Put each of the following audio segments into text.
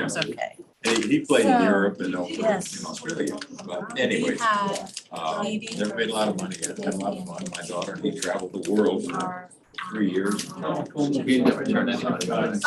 was okay. He played in So, Europe and also yes. in Australia. But anyways, never made a lot of money. Had a lot of fun. My daughter, he traveled the world for 3 years. He never turned anybody on.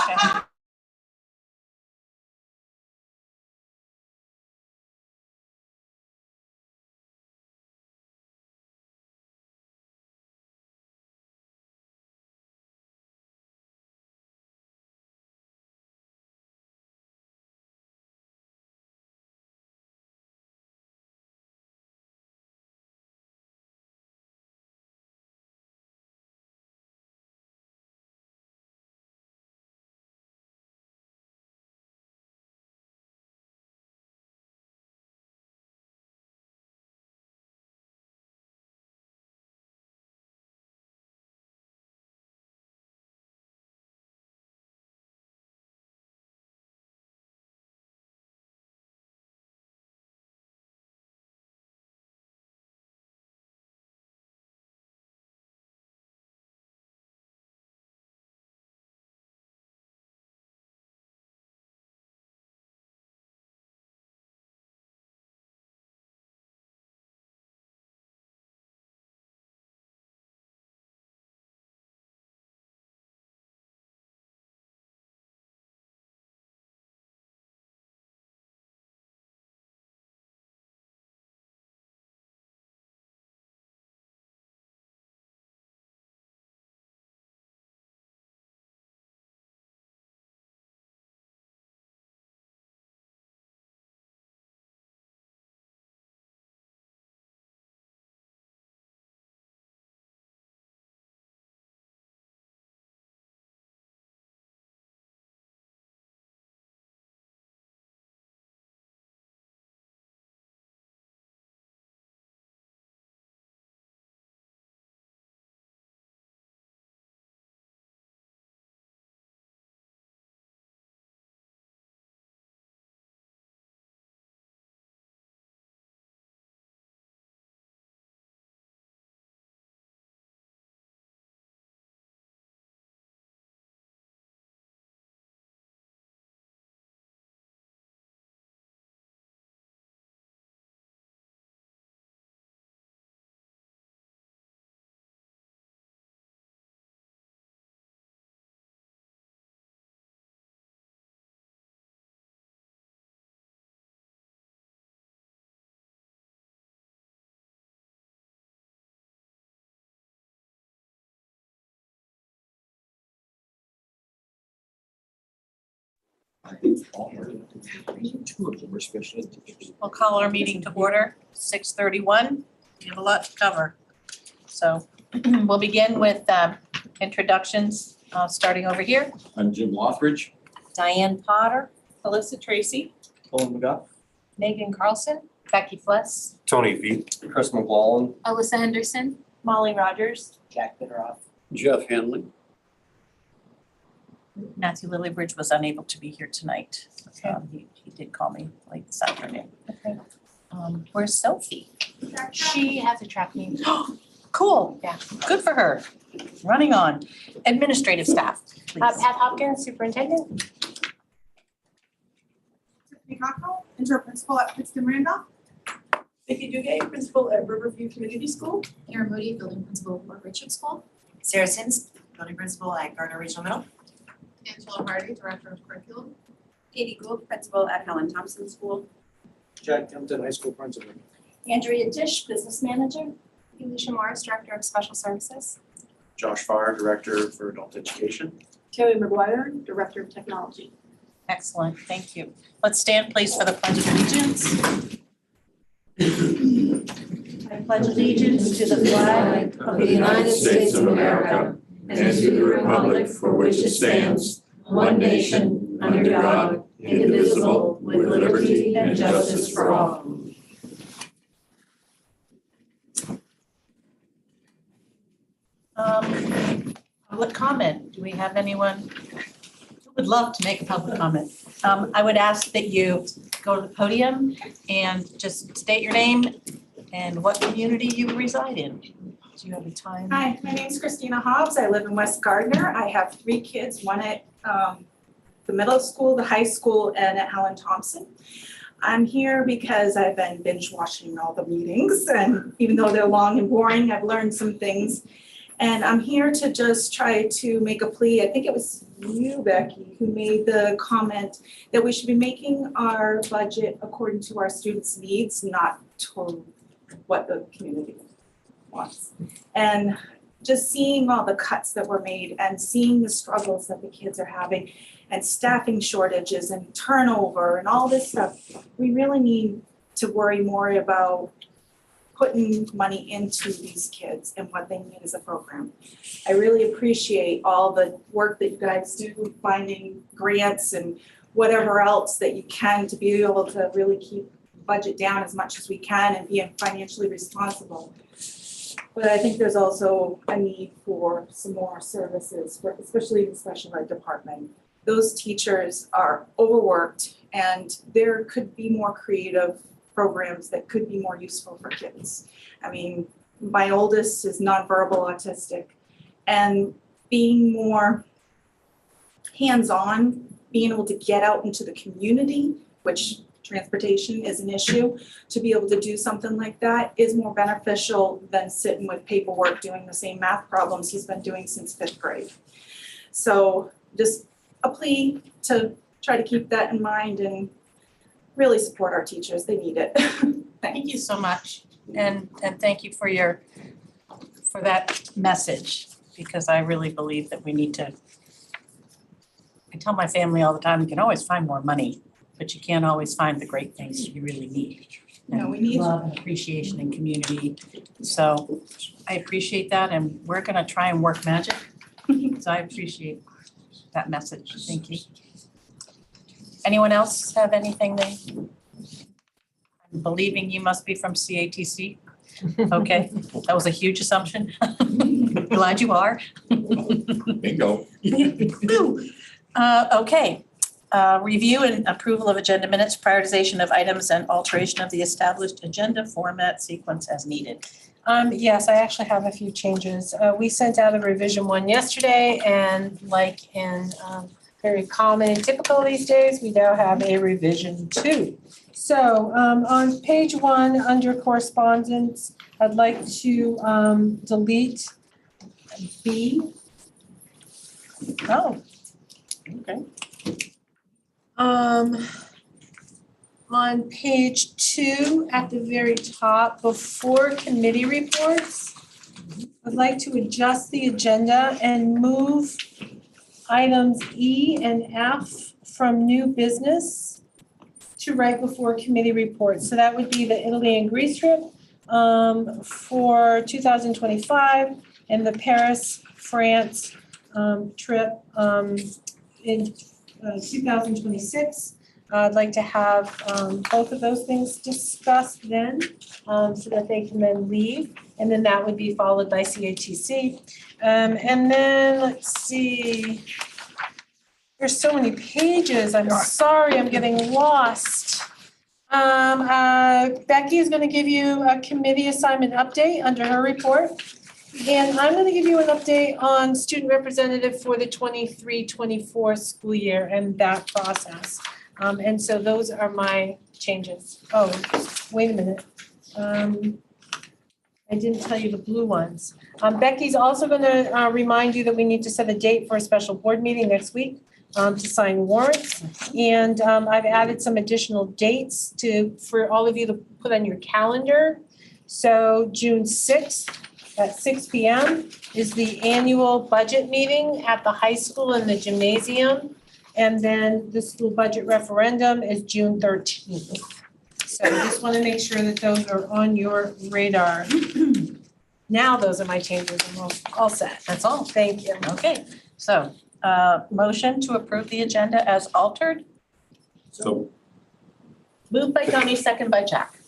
Two of them were special ed teachers. We'll call our meeting to order, 6:31. We have a lot to cover. So we'll begin with introductions, starting over here. I'm Jim Lothridge. Diane Potter, Alyssa Tracy, Colin McGough. Megan Carlson, Becky Fless, Tony V. Chris McLaughlin. Alyssa Henderson. Molly Rogers, Jack Bitteroff. Jeff Hanley. Matthew Lillybridge was unable to be here tonight. He did call me late this afternoon. Okay. Where's Sophie? She has a track meet. Cool. Yeah. Good for her. Running on. Administrative staff, please. Pat Hopkins, superintendent. Tiffany Cockrell, interim principal at Princeton Randolph. Vicki Duguay, principal at Riverview Community School. Karen Moody, building principal at Richard School. Sarah Sims, building principal at Gardner Regional Middle. Angela Hardy, director of curriculum. Katie Gould, principal at Helen Thompson School. Jack Kempton, high school principal. Andrea Tisch, business manager. Alicia Morris, director of special services. Josh Farr, Director for Adult Education. Terry McGuire, director of technology. Excellent, thank you. Let's stand please for the pledge of allegiance. I pledge allegiance to the flag of the United States of America and to the republic for which it stands, one nation, under God, indivisible, with liberty and justice for all. Public comment, do we have anyone who would love to make a public comment? I would ask that you go to the podium and just state your name and what community you reside in. Do you have a time? Hi, my name is Christina Hobbs. I live in West Gardner. I have 3 kids, one at the middle school, the high school, and at Helen Thompson. I'm here because I've been binge watching all the meetings, and even though they're long and boring, I've learned some things. And I'm here to just try to make a plea. I think it was you, Becky, who made the comment that we should be making our budget according to our students' needs, not to what the community wants. And just seeing all the cuts that were made and seeing the struggles that the kids are having and staffing shortages and turnover and all this stuff, we really need to worry more about putting money into these kids and what they need as a program. I really appreciate all the work that you guys do, finding grants and whatever else that you can to be able to really keep budget down as much as we can and being financially responsible. But I think there's also a need for some more services, for especially the special ed department. Those teachers are overworked, and there could be more creative programs that could be more useful for kids. I mean, my oldest is nonverbal autistic, and being more hands-on, being able to get out into the community, which transportation is an issue, to be able to do something like that is more beneficial than sitting with paperwork doing the same math problems he's been doing since 5th grade. So just a plea to try to keep that in mind and really support our teachers. They need it. Thank you so much. And thank you for that message, because I really believe that we need to, I tell my family all the time, you can always find more money, but you can't always find the great things you really need. No, we need love and appreciation and community. So I appreciate that, and we're gonna try and work magic. So I appreciate that message. Thank you. Anyone else have anything I'm believing you must be from CATC? Okay, that was a huge assumption. Glad you are. Bingo. Okay, review and approval of agenda minutes, prioritization of items and alteration of the established agenda format sequence as needed. Yes, I actually have a few changes. We sent out a revision 1 yesterday, and like in very common and typical these days, we now have a revision 2. So on page 1 under correspondence, I'd like to delete B. Oh, okay. On page 2 at the very top, before committee reports, I'd like to adjust the agenda and move items E and F from new business to right before committee reports. So that would be the Italy and Greece trip for 2025 and the Paris, France trip in 2026. I'd like to have both of those things discussed then so that they can then leave. And then that would be followed by CATC. And then let's see, there's so many pages. I'm sorry, I'm getting lost. Becky is going to give you a committee assignment update under her report. And I'm going to give you an update on student representative for the 23-24 school year and that process. And so those are my changes. Oh, wait a minute. I didn't tell you the blue ones. Becky's also going to remind you that we need to set a date for a special board meeting next week to sign warrants. And I've added some additional dates for all of you to put on your calendar. So June 6th at 6 p.m. is the annual budget meeting at the high school and the gymnasium. And then the school budget referendum is June 13th. So I just want to make sure that those are on your radar. Now those are my changes and we're all set. That's all. Thank you. Okay, so motion to approve the agenda as altered. So Moved by Tony, second by Jack.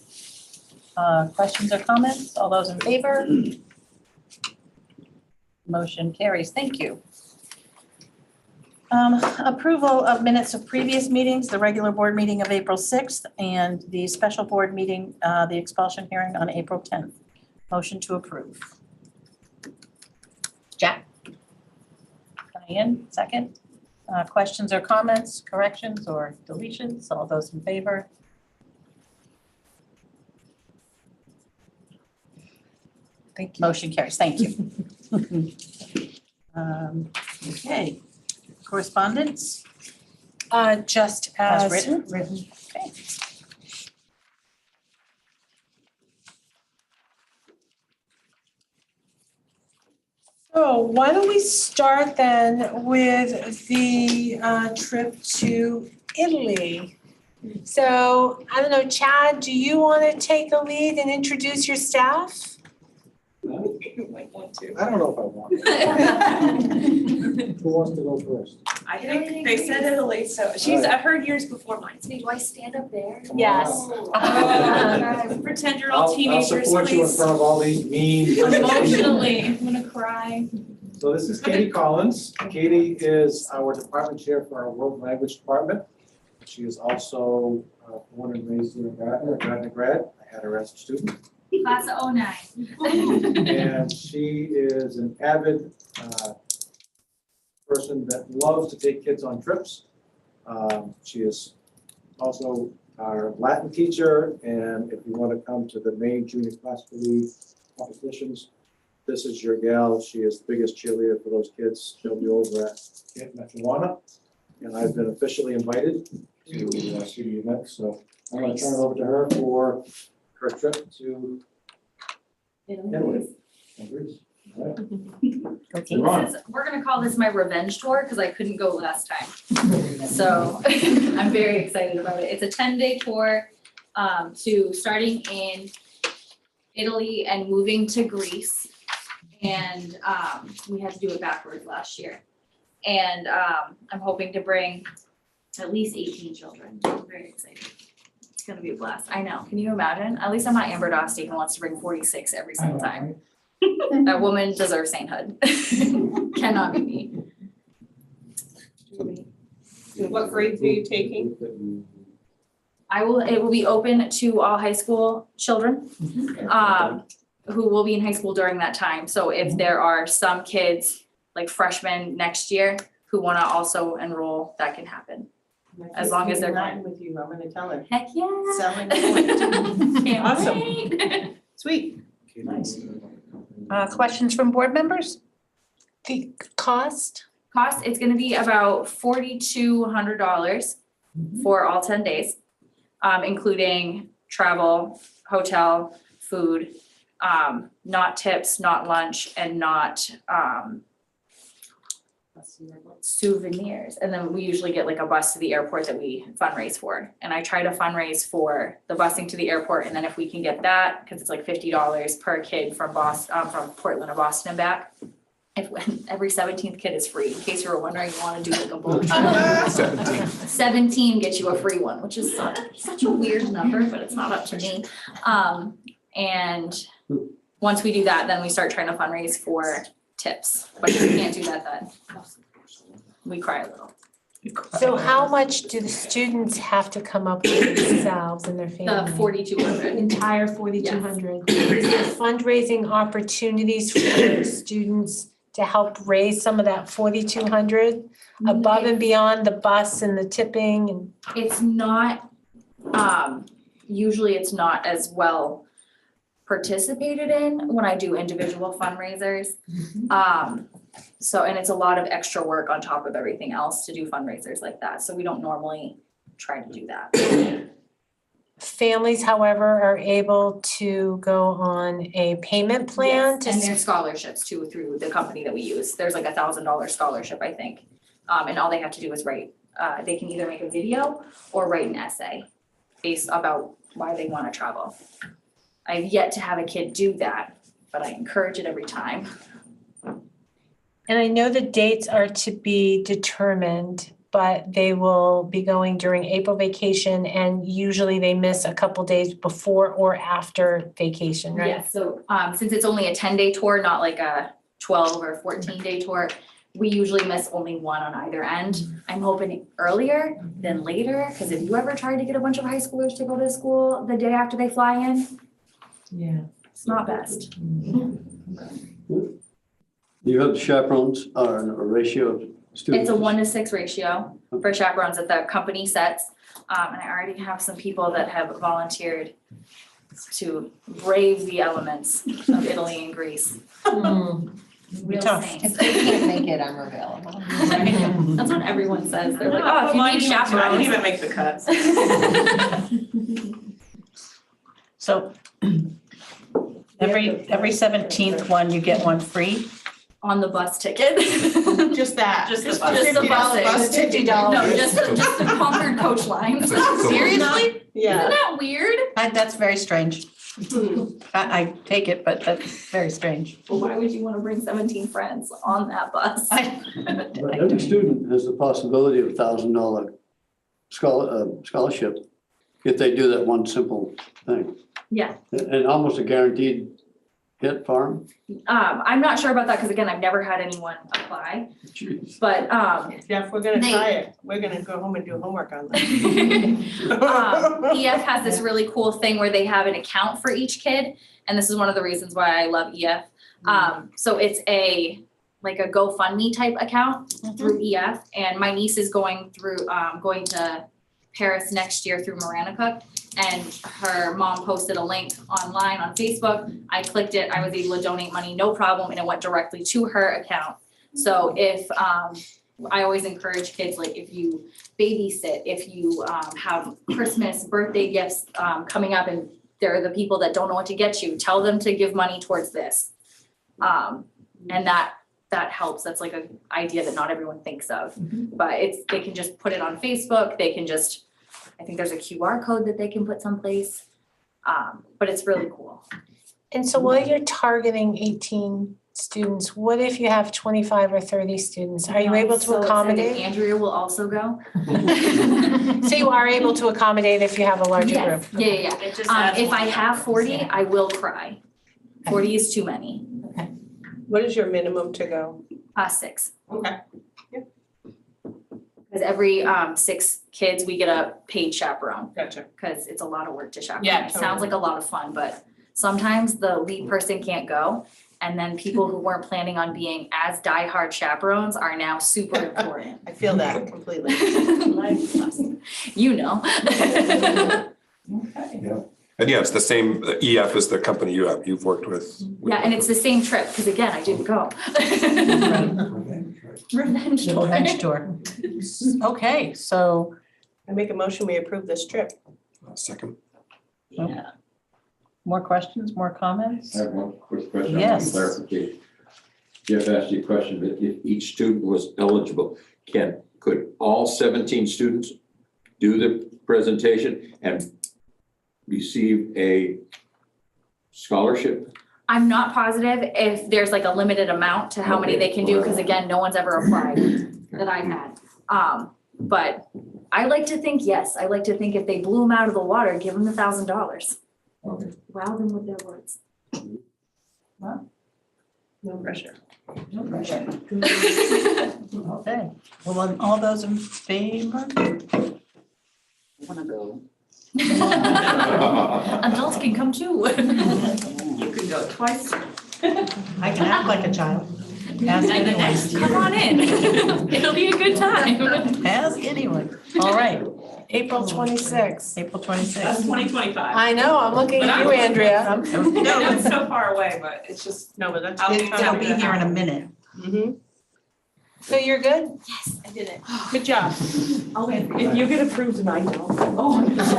Questions or comments? All those in favor? Motion carries. Thank you. Approval of minutes of previous meetings, the regular board meeting of April 6th and the special board meeting, the expulsion hearing on April 10th. Motion to approve. Jack? Diane, second? Questions or comments, corrections or deletions? All those in favor? Thank Motion carries. Thank you. Okay. Correspondence Just as as written? written. Okay. So why don't we start then with the trip to Italy? So, I don't know, Chad, do you want to take the lead and introduce your staff? I don't know if I want. Who wants to go first? I think they said Italy, so I've heard yours before mine. Do I stand up there? Yes. Oh. Pretend you're all teenagers, I'll support you in please. front of all these mean. Emotionally, I'm gonna cry. So this is Katie Collins. Katie is our department chair for our world language department. She is also born and raised here in Gardner, a Gardner grad. I had her as a student. Class of 09. And she is an avid person that loves to take kids on trips. She is also our Latin teacher, and if you want to come to the Maine Junior Classical League competitions, this is your gal. She is the biggest cheerleader for those kids. She'll be over at Camp Metuana, and I've been officially invited to see the event, so I'm going to turn it over to her for her trip to Italy. And Greece. All right. Okay. We're gonna call this my revenge tour because I couldn't go last time. So I'm very excited about it. It's a 10-day tour to starting in Italy and moving to Greece. And we had to do it backwards last year. And I'm hoping to bring at least 18 children. I'm very excited. It's gonna be a blast. I know. Can you imagine? At least I'm not Amber Dostie who wants to bring 46 every single time. That woman deserves sainthood. Cannot be me. What grades are you taking? It will be open to all high school children, who will be in high school during that time. So if there are some kids, like freshmen next year, who wanna also enroll, that can happen. As long as they're Latin with you, I'm gonna tell her. Heck yeah. Selling point. Can't Awesome. wait. Sweet. Nice. Questions from board members? The cost? Cost, it's gonna be about $4,200 for all 10 days, including travel, hotel, food, not tips, not lunch, and not souvenirs. And then we usually get like a bus to the airport that we fundraise for. And I try to fundraise for the busing to the airport. And then if we can get that, because it's like $50 per kid from from Portland to Boston and back. Every 17th kid is free, in case you were wondering, you want to do like a bulk. 17 gets you a free one, which is such a weird number, but it's not up to me. And once we do that, then we start trying to fundraise for tips, but if we can't do that, then we cry a little. So how much do the students have to come up with themselves and their family? The 4,200. Entire 4,200. Is there fundraising opportunities for students to help raise some of that 4,200 above and beyond the bus and the tipping and? It's not, usually it's not as well participated in when I do individual fundraisers. So, and it's a lot of extra work on top of everything else to do fundraisers like that. So we don't normally try to do that. Families, however, are able to go on a payment plan Yes, and there's scholarships too through the company that we use. There's like $1,000 scholarship, I think. And all they have to do is write, they can either make a video or write an essay based about why they want to travel. I've yet to have a kid do that, but I encourage it every time. And I know the dates are to be determined, but they will be going during April vacation and usually they miss a couple days before or after vacation, right? Yes, so since it's only a 10-day tour, not like a 12 or 14-day tour, we usually miss only one on either end. I'm hoping earlier than later, because if you ever tried to get a bunch of high schoolers to go to school the day after they fly in, Yeah. it's not best. You have chaperones are a ratio of It's a 1-to-6 ratio for chaperones that the company sets. And I already have some people that have volunteered to brave the elements of Italy and Greece. Real tough. saints. If they can't make it, I'm available. That's what everyone says. They're like, oh, if you need I didn't even chaperones. make the cuts. So every 17th one, you get one free? On the bus ticket. Just that. Just the Just bus. Just the $50 busing. bus ticket. No, just the Concord coach lines. Seriously? Isn't that weird? That's very strange. I take it, but that's very strange. Well, why would you want to bring 17 friends on that bus? But every student has the possibility of $1,000 scholarship if they do that one simple thing. Yeah. And almost a guaranteed hit farm. I'm not sure about that because again, I've never had anyone apply, Jeez. but Jeff, we're gonna They- try it. We're gonna go home and do homework on that. EF has this really cool thing where they have an account for each kid, and this is one of the reasons why I love EF. So it's like a GoFundMe type account through EF, and my niece is going to Paris next year through Maranacook, and her mom posted a link online on Facebook. I clicked it, I was able to donate money, no problem, and it went directly to her account. So if I always encourage kids, like if you babysit, if you have Christmas, birthday gifts coming up and they're the people that don't know what to get you, tell them to give money towards this. And that helps. That's like an idea that not everyone thinks of. But they can just put it on Facebook, they can just, I think there's a QR code that they can put someplace. But it's really cool. And so while you're targeting 18 students, what if you have 25 or 30 students? Are you able to accommodate? Andrea will also go. So you are able to accommodate if you have a larger group? Yes, yeah. It just adds If one. I have 40, I will cry. 40 is too many. What is your minimum to go? 6. Okay. Because every 6 kids, we get a paid chaperone, Gotcha. because it's a lot of work to chaperone. Yeah, It sounds like a lot of fun, but sometimes the lead person can't go. And then people who weren't planning on being as diehard chaperones are now super important. I feel that completely. You know. And yeah, it's the same, EF is the company you've worked with. Yeah, and it's the same trip, because again, I didn't go. Revenge tour. Revenge tour. Okay, so I make a motion, we approve this trip. Second. Yeah. more questions, more comments? I have one quick question, I want Yes. clarification. Jeff asked you a question, but if each student was eligible, could all 17 students do the presentation and receive a scholarship? I'm not positive if there's like a limited amount to how many they can do, because again, no one's ever applied that I've had. But I like to think, yes, I like to think if they blew them out of the water, give them $1,000. Okay. Wow them with their words. No pressure. No pressure. Okay, well, all those in favor? Wanna go? Adults can come too. You can go twice. I can act like a child. Ask And the anyone. next, come on in. It'll be a good time. Ask anyone. All right, April 26th. April That's 26th. 2025. I know, I'm looking at you, Andrea. No, it's so far away, but it's just. No, but that's. It'll be here in a minute. Mm-hmm. So you're good? Yes, I did it. Good job. If you get approved and I don't. Oh. There's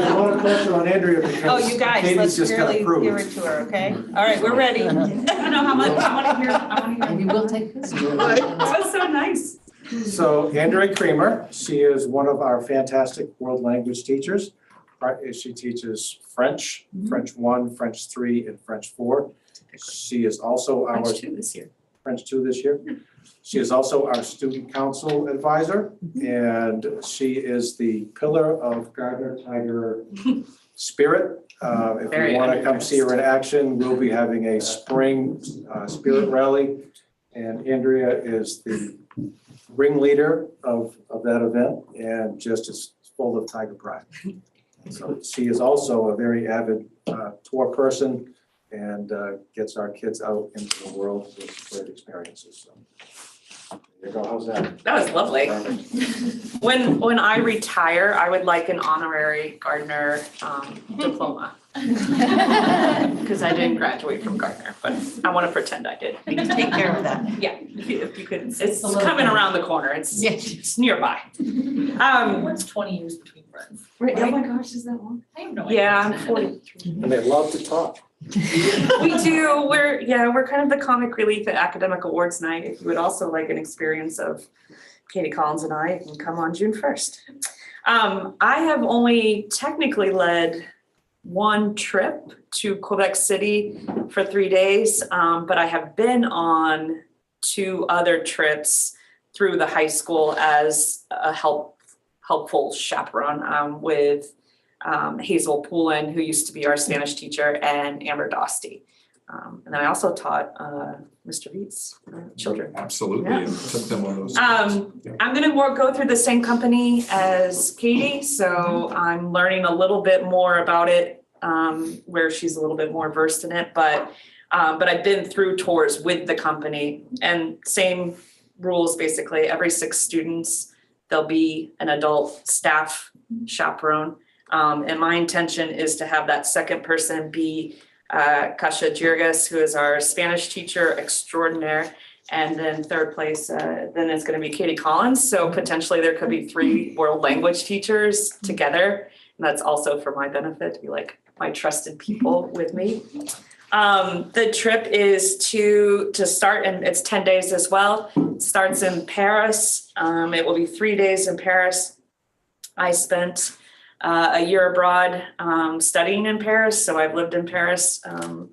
a lot of pressure on Andrea because Oh, you guys, Katie's let's just got really approved. hear it to her, okay? All right, we're ready. I don't know how much, I wanna hear. Maybe we'll take this. That's so nice. So Andrea Creamer, she is one of our fantastic world language teachers. She teaches French, French 1, French 3, and French 4. She is also our French 2 this year. French 2 this year. She is also our student council advisor, and she is the pillar of Gardner Tiger Spirit. If Very you want to come impressed. see her in action, we'll be having a spring spirit rally. And Andrea is the ringleader of that event and just is full of tiger pride. So she is also a very avid tour person and gets our kids out into the world with great experiences. So there you go. How's that? That was lovely. Perfect. When I retire, I would like an honorary Gardner diploma. Because I didn't graduate from Gardner, but I want to pretend I did. We can take care of that. Yeah, if you could, it's a little coming bit. around the corner, it's nearby. What's 20 years between friends? Oh my gosh, is that long? I have no idea. Yeah, I'm 43. And they love to talk. We do, we're kind of the comic relief at Academic Awards Night. If you would also like an experience of Katie Collins and I, you can come on June 1st. I have only technically led one trip to Quebec City for 3 days, but I have been on 2 other trips through the high school as a helpful chaperone with Hazel Poulin, who used to be our Spanish teacher, and Amber Dosty. And then I also taught Mr. Beats children. Absolutely, Yeah. and took them on those. I'm gonna go through the same company as Katie, so I'm learning a little bit more about it, where she's a little bit more versed in it, but I've been through tours with the company, and same rules basically. Every 6 students, there'll be an adult staff chaperone. And my intention is to have that second person be Kasia Jirgas, who is our Spanish teacher extraordinaire. And then third place, then it's gonna be Katie Collins. So potentially there could be 3 world language teachers together. And that's also for my benefit, to be like my trusted people with me. The trip is to start, and it's 10 days as well. It starts in Paris. It will be 3 days in Paris. I spent a year abroad studying in Paris. So I've lived in Paris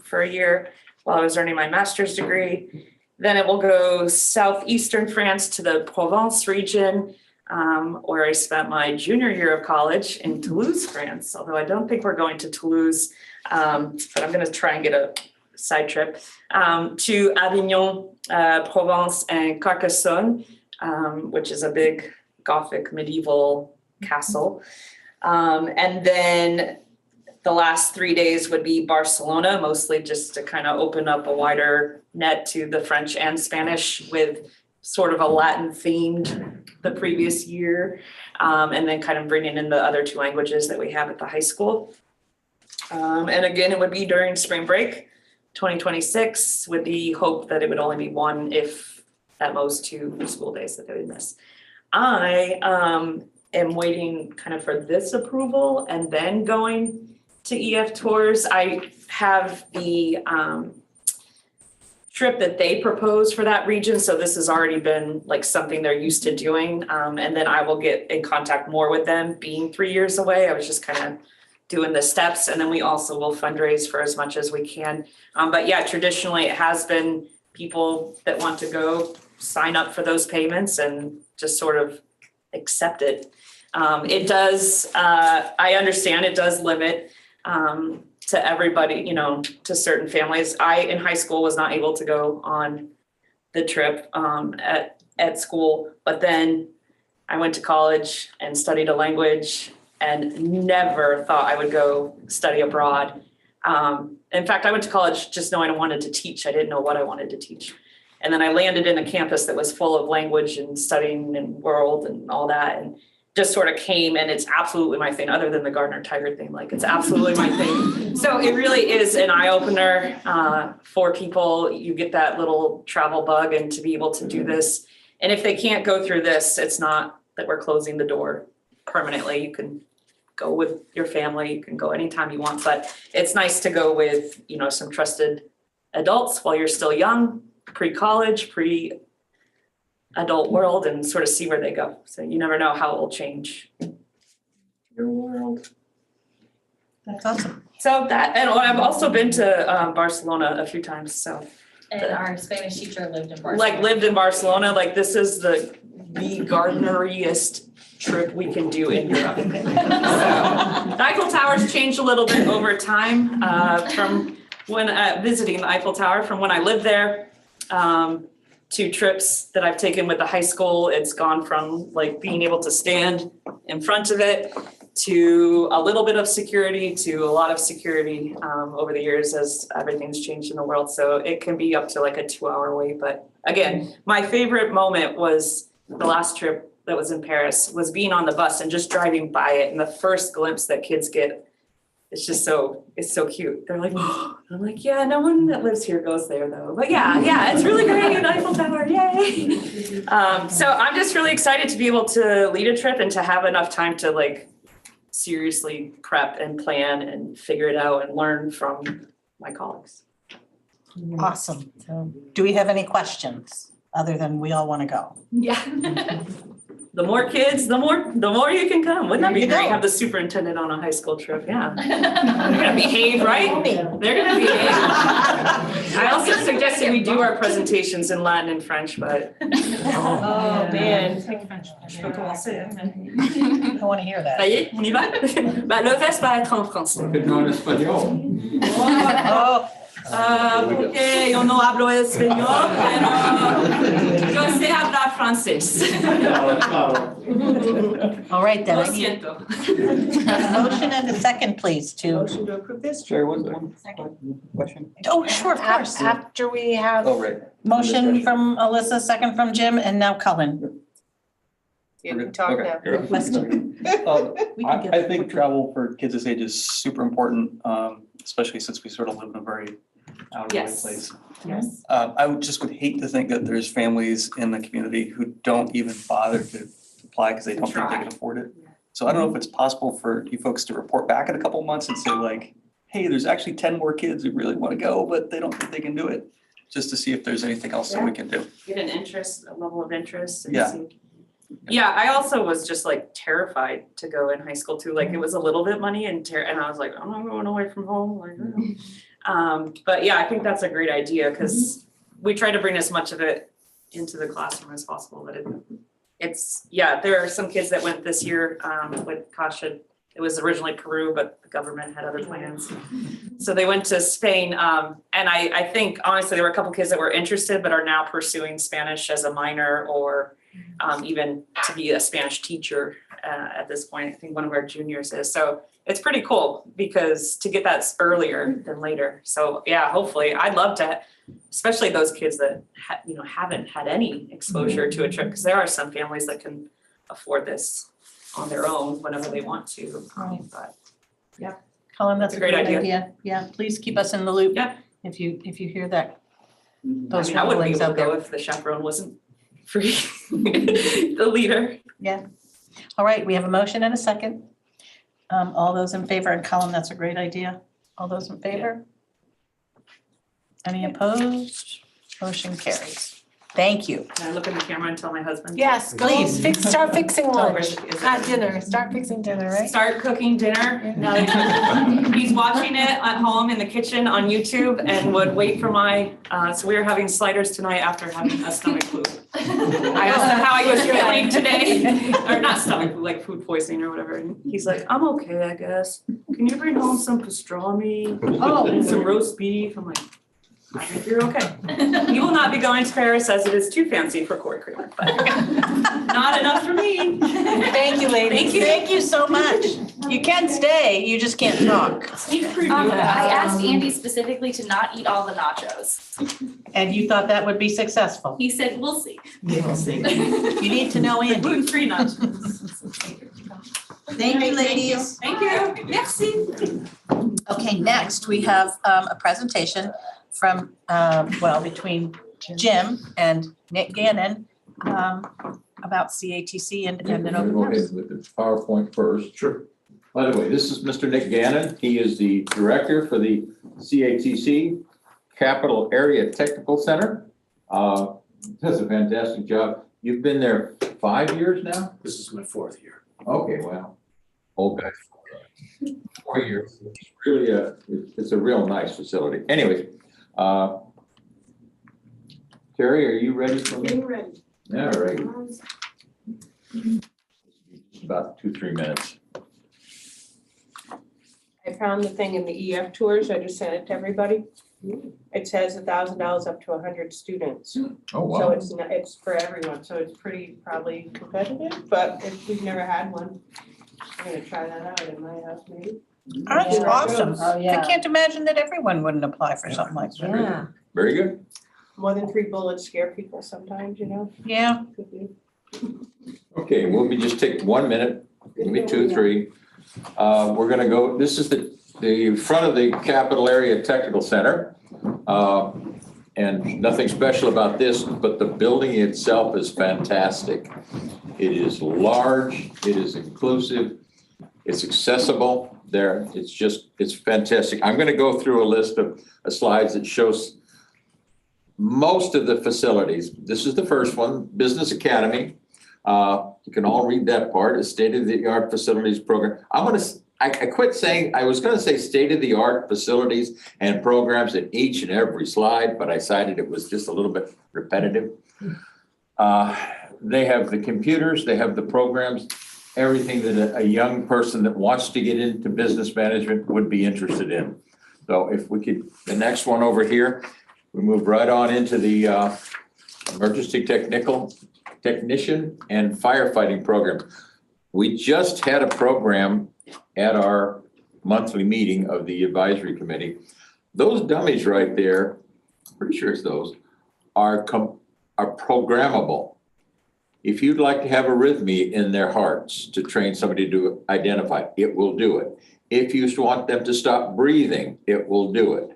for a year while I was earning my master's degree. Then it will go southeastern France to the Provence region, where I spent my junior year of college in Toulouse, France, although I don't think we're going to Toulouse, but I'm going to try and get a side trip, to Avignon, Provence, and Carcassonne, which is a big Gothic medieval castle. And then the last 3 days would be Barcelona, mostly just to kind of open up a wider net to the French and Spanish with sort of a Latin themed the previous year. And then kind of bringing in the other 2 languages that we have at the high school. And again, it would be during spring break, 2026, with the hope that it would only be 1, if at most 2 school days that they would miss. I am waiting kind of for this approval and then going to EF tours. I have the trip that they proposed for that region, so this has already been like something they're used to doing, and then I will get in contact more with them. Being 3 years away, I was just kind of doing the steps, and then we also will fundraise for as much as we can. But yeah, traditionally it has been people that want to go sign up for those payments and just sort of accept it. It does, I understand it does limit to everybody, to certain families. I, in high school, was not able to go on the trip at school, but then I went to college and studied a language and never thought I would go study abroad. In fact, I went to college just knowing I wanted to teach. I didn't know what I wanted to teach. And then I landed in a campus that was full of language and studying and world and all that, and just sort of came, and it's absolutely my thing, other than the Gardner Tiger thing, like it's absolutely my thing. So it really is an eye-opener for people. You get that little travel bug, and to be able to do this. And if they can't go through this, it's not that we're closing the door permanently. You can go with your family, you can go anytime you want, but it's nice to go with, some trusted adults while you're still young, pre-college, pre-adult world, and sort of see where they go. So you never know how it will change your world. That's awesome. So that, and I've also been to Barcelona a few times, so. And our Spanish teacher lived in Barcelona. Lived in Barcelona, this is the Gardneriest trip we can do in Europe. So, the Eiffel Tower's changed a little bit over time, from when visiting the Eiffel Tower, from when I lived there, to trips that I've taken with the high school. It's gone from being able to stand in front of it to a little bit of security to a lot of security over the years as everything's changed in the world. So it can be up to like a 2-hour wait. But again, my favorite moment was the last trip that was in Paris, was being on the bus and just driving by it, and the first glimpse that kids get, it's so cute. They're like, oh, I'm like, yeah, no one that lives here goes there though. But yeah, it's really great, Eiffel Tower, yay. So I'm just really excited to be able to lead a trip and to have enough time to like seriously prep and plan and figure it out and learn from my colleagues. Awesome. Do we have any questions other than we all want to go? Yeah. The more kids, the more you can come. Wouldn't that be There you great? go. Have the superintendent on a high school trip, yeah. They're gonna behave, right? They're gonna behave. I also suggested we do our presentations in Latin and French, but. Oh, man. Je peux commencer, hein. I want to hear that. Ça y est, on y va? Bah, le reste va être en français. Faites-le en espagnol. Oh, Ok, yo no hablo español, pero yo sé hablar francés. all right then. Lo I need siento. a motion and a second, please, to, Motion to approve this? Sure, one question. oh, sure, of course. After we have. Oh, right. Motion from Alyssa, second from Jim, and now Cullen. You can talk now. Weston. We can get- I think travel for kids this age is super important, especially since we sort of live in a very out of the way Yes. place. Yes. I would hate to think that there's families in the community who don't even bother to apply because they don't think they can afford it. So I don't know if it's possible for you folks to report back in a couple of months and say like, hey, there's actually 10 more kids who really want to go, but they don't think they can do it. Just to see if there's anything else that we can do. Get an interest, a level of interest and Yeah. see. Yeah, I also was just like terrified to go in high school too. Like it was a little bit money and I was like, I'm not going away from home. Like, but yeah, I think that's a great idea because we try to bring as much of it into the classroom as possible. But it's there are some kids that went this year with Kasha. It was originally Peru, but the government had other plans. So they went to Spain. And I think honestly, there were a couple kids that were interested, but are now pursuing Spanish as a minor or even to be a Spanish teacher at this point. I think one of our juniors is. So it's pretty cool because to get that earlier than later. So yeah, hopefully I'd love to, especially those kids that haven't had any exposure to a trip, because there are some families that can afford this on their own whenever they want to. But Cullen, that's It's a a great great idea. Yeah, please keep us in the loop. Yeah. If you hear that. Those I wouldn't be rumblings able out to go there. if the chaperone wasn't free, the leader. All right, we have a motion and a second. All those in favor, and Cullen, that's a great idea. All those in favor? Any opposed? Motion carries. Thank you. Can I look in the camera and tell my husband? Yes, Please. start fixing lunch, Is it- not dinner, start fixing dinner, right? Start cooking dinner. Now that he's watching it at home in the kitchen on YouTube and would wait for my, so we were having sliders tonight after having a stomach flu. I asked him how I was feeling today, or not stomach flu, like food poisoning or whatever. And he's like, I'm okay, I guess. Can you bring home some pastrami? And some roast beef? I'm like, I think you're okay. You will not be going to Paris as it is too fancy for court creamer, but not enough for me. Thank you, ladies. Thank you. Thank you so much. You can stay, you just can't talk. I asked Andy specifically to not eat all the nachos. And you thought that would be successful? He said, we'll see. We'll see. You need to know Andy. Gluten-free nachos. Thank you, ladies. Thank you. Merci. Okay, next we have a presentation from, between Jim and Nick Gannon about CATC Independent Open Go ahead House. with the PowerPoint first. Sure. By the way, this is Mr. Nick Gannon. He is the director for the CATC Capital Area Technical Center. Does a fantastic job. You've been there 5 years now? This is my 4th year. Okay, well, old guy. 4 years. It's really it's a real nice facility. Anyways, Terry, are you ready for me? ready. All right. About 2-3 minutes. I found the thing in the EF tours, I just sent it to everybody. It says $1,000 up to 100 students. Oh, So wow. it's for everyone, so it's pretty probably competitive, but we've never had one. I'm gonna try that out in my house, maybe. Oh, that's Yeah. awesome. Oh, I yeah. can't imagine that everyone wouldn't apply for something like that. Yeah. Very good. More than 3 bullets scare people sometimes, you know? Yeah. Could be. Okay, we'll be just take 1 minute, maybe 2, 3. We're gonna go, this is the front of the Capital Area Technical Center. And nothing special about this, but the building itself is fantastic. It is large, it is inclusive, it's accessible there. It's fantastic. I'm gonna go through a list of slides that shows most of the facilities. This is the first one, Business Academy. You can all read that part, a state-of-the-art facilities program. I quit saying, I was gonna say state-of-the-art facilities and programs in each and every slide, but I decided it was just a little bit repetitive. They have the computers, they have the programs, everything that a young person that wants to get into business management would be interested in. So if we could, the next one over here, we move right on into the emergency technician and firefighting program. We just had a program at our monthly meeting of the advisory committee. Those dummies right there, pretty sure it's those, are programmable. If you'd like to have arrhythmia in their hearts to train somebody to identify, it will do it. If you want them to stop breathing, it will do it.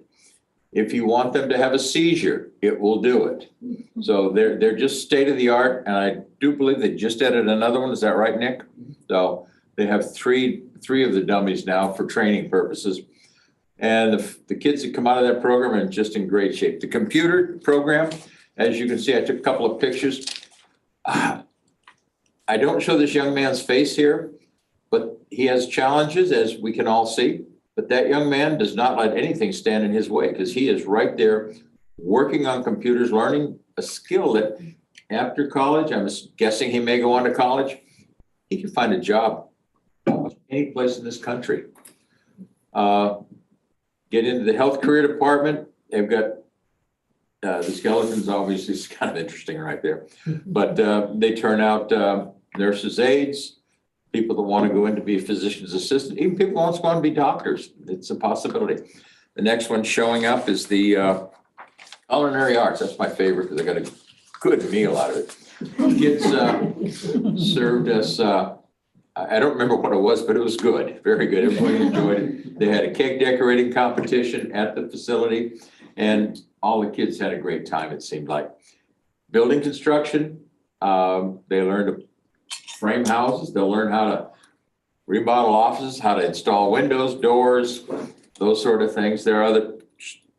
If you want them to have a seizure, it will do it. So they're just state of the art, and I do believe they just added another one. Is that right, Nick? So they have three of the dummies now for training purposes. And the kids that come out of that program are just in great shape. The computer program, as you can see, I took a couple of pictures. I don't show this young man's face here, but he has challenges, as we can all see. But that young man does not let anything stand in his way, because he is right there working on computers, learning a skill that after college, I'm guessing he may go on to college, he can find a job almost any place in this country. Get into the health career department. They've got the skeletons, obviously, is kind of interesting right there. But they turn out nurses' aides, people that want to go in to be a physician's assistant, even people who want to go on to be doctors. It's a possibility. The next one showing up is the culinary arts. That's my favorite because I got a good meal out of it. Kids served us, I don't remember what it was, but it was good, very good. Everybody enjoyed it. They had a cake decorating competition at the facility, and all the kids had a great time, it seemed like. Building construction, they learned to frame houses. They'll learn how to remodel offices, how to install windows, doors, those sort of things. There are other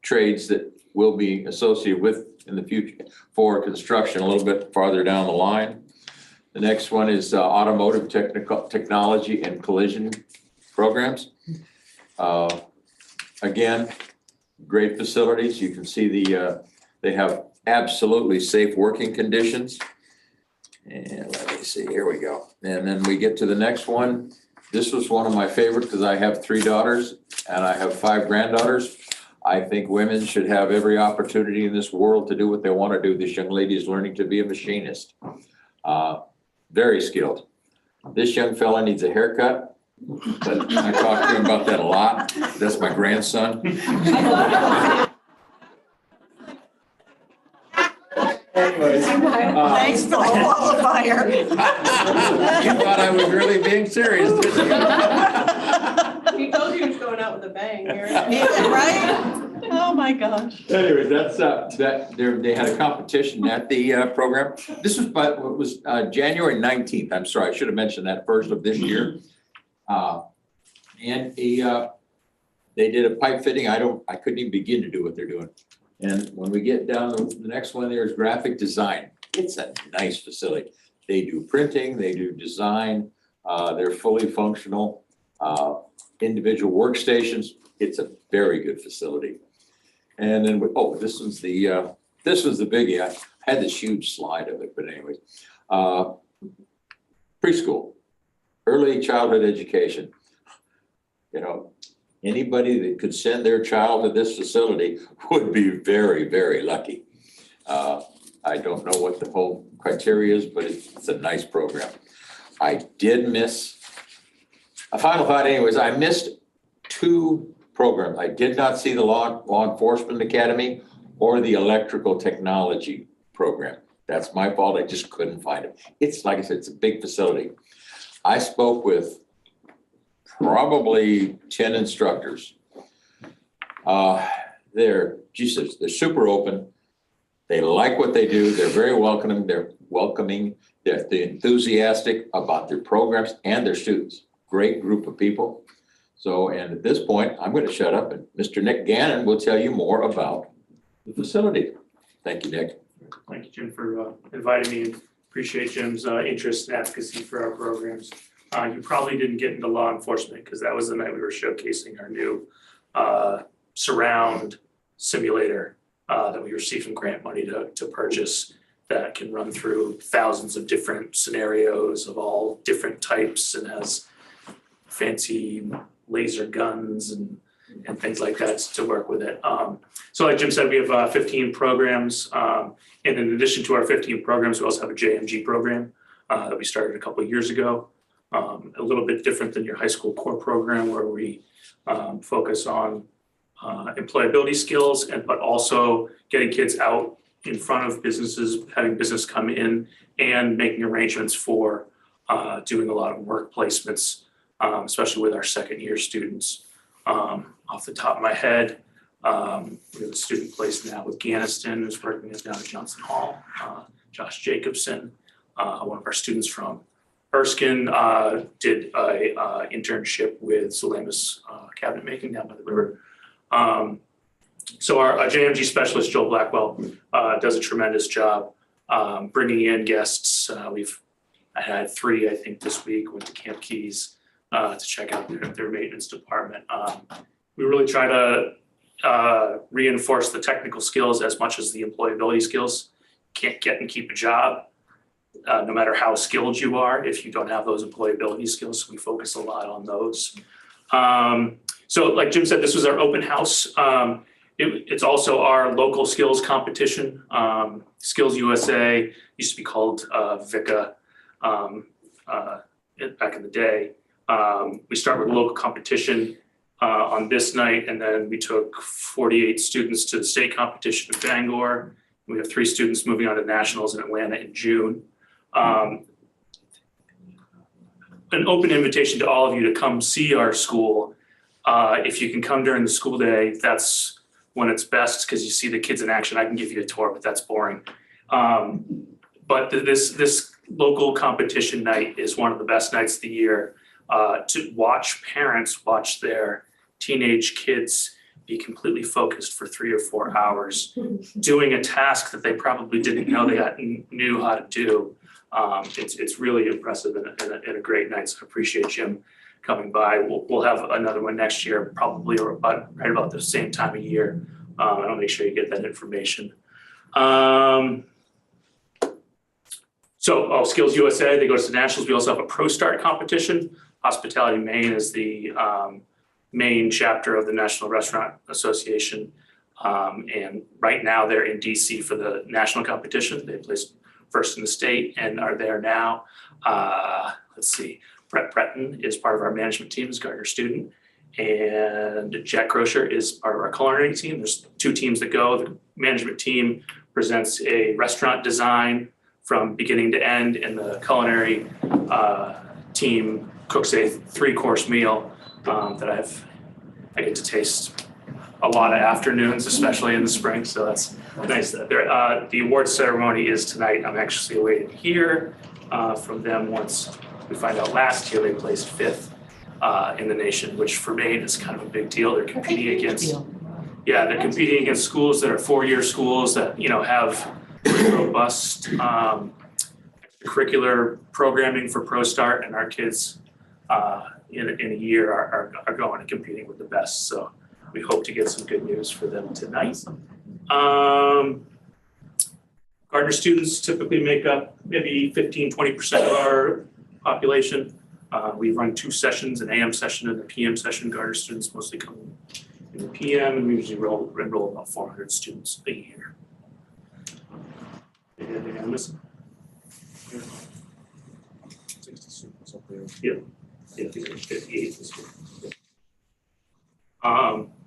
trades that will be associated with in the future for construction a little bit farther down the line. The next one is automotive technology and collision programs. Again, great facilities. You can see they have absolutely safe working conditions. And let me see, here we go. And then we get to the next one. This was one of my favorites because I have 3 daughters and I have 5 granddaughters. I think women should have every opportunity in this world to do what they want to do. This young lady is learning to be a machinist. Very skilled. This young fella needs a haircut, but I talk to him about that a lot. That's my grandson. Anyways, Thanks for the qualifier. You thought I was really being serious, didn't you? He told you he was going out with a bang, Gary. Yeah, right? Oh, my gosh. Anyways, that's they had a competition at the program. This was January 19th. I'm sorry, I should have mentioned that first of this year. And they did a pipe fitting. I couldn't even begin to do what they're doing. And when we get down to the next one, there's graphic design. It's a nice facility. They do printing, they do design. They're fully functional, individual workstations. It's a very good facility. And then, this was the biggie. I had this huge slide of it, but anyways. Preschool, early childhood education. You know, anybody that could send their child to this facility would be very, very lucky. I don't know what the whole criteria is, but it's a nice program. I did miss A final thought anyways, I missed 2 programs. I did not see the law enforcement academy or the electrical technology program. That's my fault. I just couldn't find it. It's like I said, it's a big facility. I spoke with probably 10 instructors. They're super open. They like what they do. They're very welcoming. They're enthusiastic about their programs and their students. Great group of people. So, and at this point, I'm going to shut up and Mr. Nick Gannon will tell you more about the facility. Thank you, Nick. Thank you, Jim, for inviting me. Appreciate Jim's interest and advocacy for our programs. You probably didn't get into law enforcement because that was the night we were showcasing our new surround simulator that we received from grant money to purchase that can run through thousands of different scenarios of all different types and has fancy laser guns and things like that to work with it. So like Jim said, we have 15 programs. And in addition to our 15 programs, we also have a JMG program that we started a couple of years ago. A little bit different than your high school core program where we focus on employability skills but also getting kids out in front of businesses, having business come in and making arrangements for doing a lot of work placements, especially with our second year students. Off the top of my head, we have a student placed now with Ghanistan who's working down at Johnson Hall. Josh Jacobson, one of our students from Erskine, did a internship with Salamis cabinet making down by the river. So our JMG specialist, Joel Blackwell, does a tremendous job bringing in guests. I had 3, I think, this week, went to Camp Keys to check out their maintenance department. We really try to reinforce the technical skills as much as the employability skills. Can't get and keep a job, no matter how skilled you are, if you don't have those employability skills. So we focus a lot on those. So like Jim said, this was our open house. It's also our local skills competition. Skills USA used to be called VICA back in the day. We start with a local competition on this night, and then we took 48 students to the state competition in Bangor. We have 3 students moving on to nationals in Atlanta in June. An open invitation to all of you to come see our school. If you can come during the school day, that's when it's best because you see the kids in action. I can give you a tour, but that's boring. But this local competition night is one of the best nights of the year to watch parents watch their teenage kids be completely focused for 3 or 4 hours doing a task that they probably didn't know they knew how to do. It's really impressive and a great night. So I appreciate Jim coming by. We'll have another one next year, probably right about the same time of year. And I'll make sure you get that information. So Skills USA, they go to the nationals. We also have a Pro Start competition. Hospitality Maine is the main chapter of the National Restaurant Association. And right now they're in DC for the national competition. They placed first in the state and are there now. Let's see, Brett Breton is part of our management team, is Gardner student. And Jack Crosher is part of our culinary team. There's 2 teams that go. The management team presents a restaurant design from beginning to end, and the culinary team cooks a 3-course meal that I get to taste a lot of afternoons, especially in the spring. So that's nice. The award ceremony is tonight. I'm actually awaiting here from them once we find out. Last year they placed 5th in the nation, which for Maine is kind of a big deal. They're competing against, they're competing against schools that are 4-year schools that, have robust curricular programming for Pro Start, and our kids in a year are going and competing with the best. So we hope to get some good news for them tonight. Gardner students typically make up maybe 15-20% of our population. We run 2 sessions, an AM session and a PM session. Gardner students mostly come in the PM, and we usually enroll about 400 students a year. Anything I'm missing? Yeah. 58 this year.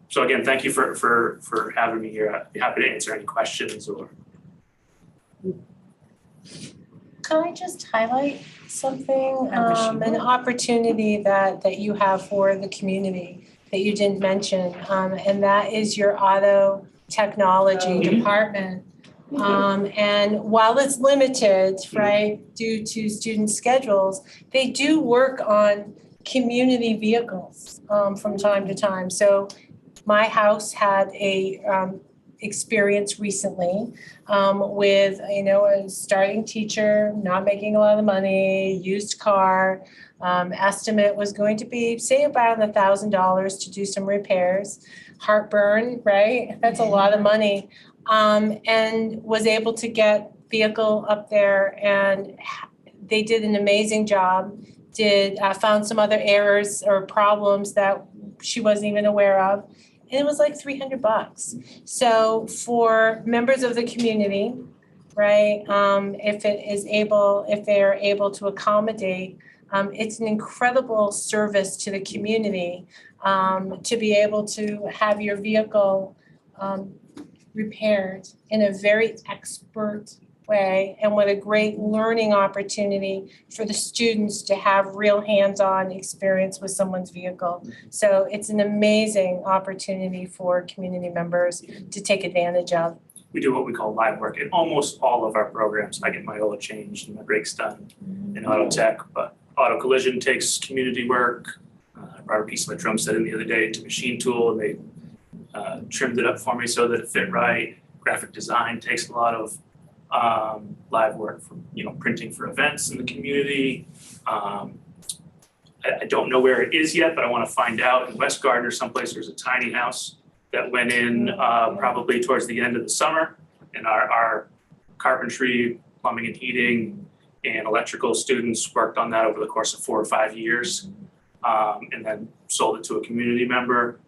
So again, thank you for having me here. I'd be happy to answer any questions or. Can I just highlight something, I wish you an would. opportunity that you have for the community that you didn't mention, and that is your auto technology department. And while it's limited, right, due to student schedules, they do work on community vehicles, from time to time. So my house had a, experience recently, with, a starting teacher, not making a lot of money, used car. Estimate was going to be, say, about $1,000 to do some repairs. Heartburn, right? That's a lot of money. And was able to get vehicle up there, and they did an amazing job. Found some other errors or problems that she wasn't even aware of. And it was like $300. So for members of the community, right, if they are able to accommodate, it's an incredible service to the community, to be able to have your vehicle, repaired in a very expert way, and what a great learning opportunity for the students to have real hands-on experience with someone's vehicle. So it's an amazing opportunity for community members to take advantage of. We do what we call live work in almost all of our programs. I get my oil changed and my brakes done in auto tech, but auto collision takes community work. I brought a piece of my drum set in the other day to machine tool, and they trimmed it up for me so that it fit right. Graphic design takes a lot of live work from, printing for events in the community. I don't know where it is yet, but I want to find out. In West Garden or someplace, there's a tiny house that went in probably towards the end of the summer. And our carpentry, plumbing and heating, and electrical students worked on that over the course of 4 or 5 years, and then sold it to a community member.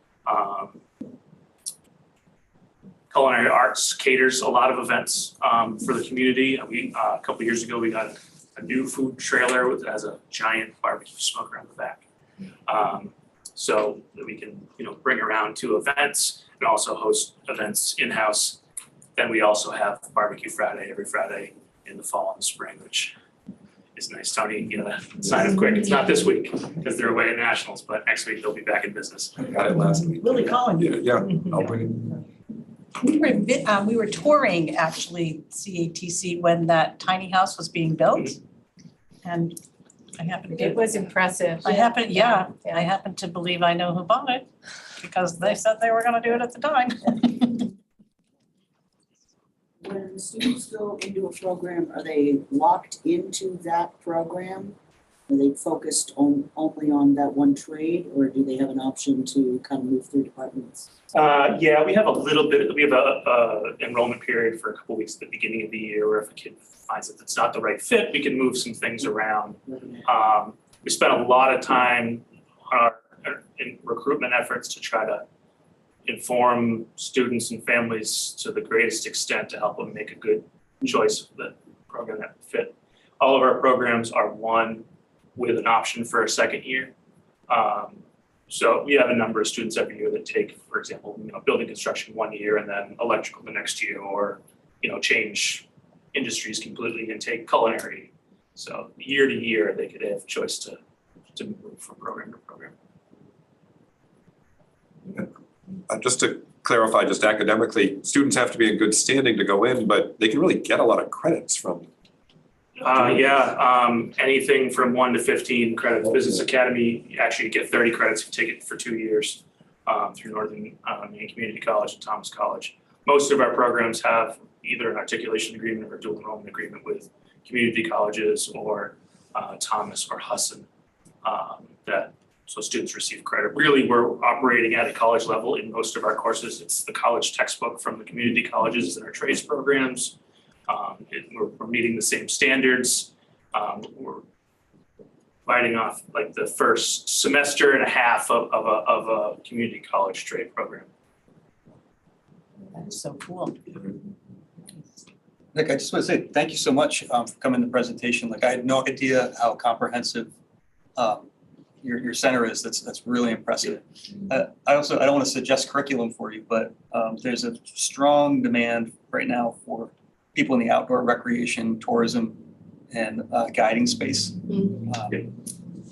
Culinary Arts caters a lot of events for the community. A couple of years ago, we got a new food trailer that has a giant barbecue smoker on the back. So that we can, bring around to events and also host events in-house. Then we also have Barbecue Friday every Friday in the fall and the spring, which is nice. Tony, sign up quick. It's not this week because they're away at nationals, but next week they'll be back in business. I got it last week. Really calling you. Yeah, I'll bring it. We were touring actually CATC when that tiny house was being built. And I happened to It was impressive. I happen to believe I know who bought it because they said they were gonna do it at the time. When students go into a program, are they locked into that program? Are they focused only on that one trade, or do they have an option to kind of move through departments? Yeah, we have a little bit, we have a enrollment period for a couple weeks at the beginning of the year where if a kid finds that it's not the right fit, we can move some things around. We spent a lot of time in recruitment efforts to try to inform students and families to the greatest extent to help them make a good choice of the program that fit. All of our programs are one with an option for a second year. So we have a number of students every year that take, for example, building construction 1 year and then electrical the next year, or, change industries completely and take culinary. So year to year, they could have a choice to move from program to program. Just to clarify, just academically, students have to be in good standing to go in, but they can really get a lot of credits from. Anything from 1 to 15 credits. Business Academy, you actually get 30 credits if you take it for 2 years through Northern Maine Community College and Thomas College. Most of our programs have either an articulation agreement or a dual enrollment agreement with community colleges or Thomas or Husson, so students receive credit. Really, we're operating at a college level in most of our courses. It's the college textbook from the community colleges and our trades programs. We're meeting the same standards. We're biting off like the first semester and a half of a community college trade program. That is so cool. Nick, I just want to say thank you so much for coming to the presentation. Like, I had no idea how comprehensive your center is, that's really impressive. I don't want to suggest curriculum for you, but there's a strong demand right now for people in the outdoor recreation, tourism, and guiding space.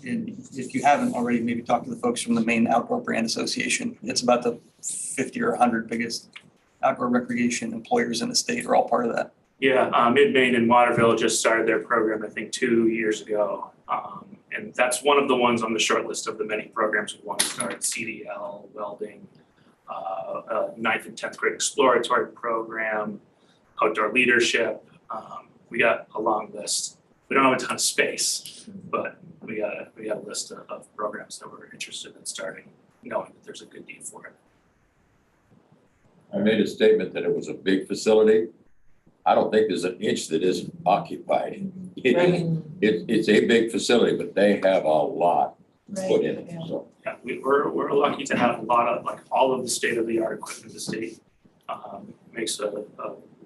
And if you haven't already, maybe talk to the folks from the Maine Outdoor Brand Association. It's about the 50 or 100 biggest outdoor recreation employers in the state are all part of that. Yeah, Mid-Maine and Waterville just started their program, I think, 2 years ago. And that's one of the ones on the short list of the many programs we want to start: CDL, welding, 9th and 10th grade exploratory program, outdoor leadership. We got a long list. We don't have a ton of space, but we got a list of programs that we're interested in starting, knowing that there's a good need for it. I made a statement that it was a big facility. I don't think there's an inch that isn't occupied. It's a big facility, but they have a lot put in it, so. Yeah, we're lucky to have a lot of, like, all of the state-of-the-art equipment. The state makes a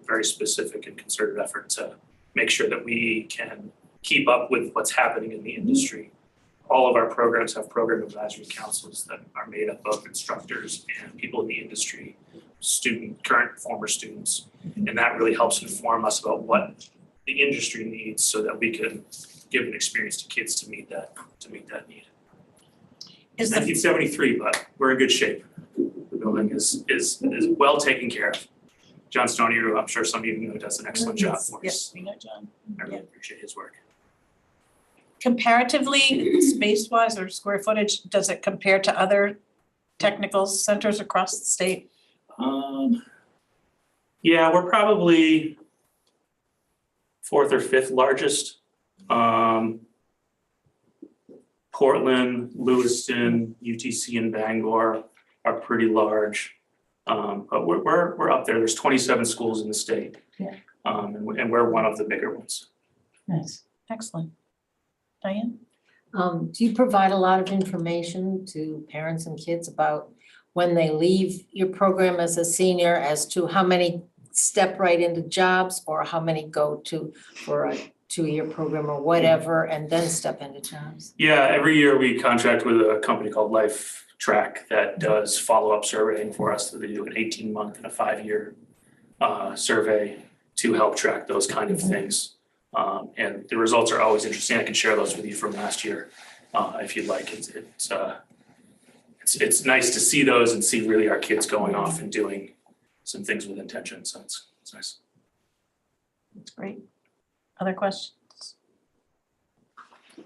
very specific and concerted effort to make sure that we can keep up with what's happening in the industry. All of our programs have program advisory councils that are made up of instructors and people in the industry, current, former students. And that really helps inform us about what the industry needs so that we can give an experience to kids to meet that need. It's 1973, but we're in good shape. The building is well taken care of. John Stoney, who I'm sure some of you know, does an excellent job for us. Yes, we know John. I really appreciate his work. Comparatively, space-wise or square footage, does it compare to other technical centers across the state? Yeah, we're probably 4th or 5th largest. Portland, Lewiston, UTC, and Bangor are pretty large. But we're up there. There's 27 schools in the state. Yeah. And we're one of the bigger ones. Nice, excellent. Diane? Do you provide a lot of information to parents and kids about when they leave your program as a senior as to how many step right into jobs or how many go for a 2-year program or whatever and then step into jobs? Yeah, every year we contract with a company called Life Track that does follow-up surveying for us. They do an 18-month and a 5-year survey to help track those kind of things. And the results are always interesting. I can share those with you from last year if you'd like. It's nice to see those and see really our kids going off and doing some things with intention. So it's nice. That's great. Other questions?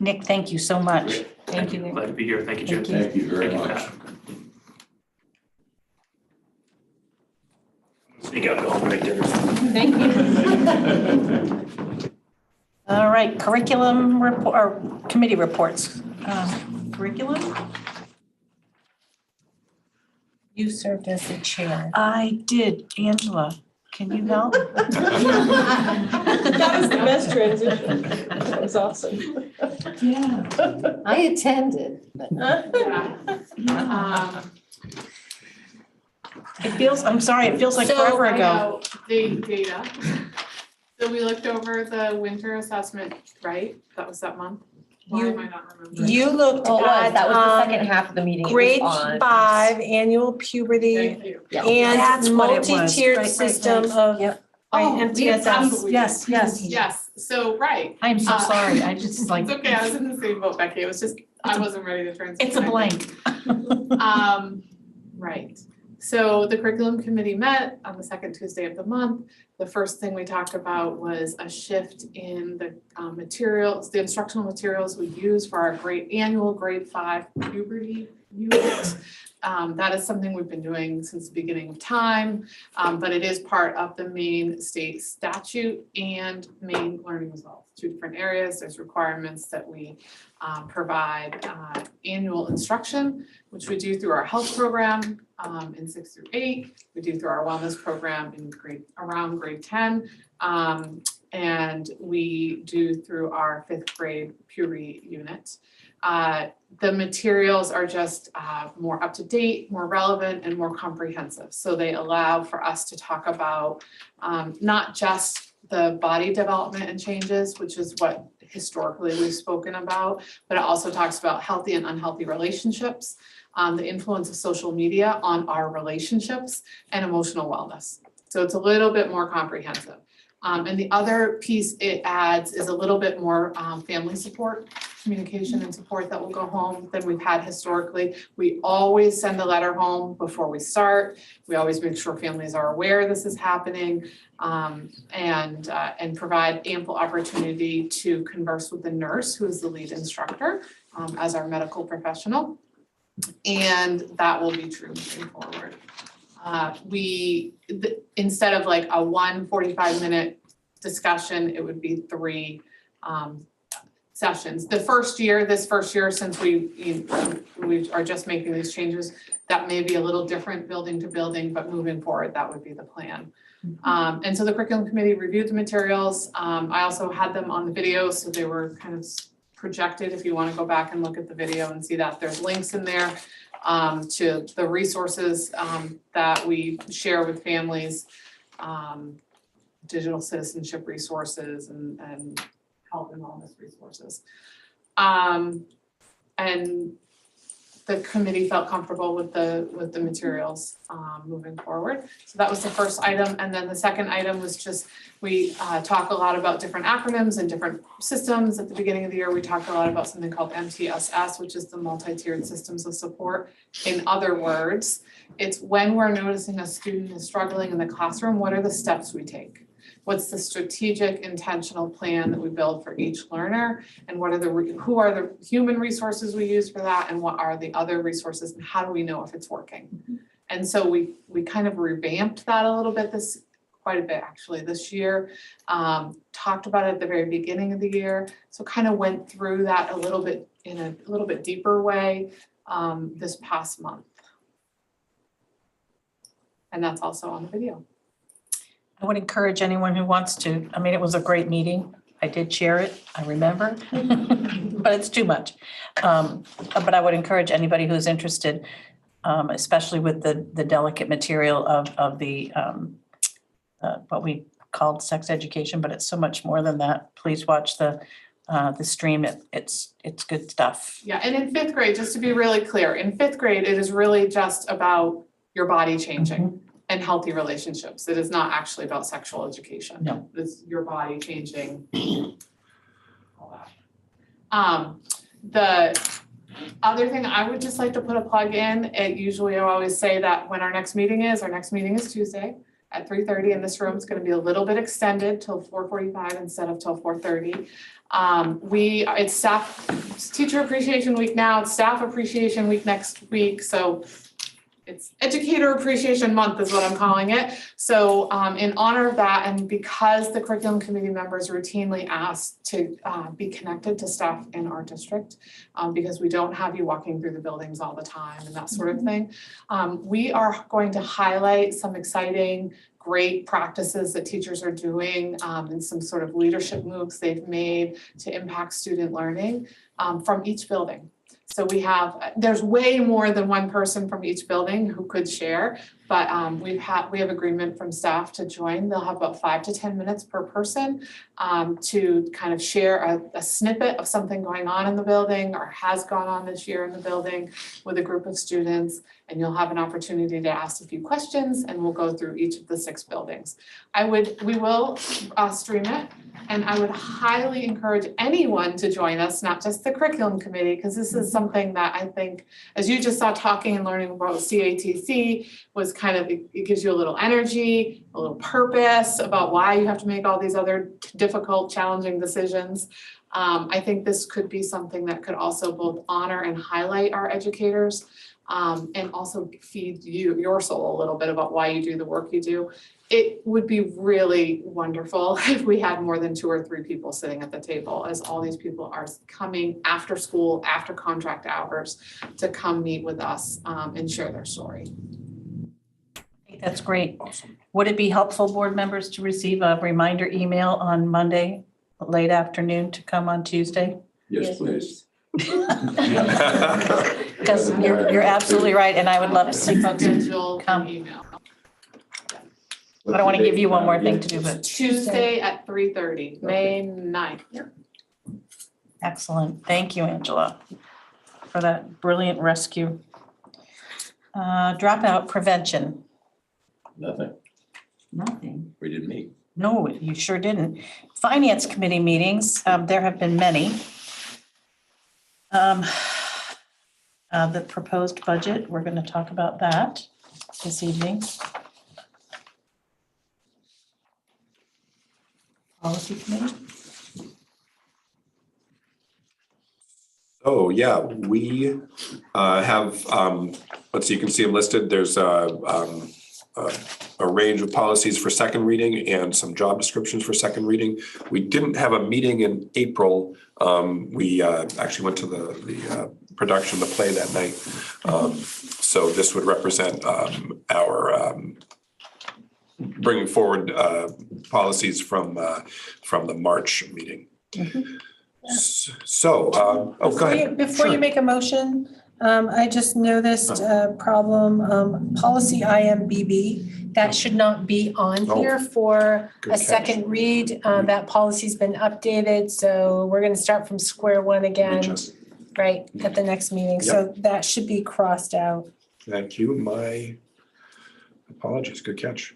Nick, thank you so much. Thank you. Glad to be here. Thank you, Jim. Thank you very much. Pat. Sneak out, go home, make dinner. Thank you. All right, curriculum report, or committee reports. Curriculum? You served as the chair. I did. Angela, can you help? That was the best transition. That was awesome. Yeah. I attended, but. It feels, I'm sorry, it feels like forever ago. So I know the data. So we looked over the winter assessment, right? That was that month? Why am I not remembering? You looked at That was the second half of the meeting. It was grade on. 5 annual puberty Thank you. and That's what it was. multi-tiered Right, right, system right. of Yep. Oh, MTSS. absolutely. Yes, yes. Yes, so, right. I am so sorry. I just like. It's okay, I was in the same boat, Becky. It was just, I wasn't ready to transition. It's a blank. Right. So the curriculum committee met on the second Tuesday of the month. The first thing we talked about was a shift in the materials, the instructional materials we use for our annual grade 5 puberty unit. That is something we've been doing since the beginning of time, but it is part of the Maine state statute and Maine learning results. 2 different areas. There's requirements that we provide annual instruction, which we do through our health program in 6 through 8. We do through our wellness program in around grade 10. And we do through our 5th grade puberty unit. The materials are just more up to date, more relevant, and more comprehensive. So they allow for us to talk about not just the body development and changes, which is what historically we've spoken about, but it also talks about healthy and unhealthy relationships, the influence of social media on our relationships, and emotional wellness. So it's a little bit more comprehensive. And the other piece it adds is a little bit more family support, communication and support that will go home than we've had historically. We always send a letter home before we start. We always make sure families are aware this is happening, and provide ample opportunity to converse with the nurse who is the lead instructor as our medical professional. And that will be true moving forward. Instead of like a 45-minute discussion, it would be 3 sessions. This first year, since we are just making these changes, that may be a little different building to building, but moving forward, that would be the plan. And so the curriculum committee reviewed the materials. I also had them on the video, so they were kind of projected. If you want to go back and look at the video and see that, there's links in there to the resources that we share with families, digital citizenship resources and health and wellness resources. And the committee felt comfortable with the materials moving forward. So that was the first item. And then the second item was just, we talk a lot about different acronyms and different systems. At the beginning of the year, we talked a lot about something called MTSS, which is the multi-tiered systems of support. In other words, it's when we're noticing a student is struggling in the classroom, what are the steps we take? What's the strategic intentional plan that we build for each learner? And what are who are the human resources we use for that? And what are the other resources? And how do we know if it's working? And so we kind of revamped that a little bit quite a bit actually this year. Talked about it at the very beginning of the year. So kind of went through that a little bit in a little bit deeper way this past month. And that's also on the video. I would encourage anyone who wants to, I mean, it was a great meeting. I did share it, I remember, but it's too much. But I would encourage anybody who's interested, especially with the delicate material of the, what we called sex education, but it's so much more than that. Please watch the stream. It's good stuff. Yeah, and in 5th grade, just to be really clear, in 5th grade, it is really just about your body changing. And healthy relationships. It is not actually about sexual education. No. It's your body changing. All that. The other thing I would just like to put a plug in, usually I always say that when our next meeting is Tuesday at 3:30 in this room. It's going to be a little bit extended till 4:45 instead of till 4:30. It's staff teacher appreciation week now, it's staff appreciation week next week. So it's Educator Appreciation Month is what I'm calling it. So in honor of that, and because the curriculum committee members routinely ask to be connected to staff in our district, because we don't have you walking through the buildings all the time and that sort of thing, we are going to highlight some exciting, great practices that teachers are doing and some sort of leadership moves they've made to impact student learning from each building. So there's way more than one person from each building who could share, but we have agreement from staff to join. They'll have about 5 to 10 minutes per person to kind of share a snippet of something going on in the building or has gone on this year in the building with a group of students. And you'll have an opportunity to ask a few questions and we'll go through each of the 6 buildings. We will stream it. And I would highly encourage anyone to join us, not just the curriculum committee, because this is something that I think, as you just saw talking and learning about CATC, was kind of, it gives you a little energy, a little purpose about why you have to make all these other difficult, challenging decisions. I think this could be something that could also both honor and highlight our educators, and also feed your soul a little bit about why you do the work you do. It would be really wonderful if we had more than 2 or 3 people sitting at the table, as all these people are coming after school, after contract hours, to come meet with us and share their story. I think that's great. Awesome. Would it be helpful, board members, to receive a reminder email on Monday, late afternoon, to come on Tuesday? Yes, please. Because you're absolutely right, and I would love to see folks come. Email. I don't want to give you one more thing to do, but Tuesday at 3:30, May 9th. Excellent. Thank you, Angela, for that brilliant rescue. Dropout prevention. Nothing. Nothing. We didn't meet. No, you sure didn't. Finance committee meetings, there have been many. The proposed budget, we're going to talk about that this evening. Policy committee. Oh, yeah, we have, let's see, you can see them listed. There's a range of policies for second reading and some job descriptions for second reading. We didn't have a meeting in April. We actually went to the production of the play that night. So this would represent our bringing forward policies from the March meeting. So, oh, go ahead. Before you Sure. make a motion, I just noticed a problem, policy IMBB, that should not be on here for good a catch. second read. That policy's been updated, so we're gonna start from square one again, Just- right, at the next meeting. So that should be crossed out. Thank you. My apologies. Good catch.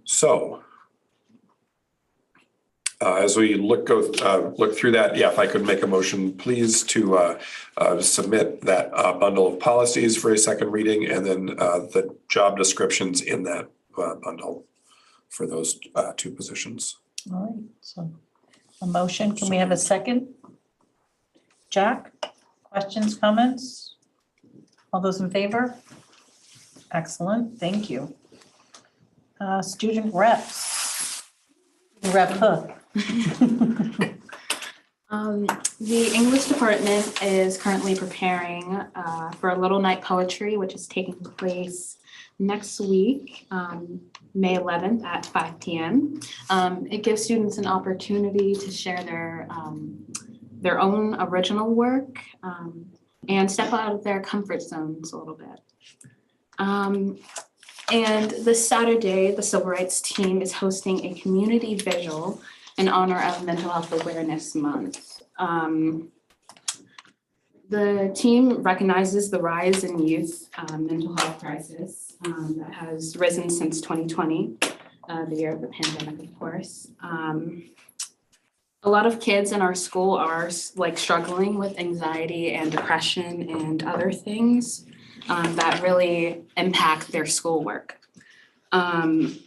So as we look through that, yeah, if I could make a motion, please, to submit that bundle of policies for a second reading, and then the job descriptions in that bundle for those two positions. All right, so a motion, can we have a second? Jack, questions, comments? All those in favor? Excellent, thank you. Student reps. Rep Hook. The English department is currently preparing for a Little Night Poetry, which is taking place next week, May 11th at 5 p.m. It gives students an opportunity to share their own original work and step out of their comfort zones a little bit. And this Saturday, the Civil Rights team is hosting a community vigil in honor of Mental Health Awareness Month. The team recognizes the rise in youth mental health crisis that has risen since 2020, the year of the pandemic, of course. A lot of kids in our school are struggling with anxiety and depression and other things that really impact their schoolwork. And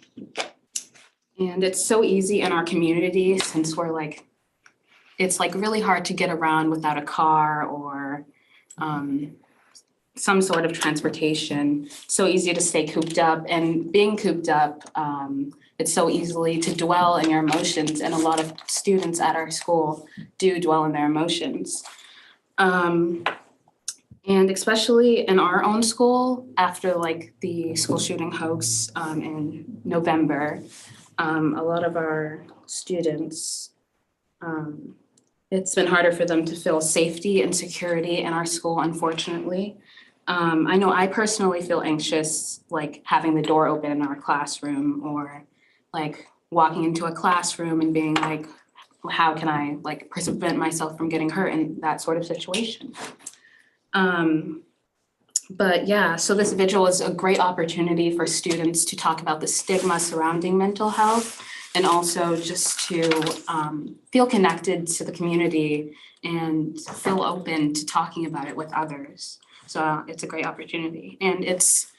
it's so easy in our community, since it's really hard to get around without a car or some sort of transportation. So easy to stay cooped up, and being cooped up, it's so easily to dwell in your emotions, and a lot of students at our school do dwell in their emotions. And especially in our own school, after the school shooting hoax in November, a lot of our students, it's been harder for them to feel safety and security in our school, unfortunately. I know I personally feel anxious, having the door open in our classroom, or walking into a classroom and being how can I prevent myself from getting hurt in that sort of situation? But yeah, so this vigil is a great opportunity for students to talk about the stigma surrounding mental health, and also just to feel connected to the community and feel open to talking about it with others. So it's a great opportunity. And it's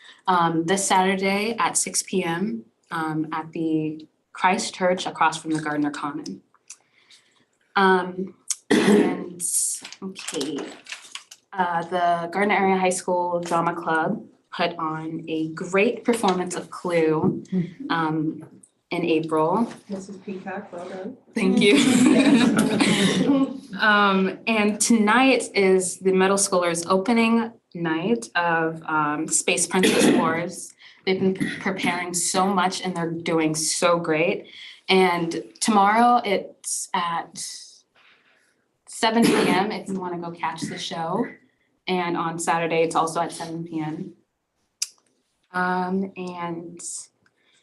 this Saturday at 6 p.m. At the Christ Church across from the Gardner Common. The Gardner Area High School Drama Club put on a great performance of Clue in April. Mrs. Peacock, well done. Thank you. And tonight is the middle schoolers' opening night of Space Princess Wars. They've been preparing so much, and they're doing so great. And tomorrow it's at 7 p.m. if you want to go catch the show. And on Saturday, it's also at 7 p.m. And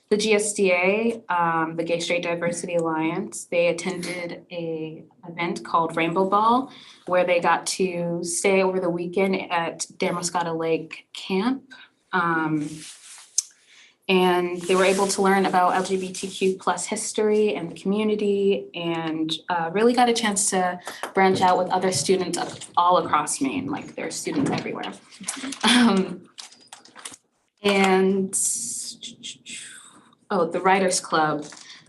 the GSDA, the Gay Straight Diversity Alliance, they attended a event called Rainbow Ball, where they got to stay over the weekend at Damascotta Lake Camp. And they were able to learn about LGBTQ plus history and the community, and really got a chance to branch out with other students all across Maine, like there are students everywhere. And the Writers Club,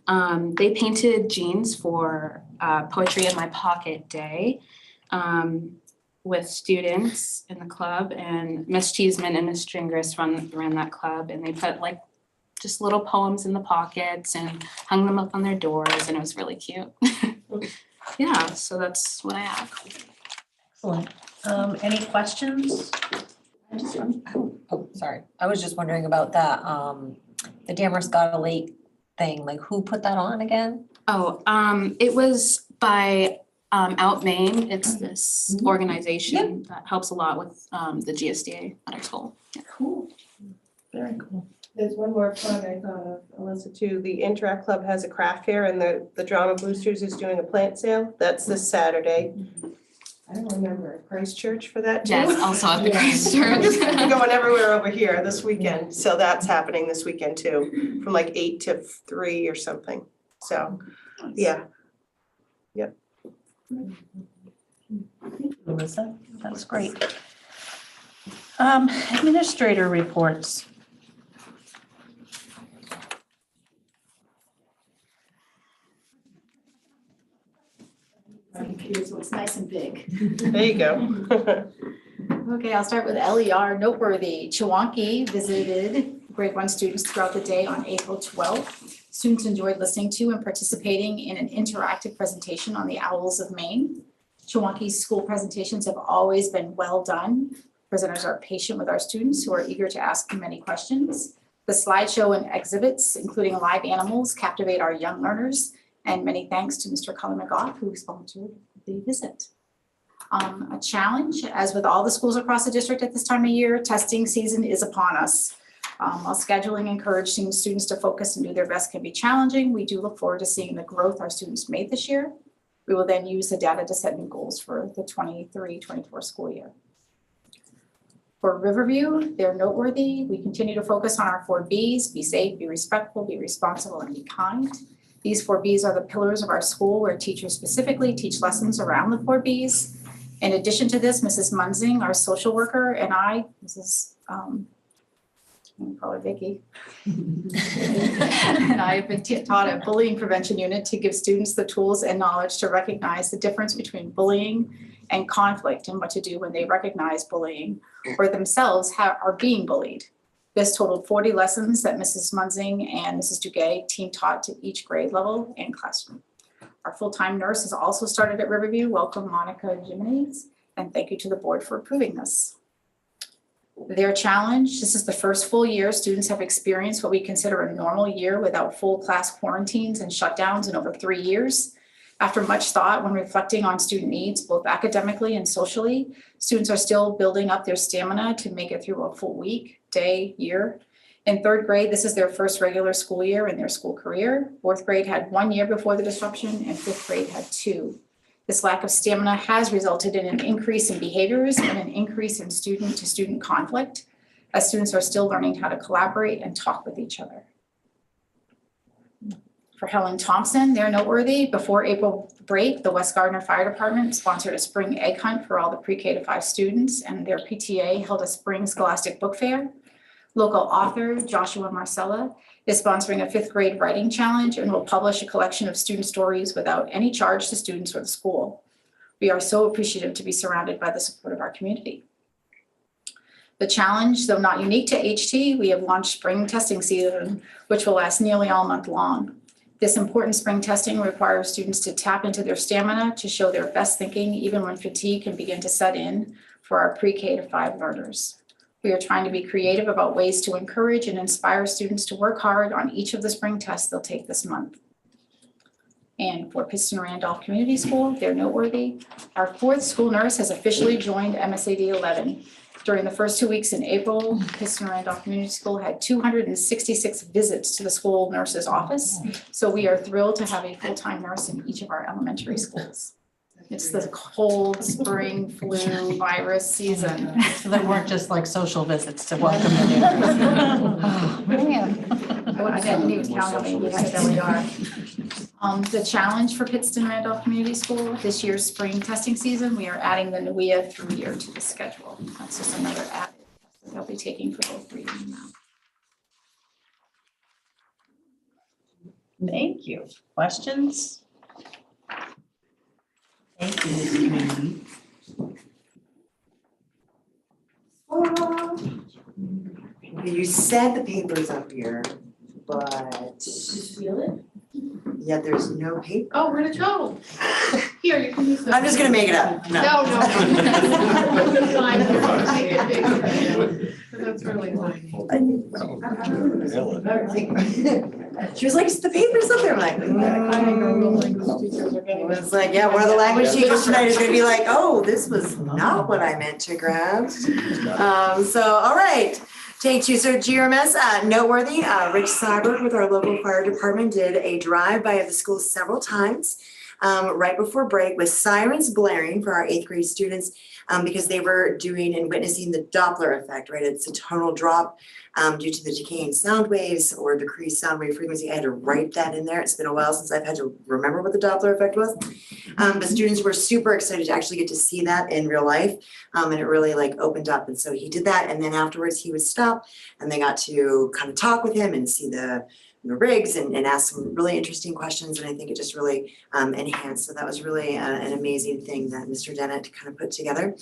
they painted jeans for Poetry in My Pocket Day with students in the club, and Miss Cheeseman and Miss Stringers ran that club, and they put like just little poems in the pockets and hung them up on their doors, and it was really cute. Yeah, so that's what I have. Excellent. Any questions? Sorry. I was just wondering about that, the Damascotta Lake thing, like who put that on again? It was by Out Maine. It's this organization that helps a lot with the GSDA at our school. Yeah. Cool. Very cool. There's one more plug I thought of, Alyssa, too. The Interact Club has a craft fair and the Drama Boosters is doing a plant sale. That's this Saturday. I don't remember, Christchurch for that too? Yes, also at the Christchurch. We're going everywhere over here this weekend. So that's happening this weekend too, from like 8 to 3 or something. So, yeah. Yep. Melissa, that's great. Administrator reports. So it's nice and big. There you go. Okay, I'll start with LER noteworthy. Chewonki visited grade 1 students throughout the day on April 12th. Students enjoyed listening to and participating in an interactive presentation on the owls of Maine. Chewonki's school presentations have always been well done. Presenters are patient with our students who are eager to ask many questions. The slideshow and exhibits, including live animals, captivate our young learners. And many thanks to Mr. Cullen McGough, who sponsored the visit. A challenge, as with all the schools across the district at this time of year, testing season is upon us. While scheduling encouraging students to focus and do their best can be challenging, we do look forward to seeing the growth our students made this year. We will then use the data to set new goals for the 23-24 school year. For Riverview, they're noteworthy. We continue to focus on our 4 Bs: be safe, be respectful, be responsible, and be kind. These 4 Bs are the pillars of our school, where teachers specifically teach lessons around the 4 Bs. In addition to this, Mrs. Munzing, our social worker, and I, Mrs. I'm gonna call her Vicky. And I have been taught a bullying prevention unit to give students the tools and knowledge to recognize the difference between bullying and conflict, and what to do when they recognize bullying or themselves are being bullied. This totaled 40 lessons that Mrs. Munzing and Mrs. Duguay team taught to each grade level and classroom. Our full-time nurse has also started at Riverview. Welcome, Monica Jimenez, and thank you to the board for approving this. Their challenge, this is the first full year students have experienced what we consider a normal year without full class quarantines and shutdowns in over 3 years. After much thought when reflecting on student needs, both academically and socially, students are still building up their stamina to make it through a full week, day, year. In 3rd grade, this is their first regular school year in their school career. 4th grade had 1 year before the disruption, and 5th grade had 2. This lack of stamina has resulted in an increase in behaviors and an increase in student-to-student conflict, as students are still learning how to collaborate and talk with each other. For Helen Thompson, they're noteworthy. Before April break, the West Gardner Fire Department sponsored a spring egg hunt for all the pre-K to 5 students, and their PTA held a spring scholastic book fair. Local author Joshua Marcella is sponsoring a 5th grade writing challenge and will publish a collection of student stories without any charge to students or the school. We are so appreciative to be surrounded by the support of our community. The challenge, though not unique to HT, we have launched spring testing season, which will last nearly all month long. This important spring testing requires students to tap into their stamina to show their best thinking, even when fatigue can begin to set in for our pre-K to 5 learners. We are trying to be creative about ways to encourage and inspire students to work hard on each of the spring tests they'll take this month. And for Pittston Randolph Community School, they're noteworthy. Our 4th school nurse has officially joined MSAD11. During the first 2 weeks in April, Pittston Randolph Community School had 266 visits to the school nurse's office. So we are thrilled to have a full-time nurse in each of our elementary schools. It's the cold spring flu virus season. So they weren't just like social visits to welcome the new nurse. Oh, man. I didn't even count how many we had at LER. The challenge for Pittston Randolph Community School, this year's spring testing season, we are adding the NUIA 3-year to the schedule. That's just another added test that they'll be taking for both reading and math. Thank you. Questions? Thank you, Ms. Kennedy. You said the paper's up here, but Just feel it. yet there's no paper. Oh, where'd it go? Here, you can use that. I'm just gonna make it up. No. No. It's fine. That's really fine. She was like, the paper's up there. I'm like, It's like, yeah, one of the language teachers tonight is gonna be like, oh, this was not what I meant to grab. So, all right. Take 2, so GRMS, noteworthy, Rich Cyberg with our local fire department did a drive-by of the school several times right before break with sirens blaring for our 8th grade students because they were doing and witnessing the Doppler effect, right? It's a tonal drop due to the decaying sound waves or decreased sound wave frequency. I had to write that in there. It's been a while since I've had to remember what the Doppler effect was. The students were super excited to actually get to see that in real life. And it really like opened up. And so he did that. And then afterwards he would stop and they got to kind of talk with him and see the rigs and ask some really interesting questions. And I think it just really enhanced. So that was really an amazing thing that Mr. Dennett kind of put together.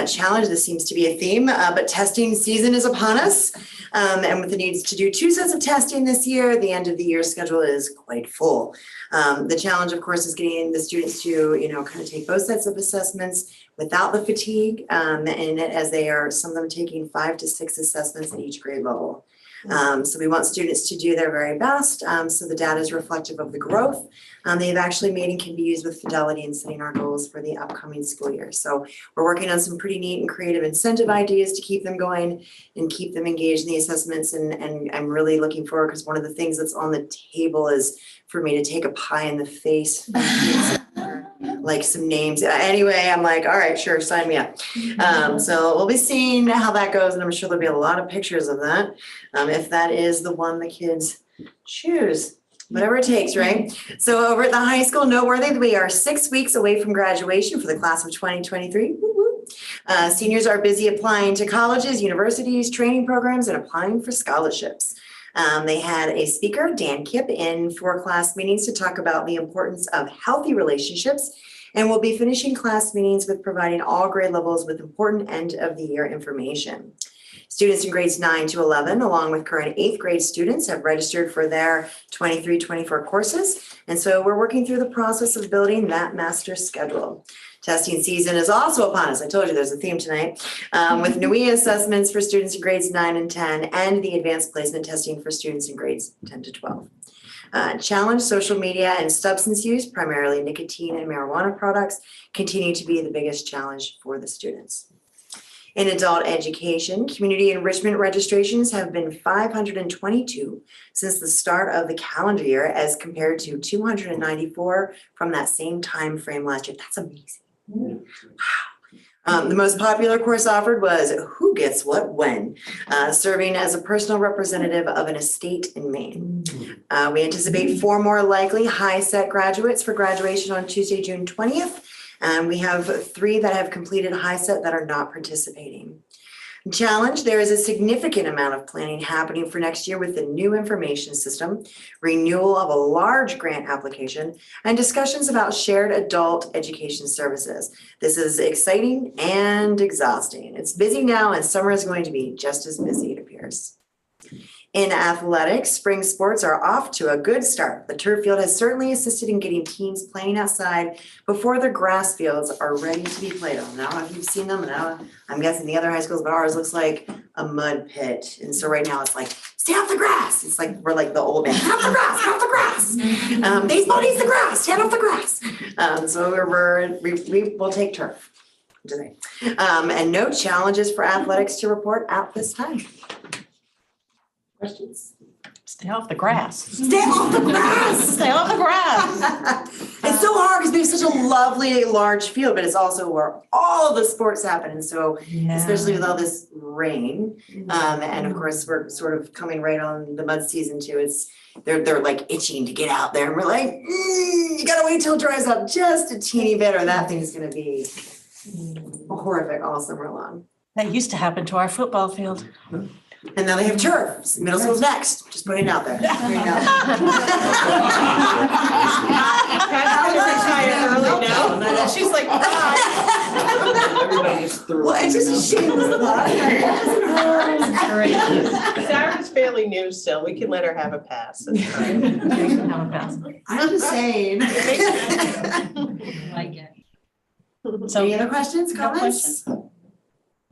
Challenge, this seems to be a theme, but testing season is upon us. And with the needs to do 2 sets of testing this year, the end of the year schedule is quite full. The challenge, of course, is getting the students to, kind of take both sets of assessments without the fatigue, and as they are, some of them taking 5 to 6 assessments at each grade level. So we want students to do their very best, so the data is reflective of the growth they've actually made and can be used with fidelity in setting our goals for the upcoming school year. So we're working on some pretty neat and creative incentive ideas to keep them going and keep them engaged in the assessments. And I'm really looking forward because one of the things that's on the table is for me to take a pie in the face. Like some names. Anyway, I'm like, all right, sure, sign me up. So we'll be seeing how that goes, and I'm sure there'll be a lot of pictures of that. If that is the one the kids choose, whatever it takes, right? So over at the high school, noteworthy, we are 6 weeks away from graduation for the class of 2023. Seniors are busy applying to colleges, universities, training programs, and applying for scholarships. They had a speaker, Dan Kipp, in for class meetings to talk about the importance of healthy relationships, and we'll be finishing class meetings with providing all grade levels with important end of the year information. Students in grades 9 to 11, along with current 8th grade students, have registered for their 23-24 courses, and so we're working through the process of building that master schedule. Testing season is also upon us. I told you there's a theme tonight, with NUIA assessments for students in grades 9 and 10 and the advanced placement testing for students in grades 10 to 12. Challenge, social media and substance use, primarily nicotine and marijuana products, continue to be the biggest challenge for the students. In adult education, community enrichment registrations have been 522 since the start of the calendar year as compared to 294 from that same time frame last year. That's amazing. Wow. The most popular course offered was Who Gets What When, serving as a personal representative of an estate in Maine. We anticipate 4 more likely high-set graduates for graduation on Tuesday, June 20th. And we have 3 that have completed high-set that are not participating. Challenge, there is a significant amount of planning happening for next year with the new information system, renewal of a large grant application, and discussions about shared adult education services. This is exciting and exhausting. It's busy now and summer is going to be just as busy, it appears. In athletics, spring sports are off to a good start. The turf field has certainly assisted in getting teams playing outside before the grass fields are ready to be played on. Now, if you've seen them, now I'm guessing the other high schools, but ours looks like a mud pit. And so right now it's like stay off the grass. It's like, we're like the old man, get off the grass, get off the grass. Baseball needs the grass, stand off the grass. So we will take turf today. And no challenges for athletics to report at this time. Questions? Stay off the grass. Stay off the grass. Stay off the grass. It's so hard because we have such a lovely large field, but it's also where all the sports happen. And so, especially with all this rain, and of course we're sort of coming right on the mud season too. They're like itching to get out there, and we're like, you gotta wait till it dries up just a teeny bit, or that thing's gonna be horrific all summer long. That used to happen to our football field. And now they have turf. Middle school's next. Just putting it out there. She's like, well, it's just a shameless thought. Sarah's fairly new still. We can let her have a pass. It's fine. Have a pass. I'm just saying. Like it. So Any other questions, no comments? questions?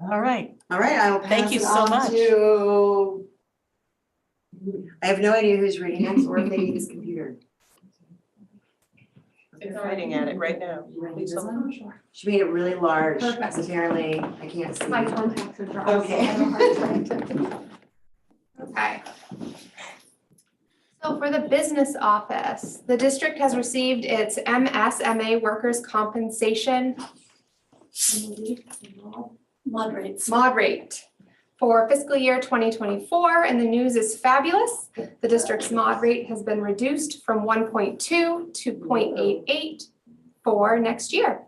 All right. All right, I will Thank pass you it so on much. to. I have no idea who's reading it or if they need this computer. They're writing at it right now. She made it really large, Perfect. apparently, I can't see. My contacts are dry. Okay. Okay. So for the business office, the district has received its MSMA workers' compensation Mod rates. mod rate for fiscal year 2024, and the news is fabulous. The district's mod rate has been reduced from 1.2 to 0.88 for next year.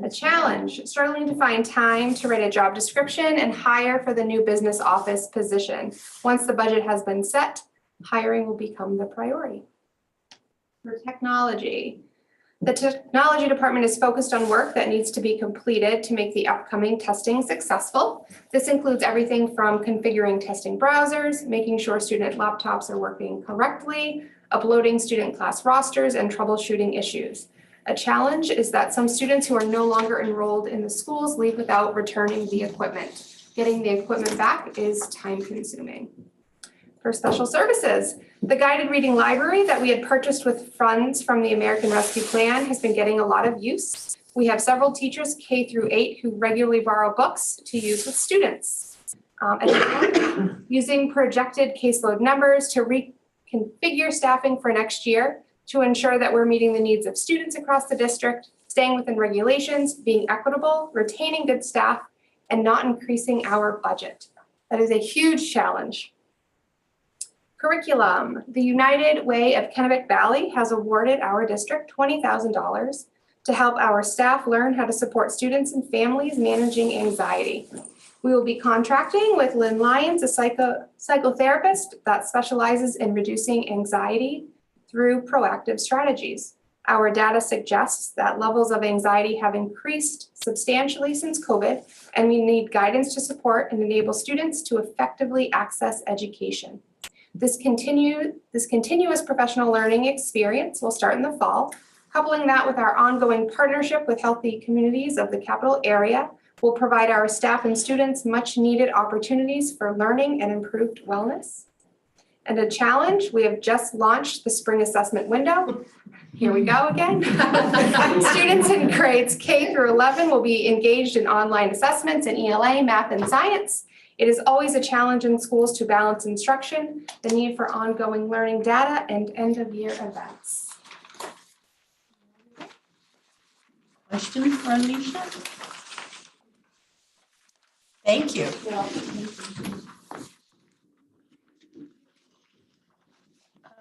A challenge, struggling to find time to write a job description and hire for the new business office position. Once the budget has been set, hiring will become the priority. For technology, the technology department is focused on work that needs to be completed to make the upcoming testing successful. This includes everything from configuring testing browsers, making sure student laptops are working correctly, uploading student class rosters, and troubleshooting issues. A challenge is that some students who are no longer enrolled in the schools leave without returning the equipment. Getting the equipment back is time-consuming. For special services, the guided reading library that we had purchased with funds from the American Rescue Plan has been getting a lot of use. We have several teachers K through 8 who regularly borrow books to use with students. Using projected caseload numbers to reconfigure staffing for next year to ensure that we're meeting the needs of students across the district, staying within regulations, being equitable, retaining good staff, and not increasing our budget. That is a huge challenge. Curriculum. The United Way of Kennebec Valley has awarded our district $20,000 to help our staff learn how to support students and families managing anxiety. We will be contracting with Lynn Lyons, a psychotherapist that specializes in reducing anxiety through proactive strategies. Our data suggests that levels of anxiety have increased substantially since COVID, and we need guidance to support and enable students to effectively access education. This continuous professional learning experience will start in the fall. Coupling that with our ongoing partnership with healthy communities of the capital area will provide our staff and students much needed opportunities for learning and improved wellness. And a challenge, we have just launched the spring assessment window. Here we go again. Students in grades K through 11 will be engaged in online assessments in ELA, math, and science. It is always a challenge in schools to balance instruction, the need for ongoing learning data, and end-of-year events. Question for Anisha? Thank you.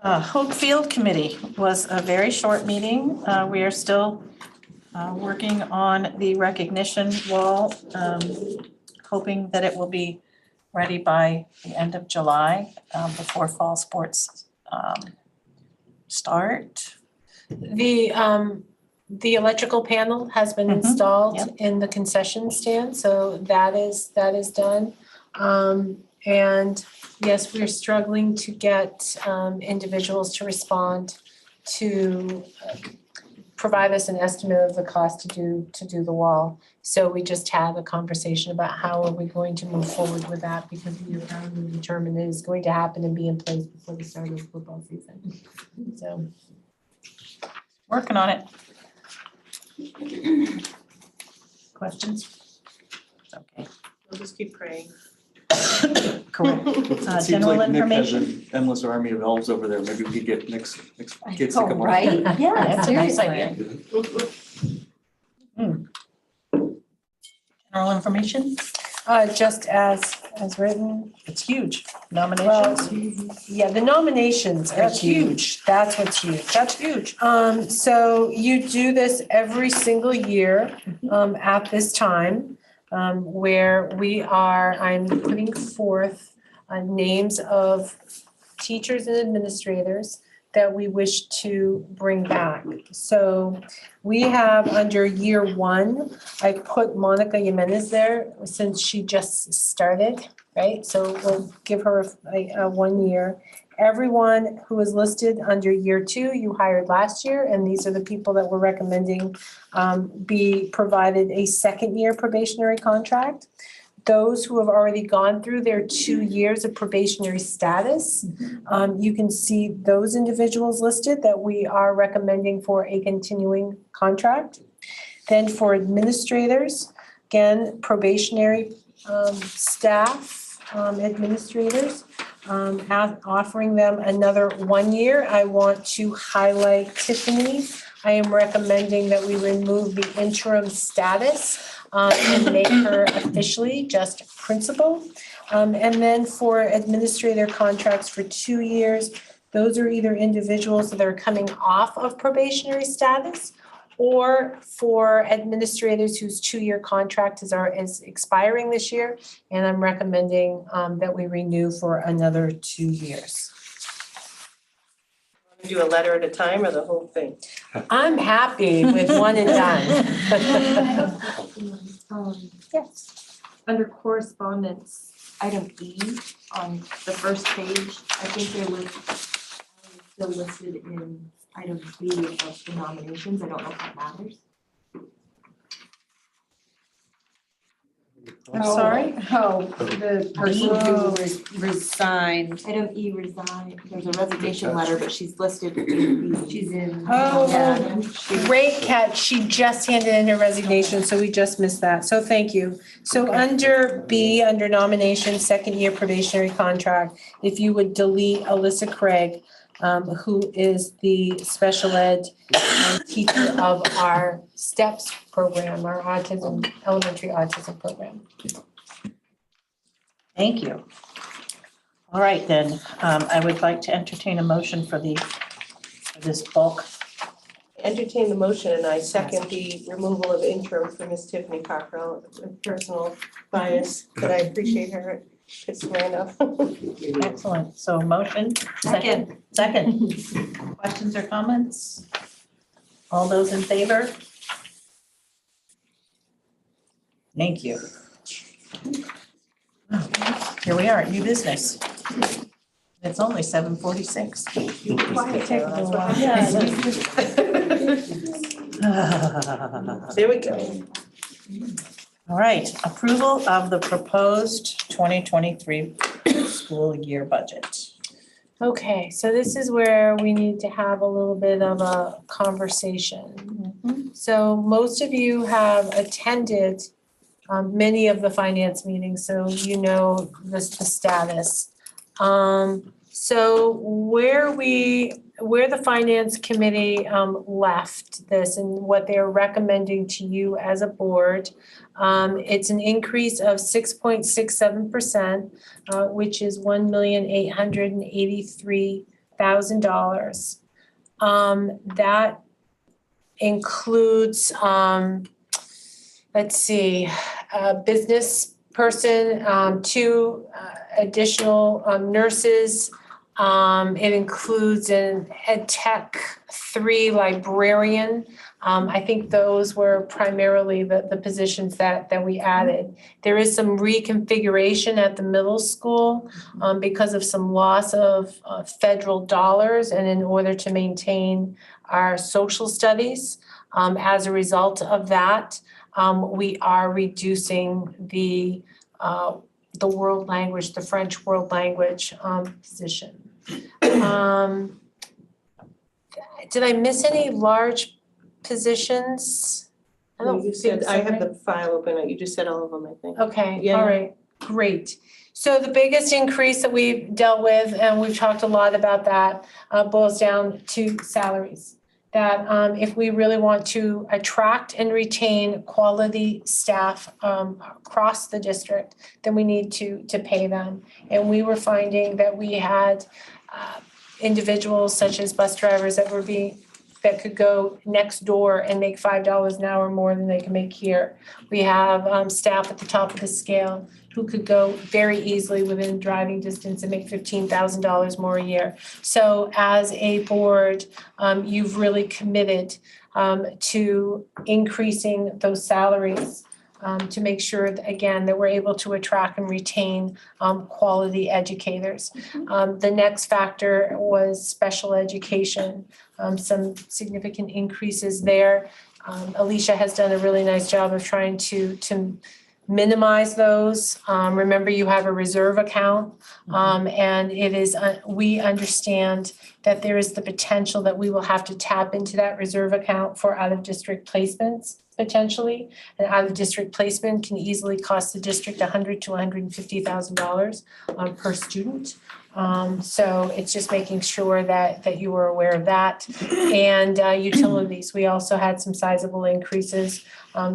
Hope Field Committee was a very short meeting. We are still working on the recognition wall, hoping that it will be ready by the end of July, before fall sports start. The electrical panel has been installed in the concession stand, so that is done. And yes, we're struggling to get individuals to respond to provide us an estimate of the cost to do the wall. So we just had a conversation about how are we going to move forward with that, because we are trying to determine it is going to happen and be in place before the start of the football season. So Working on it. Questions? Okay. We'll just keep praying. Correct. It seems General like Nick has information? an endless army of elves over there. Maybe we could get Nick's kids to know, come over. right? Yeah, That's a nice seriously. idea. General information? Just as written. It's huge. Well, Nominations? yeah, the nominations are That's huge. That's what's huge. That's huge. So you do this every single year, at this time, where I'm putting forth, names of teachers and administrators that we wish to bring back. So we have under year one, I put Monica Jimenez there since she just started, right? So we'll give her a 1 year. Everyone who is listed under year two, you hired last year, and these are the people that we're recommending be provided a second year probationary contract. Those who have already gone through their 2 years of probationary status, you can see those individuals listed that we are recommending for a continuing contract. Then for administrators, again, probationary staff, administrators, offering them another 1 year. I want to highlight Tiffany. I am recommending that we remove the interim status and make her officially just principal. And then for administrator contracts for 2 years, those are either individuals that are coming off of probationary status, or for administrators whose 2-year contract is expiring this year, and I'm recommending that we renew for another 2 years. Do a letter at a time or the whole thing? I'm happy with one and done. Yes. Under correspondence, item E on the first page, I think there was still listed in item B of the nominations. I don't know if that matters. I'm sorry? Oh, the person who resigned. Item E resigned, there's a resignation letter, but she's listed, she's in. Oh, great catch. She just handed in her resignation, so we just missed that. So thank you. So under B, under nomination, second year probationary contract, if you would delete Alyssa Craig, who is the special ed teacher of our STEPS program, our elementary autism program. Thank you. All right, then, I would like to entertain a motion for this bulk. Entertain the motion and I second the removal of interim for Miss Tiffany Cockrell. Personal bias, but I appreciate her. It's fair enough. Excellent. So motion, second. Questions or comments? All those in favor? Thank you. Here we are at new business. It's only 7:46. There we go. All right, approval of the proposed 2023 school year budget. Okay, so this is where we need to have a little bit of a conversation. So most of you have attended many of the finance meetings, so you know the status. So where the finance committee left this and what they're recommending to you as a board, it's an increase of 6.67%, which is $1,883,000. That includes, let's see, a business person, 2 additional nurses. It includes an ed tech, 3 librarian, I think those were primarily the positions that we added. There is some reconfiguration at the middle school because of some loss of federal dollars and in order to maintain our social studies. As a result of that, we are reducing the world language, the French world language position. Did I miss any large positions? I No, don't you think said, so, I have right? the file open, you just said all of them, I think. Okay, Yeah. all right, great. So the biggest increase that we've dealt with, and we've talked a lot about that, boils down to salaries. That if we really want to attract and retain quality staff across the district, then we need to pay them. And we were finding that we had individuals such as bus drivers that could go next door and make $5 an hour more than they can make here. We have staff at the top of the scale who could go very easily within driving distance and make $15,000 more a year. So as a board, you've really committed to increasing those salaries to make sure that, again, that we're able to attract and retain quality educators. The next factor was special education, some significant increases there. Alicia has done a really nice job of trying to minimize those. Remember, you have a reserve account, and it is, we understand that there is the potential that we will have to tap into that reserve account for out-of-district placements, potentially. An out-of-district placement can easily cost the district $100,000 to $150,000 per student. So it's just making sure that you were aware of that. And utilities, we also had some sizable increases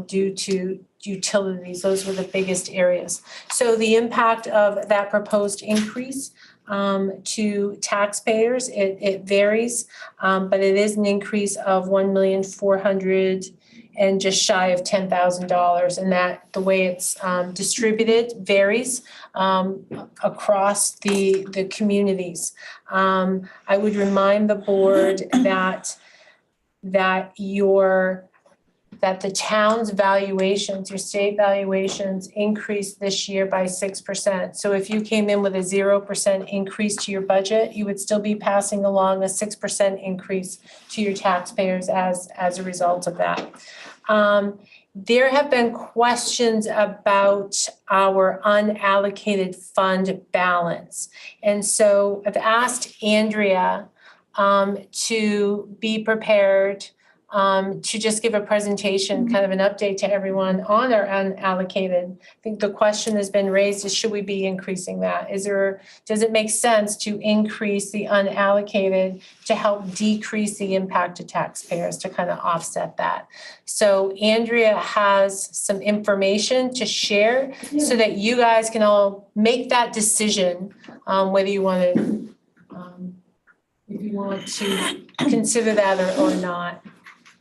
due to utilities. Those were the biggest areas. So the impact of that proposed increase to taxpayers, it varies, but it is an increase of $1,400,000 and just shy of $10,000, and that the way it's distributed varies across the communities. I would remind the board that the town's valuations, your state valuations increased this year by 6%. So if you came in with a 0% increase to your budget, you would still be passing along a 6% increase to your taxpayers as a result of that. There have been questions about our unallocated fund balance. And so I've asked Andrea to be prepared to just give a presentation, kind of an update to everyone on our unallocated. I think the question has been raised is, should we be increasing that? Does it make sense to increase the unallocated to help decrease the impact to taxpayers to kind of offset that? So Andrea has some information to share so that you guys can all make that decision, whether you want to, if you want to consider that or not.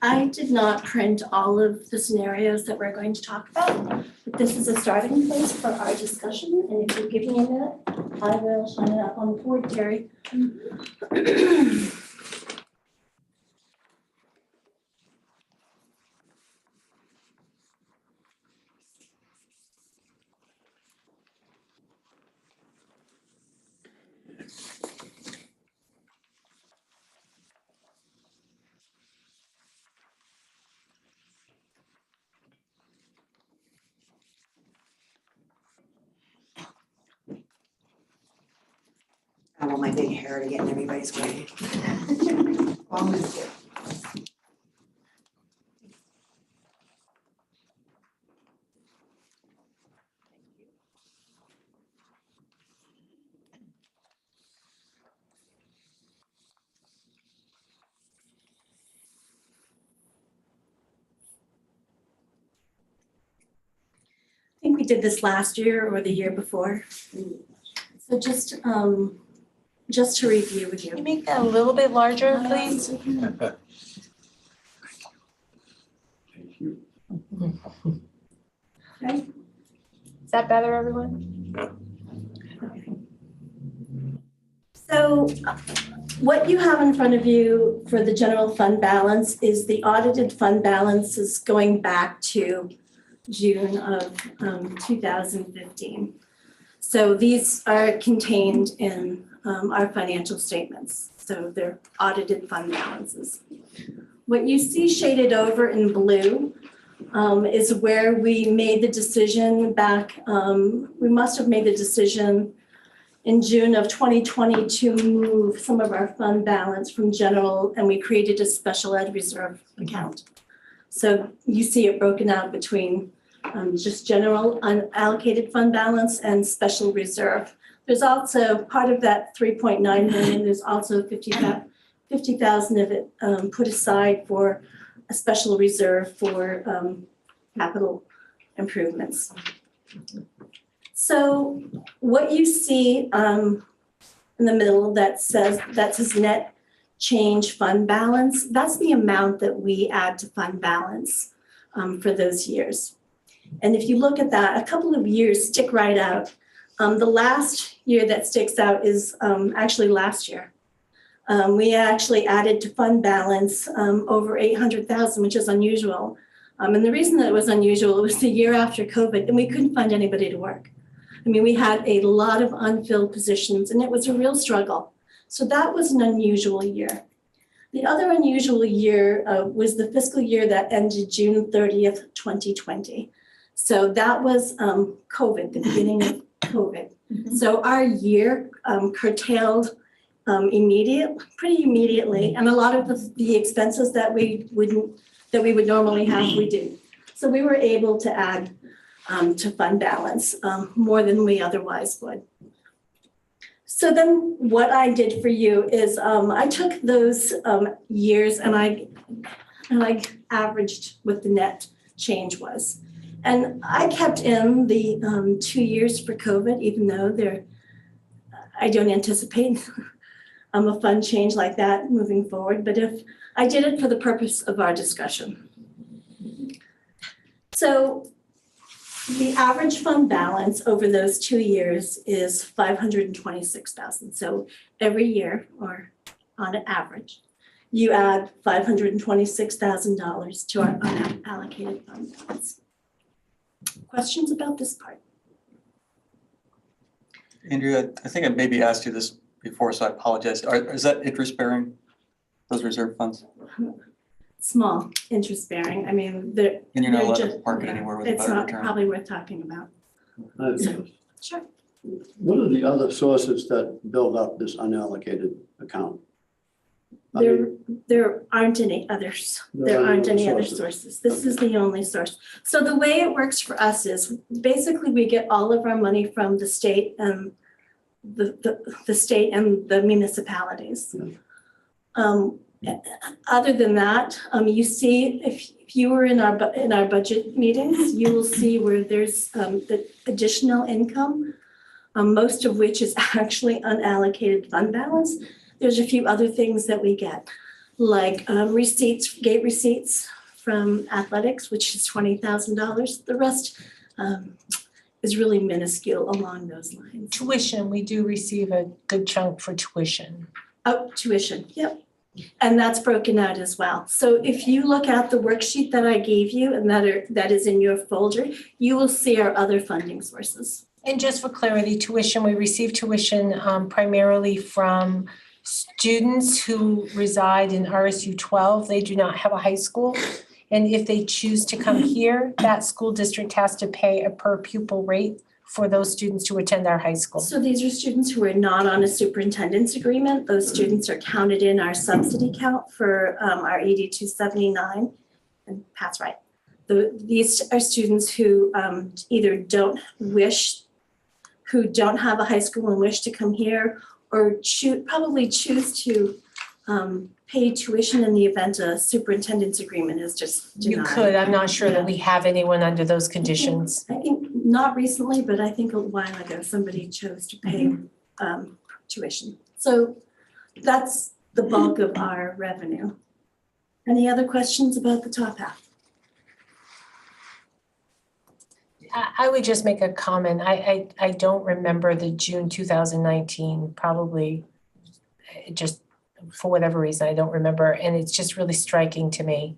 I did not print all of the scenarios that we're going to talk about, but this is a starting place for our discussion, and if you give me a minute, I will shine it up on the board, Terry. I want my big hair to get in everybody's way. I'll move too. I think we did this last year or the year before. So just to review with you. Can you make that a little bit larger, please? Thank you. Okay. Is that better, everyone? So What you have in front of you for the general fund balance is the audited fund balances going back to June of 2015. So these are contained in our financial statements. So they're audited fund balances. What you see shaded over in blue is where we made the decision back, we must have made the decision in June of 2020 to move some of our fund balance from general, and we created a special ed reserve account. So you see it broken out between just general unallocated fund balance and special reserve. There's also part of that 3.9 million, there's also 50,000 of it put aside for a special reserve for capital improvements. So what you see in the middle that says net change fund balance, that's the amount that we add to fund balance for those years. And if you look at that, a couple of years stick right out. The last year that sticks out is actually last year. We actually added to fund balance over 800,000, which is unusual. And the reason that it was unusual, it was the year after COVID and we couldn't find anybody to work. I mean, we had a lot of unfilled positions and it was a real struggle. So that was an unusual year. The other unusual year was the fiscal year that ended June 30th, 2020. So that was COVID, the beginning of COVID. So our year curtailed pretty immediately, and a lot of the expenses that we would normally have, we did. So we were able to add to fund balance more than we otherwise would. So then what I did for you is I took those years and I averaged what the net change was. And I kept in the 2 years for COVID, even though I don't anticipate a fund change like that moving forward, but if I did it for the purpose of our discussion. So the average fund balance over those 2 years is 526,000. So every year, or on an average, you add $526,000 to our unallocated fund balance. Questions about this part? Andrea, I think I maybe asked you this before, so I apologize. Is that interest bearing, those reserve funds? Small interest bearing. I mean, and you're not allowed to park it anywhere with a better return? It's not probably worth talking about. Sure. What are the other sources that build up this unallocated account? There aren't any others. There aren't any other sources. This is the only source. So the way it works for us is basically we get all of our money from the state and the state and the municipalities. Other than that, you see, if you were in our budget meetings, you will see where there's the additional income, most of which is actually unallocated fund balance. There's a few other things that we get, like receipts, gate receipts from athletics, which is $20,000. The rest is really minuscule along those lines. Tuition, we do receive a good chunk for tuition. Oh, tuition, yep. And that's broken out as well. So if you look at the worksheet that I gave you and that is in your folder, you will see our other funding sources. And just for clarity, tuition, we receive tuition primarily from students who reside in RSU 12. They do not have a high school. And if they choose to come here, that school district has to pay a per pupil rate for those students to attend our high school. So these are students who are not on a superintendent's agreement. Those students are counted in our subsidy count for our 8279. And Pat's right. These are students who either don't have a high school and wish to come here, or probably choose to pay tuition in the event a superintendent's agreement is just denied. You could, I'm not sure that we have anyone under those conditions. I think not recently, but I think a while ago, somebody chose to pay tuition. So that's the bulk of our revenue. Any other questions about the top half? I would just make a comment. I don't remember the June 2019, probably just for whatever reason, I don't remember, and it's just really striking to me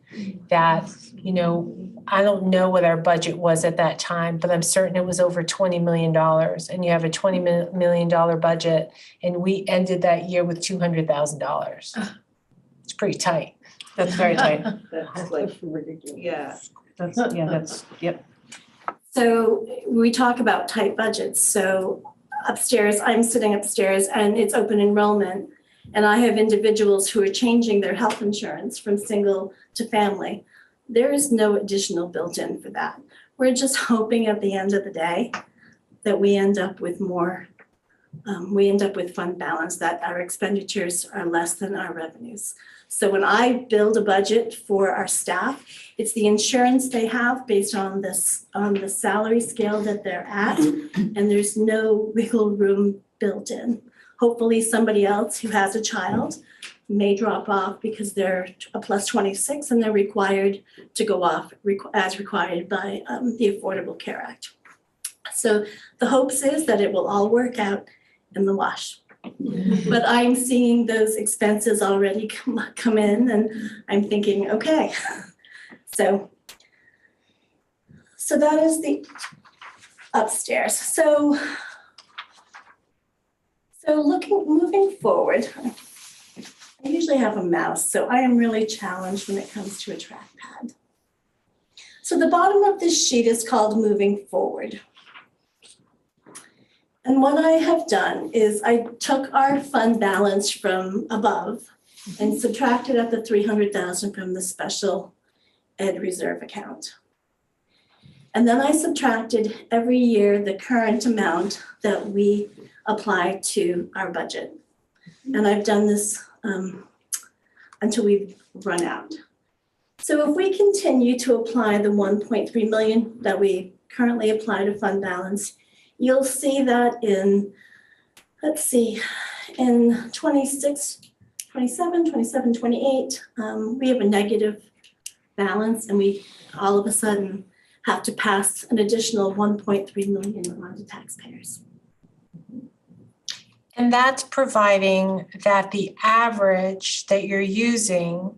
that, you know, I don't know what our budget was at that time, but I'm certain it was over $20 million, and you have a $20 million budget, and we ended that year with $200,000. It's pretty tight. That's very tight. That's like ridiculous. Yeah. That's, yep. So we talk about tight budgets. So upstairs, I'm sitting upstairs and it's open enrollment. And I have individuals who are changing their health insurance from single to family. There is no additional built in for that. We're just hoping at the end of the day that we end up with more, we end up with fund balance, that our expenditures are less than our revenues. So when I build a budget for our staff, it's the insurance they have based on this, on the salary scale that they're at, and there's no wiggle room built in. Hopefully somebody else who has a child may drop off because they're a plus 26 and they're required to go off as required by the Affordable Care Act. So the hopes is that it will all work out in the wash. But I'm seeing those expenses already come in and I'm thinking, okay. So that is the upstairs. So moving forward, I usually have a mouse, so I am really challenged when it comes to a trackpad. So the bottom of this sheet is called moving forward. And what I have done is I took our fund balance from above and subtracted out the 300,000 from the special ed reserve account. And then I subtracted every year the current amount that we apply to our budget. And I've done this until we've run out. So if we continue to apply the 1.3 million that we currently apply to fund balance, you'll see that in, let's see, in 26, 27, 27, 28, we have a negative balance and we all of a sudden have to pass an additional 1.3 million on to taxpayers. And that's providing that the average that you're using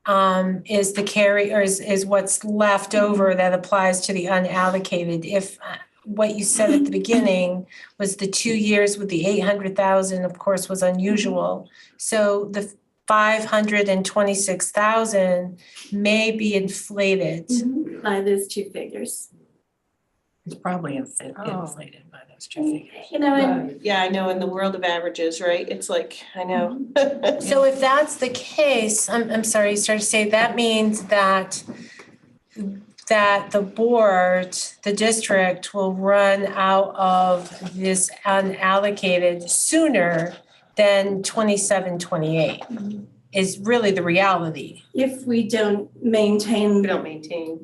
is the carry, or is what's left over that applies to the unallocated. If what you said at the beginning was the 2 years with the 800,000, of course, was unusual. So the 526,000 may be inflated. By those two figures. It's probably inflated by those two figures. You know, and yeah, I know in the world of averages, right? It's like, I know. So if that's the case, I'm sorry, you started to say, that means that the board, the district will run out of this unallocated sooner than 27, 28 is really the reality. If we don't maintain.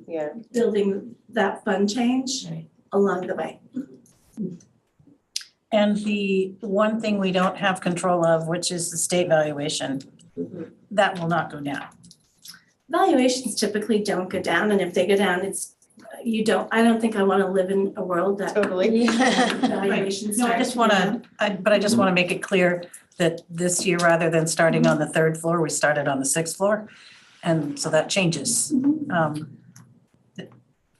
Yeah. Building that fund change along the way. And the one thing we don't have control of, which is the state valuation, that will not go down. Valuations typically don't go down, and if they go down, I don't think I want to live in a world that. Totally. Valuations. No, I just want to make it clear that this year, rather than starting on the 3rd floor, we started on the 6th floor. And so that changes. It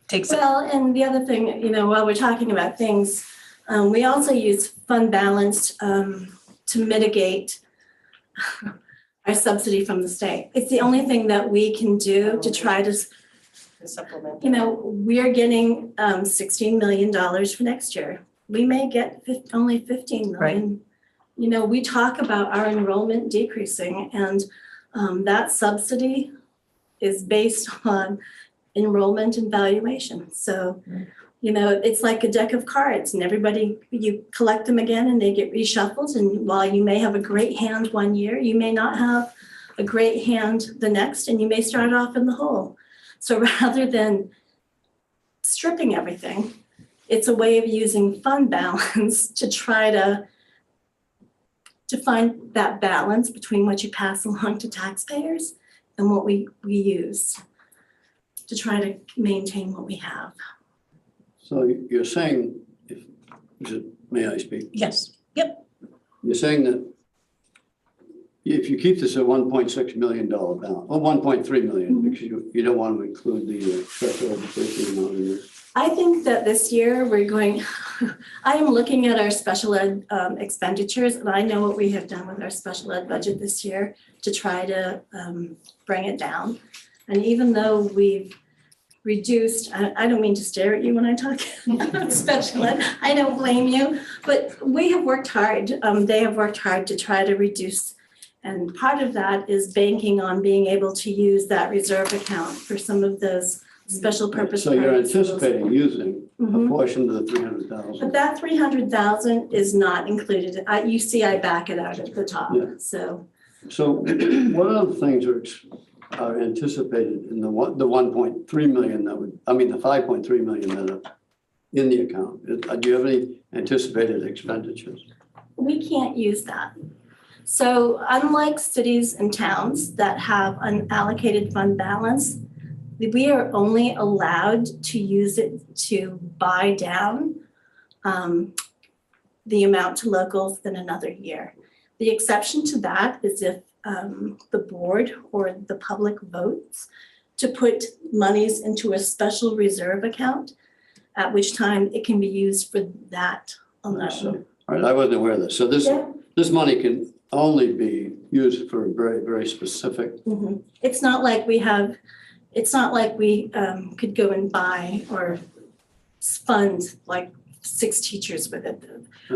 takes. Well, and the other thing, you know, while we're talking about things, we also use fund balance to mitigate our subsidy from the state. It's the only thing that we can do to try to Supplement. You know, we're getting $16 million for next year. We may get only 15 million. Right. You know, we talk about our enrollment decreasing, and that subsidy is based on enrollment and valuation. So, you know, it's like a deck of cards, and you collect them again and they get reshuffled. And while you may have a great hand one year, you may not have a great hand the next, and you may start off in the hole. So rather than stripping everything, it's a way of using fund balance to try to find that balance between what you pass along to taxpayers and what we use to try to maintain what we have. So you're saying, may I speak? Yes. Yep. You're saying that if you keep this at $1.6 million balance, or 1.3 million, because you don't want to include the special education amount in this. I think that this year we're going, I am looking at our special ed expenditures, and I know what we have done with our special ed budget this year to try to bring it down. And even though we've reduced, I don't mean to stare at you when I talk about special ed, I don't blame you, but we have worked hard. They have worked hard to try to reduce. And part of that is banking on being able to use that reserve account for some of those special purpose. So you're anticipating using a Mhm. portion of the 300,000. But that 300,000 is not included. You see, I back it out at the top, Yeah. so. So what other things are anticipated in the 1.3 million that would, I mean, the 5.3 million that are in the account? Do you have any anticipated expenditures? We can't use that. So unlike cities and towns that have an allocated fund balance, we are only allowed to use it to buy down the amount to locals in another year. The exception to that is if the board or the public votes to put monies into a special reserve account, at which time it can be used for that alone. All right, I wasn't aware of this. So this money can only be used for very, very specific. Mhm. It's not like we could go and buy or fund like 6 teachers with it.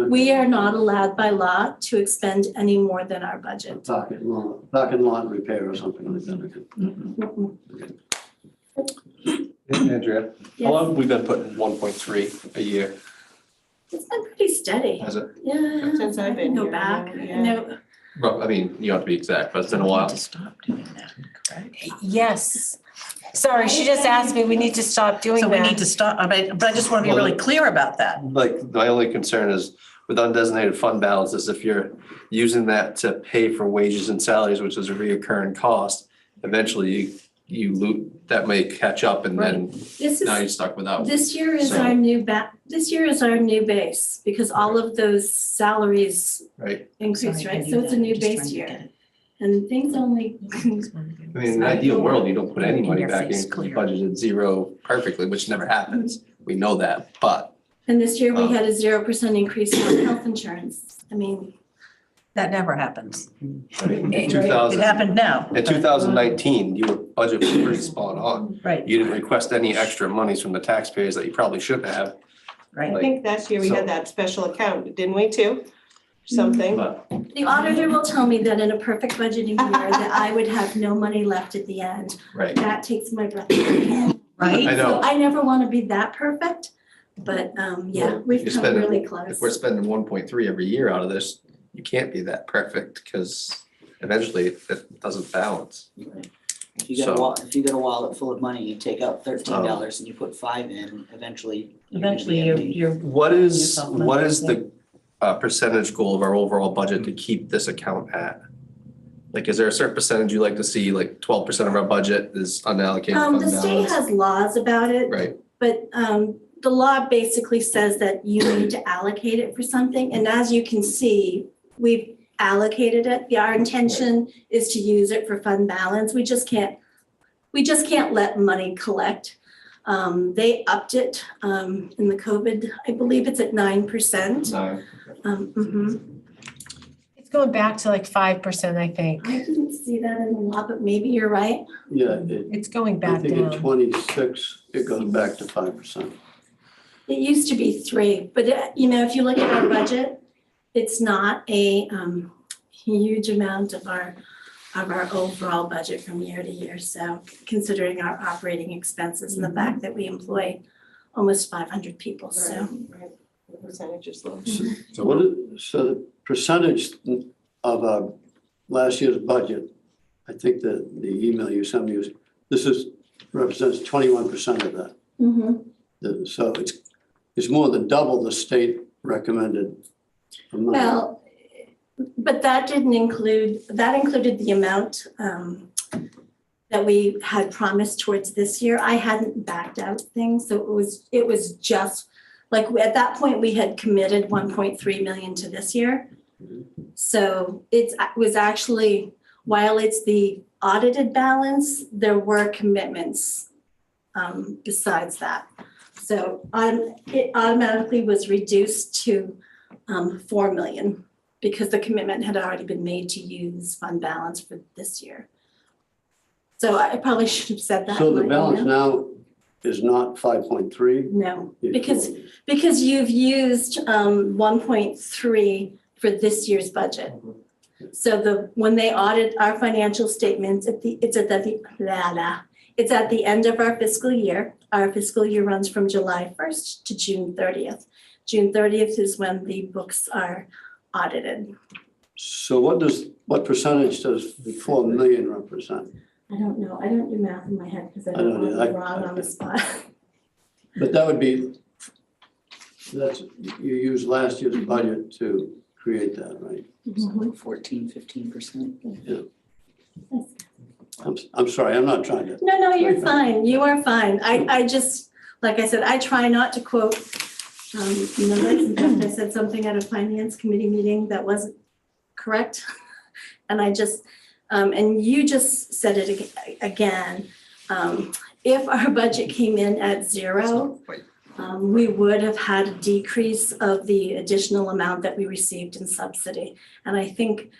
We are not allowed by law to expend any more than our budget. Parking lot repair or something like that. Andrea, how long have we been putting 1.3 a year? It's been pretty steady. Has it? Yeah. Since I've been Go here, back, yeah. No, Well, I mean, you don't have to be exact, but it's been a while. Yes. Sorry, she just asked me, we need to stop doing that. So we need to stop, but I just want to be really clear about that. Like, my only concern is with undesignated fund balances, if you're using that to pay for wages and salaries, which is a reoccurring cost, eventually you that may catch up and then now you're stuck without. This year is So- our new base because all of those salaries Right. increase, right? So it's a new base year. And things only. I mean, in an ideal world, you don't put any money back in, because you budgeted zero perfectly, which never happens. We know that, but. And this year we had a 0% increase in health insurance. I mean. That never happens. I mean, in It 2000 happened now. In 2019, your budget was pretty spot on. Right. You didn't request any extra monies from the taxpayers that you probably shouldn't have. Right. I think last year we had that special account, didn't we too? Something. The auditor will tell me that in a perfect budgeting year that I would have no money left at the end. Right. That takes my breath away. Right. I know. So I never want to be that perfect, but yeah, we've You're come spending- really If close. we're spending 1.3 every year out of this, you can't be that perfect because eventually it doesn't balance. If you got a wallet full of money, you take out $13 and you put 5 in, eventually. You're. What is the percentage goal of our overall budget to keep this account at? Like, is there a certain percentage you like to see, like 12% of our budget is unallocated fund The state balance? has laws about it. Right. But the law basically says that you need to allocate it for something, and as you can see, we've allocated it. Our intention is to use it for fund balance. We just can't let money collect. They upped it in the COVID, I believe it's at 9%. It's going back to like 5%, I think. I didn't see that in the law, but maybe you're right. Yeah. It's going I back think in down. 26, it goes back to 5%. It used to be 3, but if you look at our budget, it's not a huge amount of our overall budget from year to year. So considering our operating expenses and the fact that we employ almost 500 people, so. Right. The percentage is low. So the percentage of last year's budget, I think that the email you sent me was, represents 21% of that. Mm-hmm. So it's more than double the state recommended amount. Well, but that included the amount that we had promised towards this year. I hadn't backed out things, so it was just, like at that point, we had committed 1.3 million to this year. So it was actually, while it's the audited balance, there were commitments besides that. So it automatically was reduced to 4 million because the commitment had already been made to use fund balance for this year. So I probably should have said that. So the in my balance email. now is not 5.3? No, because you've used 1.3 for this year's budget. So when they audit our financial statements, it's at the end of our fiscal year. Our fiscal year runs from July 1st to June 30th. June 30th is when the books are audited. So what percentage does 4 million represent? I don't know. I don't do math in my head because I I don't don't want know. to be wrong on the spot. But that would be, you used last year's budget to create that, right? Mhm. 14-15%. Yeah. I'm sorry, I'm not trying to. No, you're fine. You are fine. I just, like I said, I try not to quote numbers. In fact, I said something at a finance committee meeting that wasn't correct. And I just, and you just said it again. If our budget came in at 0, we would have had a decrease of the additional amount that we received in subsidy. And I think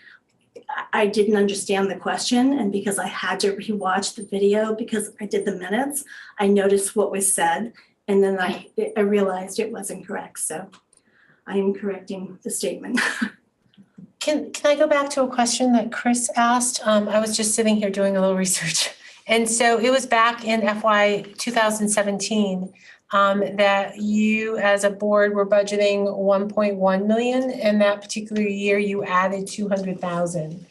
I didn't understand the question, and because I had to rewatch the video because I did the minutes, I noticed what was said, and then I realized it wasn't correct. So I am correcting the statement. Can I go back to a question that Chris asked? I was just sitting here doing a little research. And so it was back in FY 2017 that you as a board were budgeting 1.1 million. And that particular year you added 200,000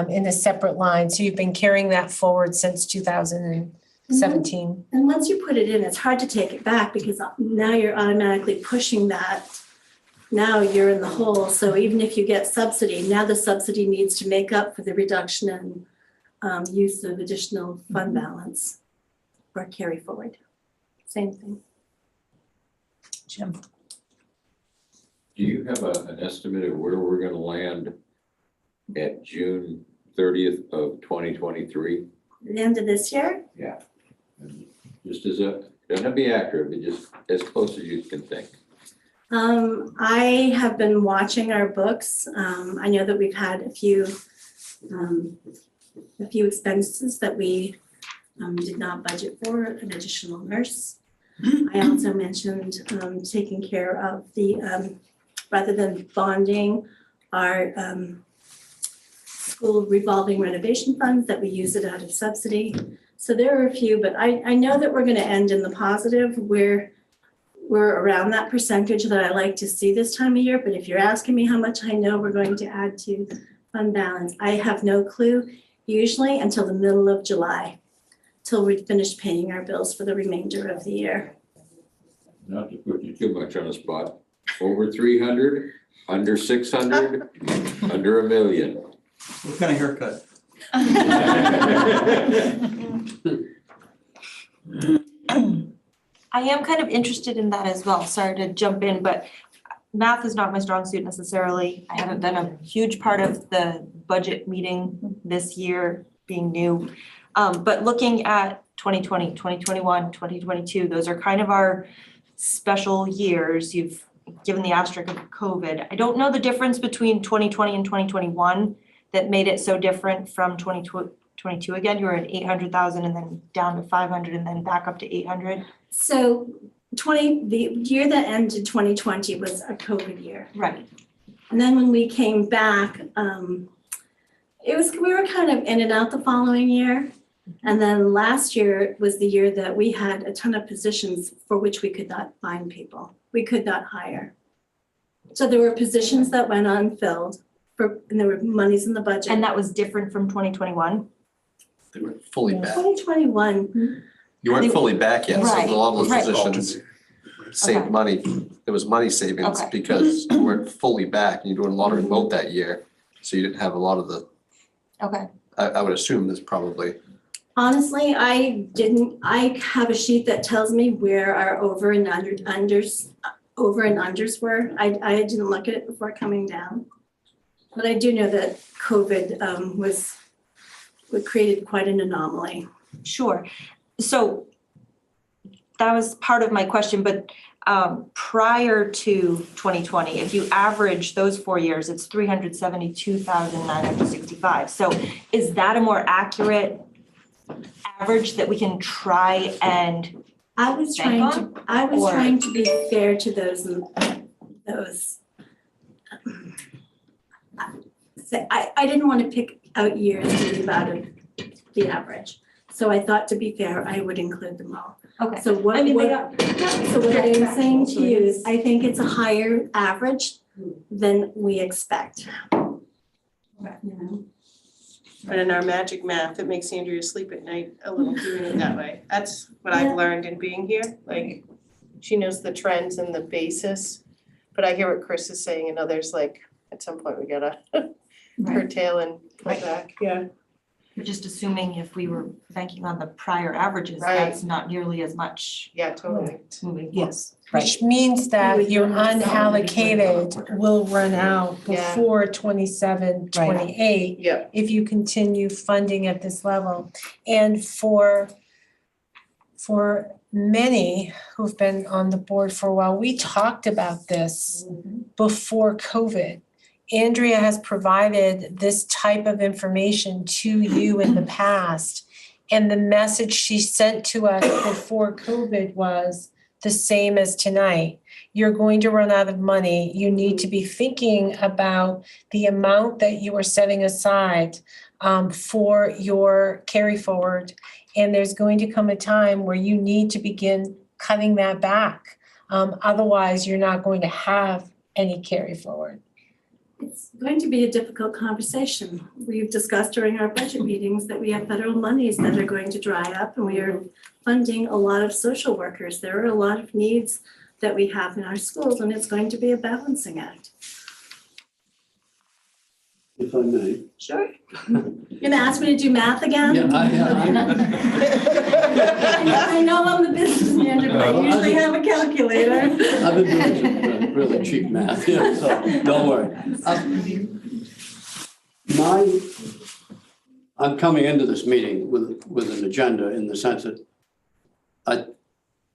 in a separate line. So you've been carrying that forward since 2017. And once you put it in, it's hard to take it back because now you're automatically pushing that. Now you're in the hole. So even if you get subsidy, now the subsidy needs to make up for the reduction in use of additional fund balance or carry forward. Same thing. Jim. Do you have an estimate of where we're gonna land at June 30th of 2023? At the end of this year? Yeah. Just doesn't have to be accurate, but just as close as you can think. I have been watching our books. I know that we've had a few expenses that we did not budget for, an additional nurse. I also mentioned taking care of the, rather than bonding our school revolving renovation funds, that we use it out of subsidy. So there are a few, but I know that we're gonna end in the positive. We're around that percentage that I like to see this time of year, but if you're asking me how much I know we're going to add to fund balance, I have no clue, usually until the middle of July, till we finish paying our bills for the remainder of the year. Not to put you too much on the spot, over 300, under 600, under 1 million. What kind of haircut? I am kind of interested in that as well. Sorry to jump in, but math is not my strong suit necessarily. I haven't been a huge part of the budget meeting this year, being new. But looking at 2020, 2021, 2022, those are kind of our special years. You've given the asterisk of COVID. I don't know the difference between 2020 and 2021 that made it so different from 2022 again. You were at 800,000 and then down to 500 and then back up to 800. So the year that ended 2020 was a COVID year. Right. And then when we came back, we were kind of in and out the following year. And then last year was the year that we had a ton of positions for which we could not find people. We could not hire. So there were positions that went unfilled and there were monies in the budget. And that was different from 2021? They weren't fully back. 2021. You weren't fully back yet, so Right, a lot of those right. positions saved Okay. money. There was money savings Okay. because you weren't fully back and you're doing a lot of remote that year. So you didn't have a lot of the, Okay. I would assume there's probably. Honestly, I have a sheet that tells me where our over and unders were. I didn't look at it before coming down. But I do know that COVID what created quite an anomaly. Sure. So that was part of my question, but prior to 2020, if you average those 4 years, it's 372,965. So is that a more accurate average that we can try and I was bank on? Or- trying to be fair to those. So I didn't want to pick out years to leave out of the average. So I thought, to be fair, I would include them all. Okay. So what I'm saying to you is, I think it's a higher average than we expect. You know? But in our magic math, it makes Andrea sleep at night a little doing it that way. That's what I've learned in being here, like, she knows the trends and the basis. But I hear what Chris is saying, and others, like, at some point we gotta curtail and pull back, yeah. You're just assuming if we were banking on the prior averages, Right. that's not nearly as much. Yeah, totally. Moving forward. Yes. Which means that your unallocated will run out Yeah. before 27, 28. Yeah. If you continue funding at this level. And for many who've been on the board for a while, we talked about this before COVID. Andrea has provided this type of information to you in the past. And the message she sent to us before COVID was the same as tonight. You're going to run out of money. You need to be thinking about the amount that you are setting aside for your carry forward. And there's going to come a time where you need to begin cutting that back. Otherwise, you're not going to have any carry forward. It's going to be a difficult conversation. We've discussed during our budget meetings that we have federal monies that are going to dry up, and we are funding a lot of social workers. There are a lot of needs that we have in our schools, and it's going to be a balancing act. If I may. Sure. You're gonna ask me to do math again? Yeah, I know I'm the business manager, but I usually have a calculator. I've been doing some really cheap math, yeah, so don't worry. I'm coming into this meeting with an agenda in the sense that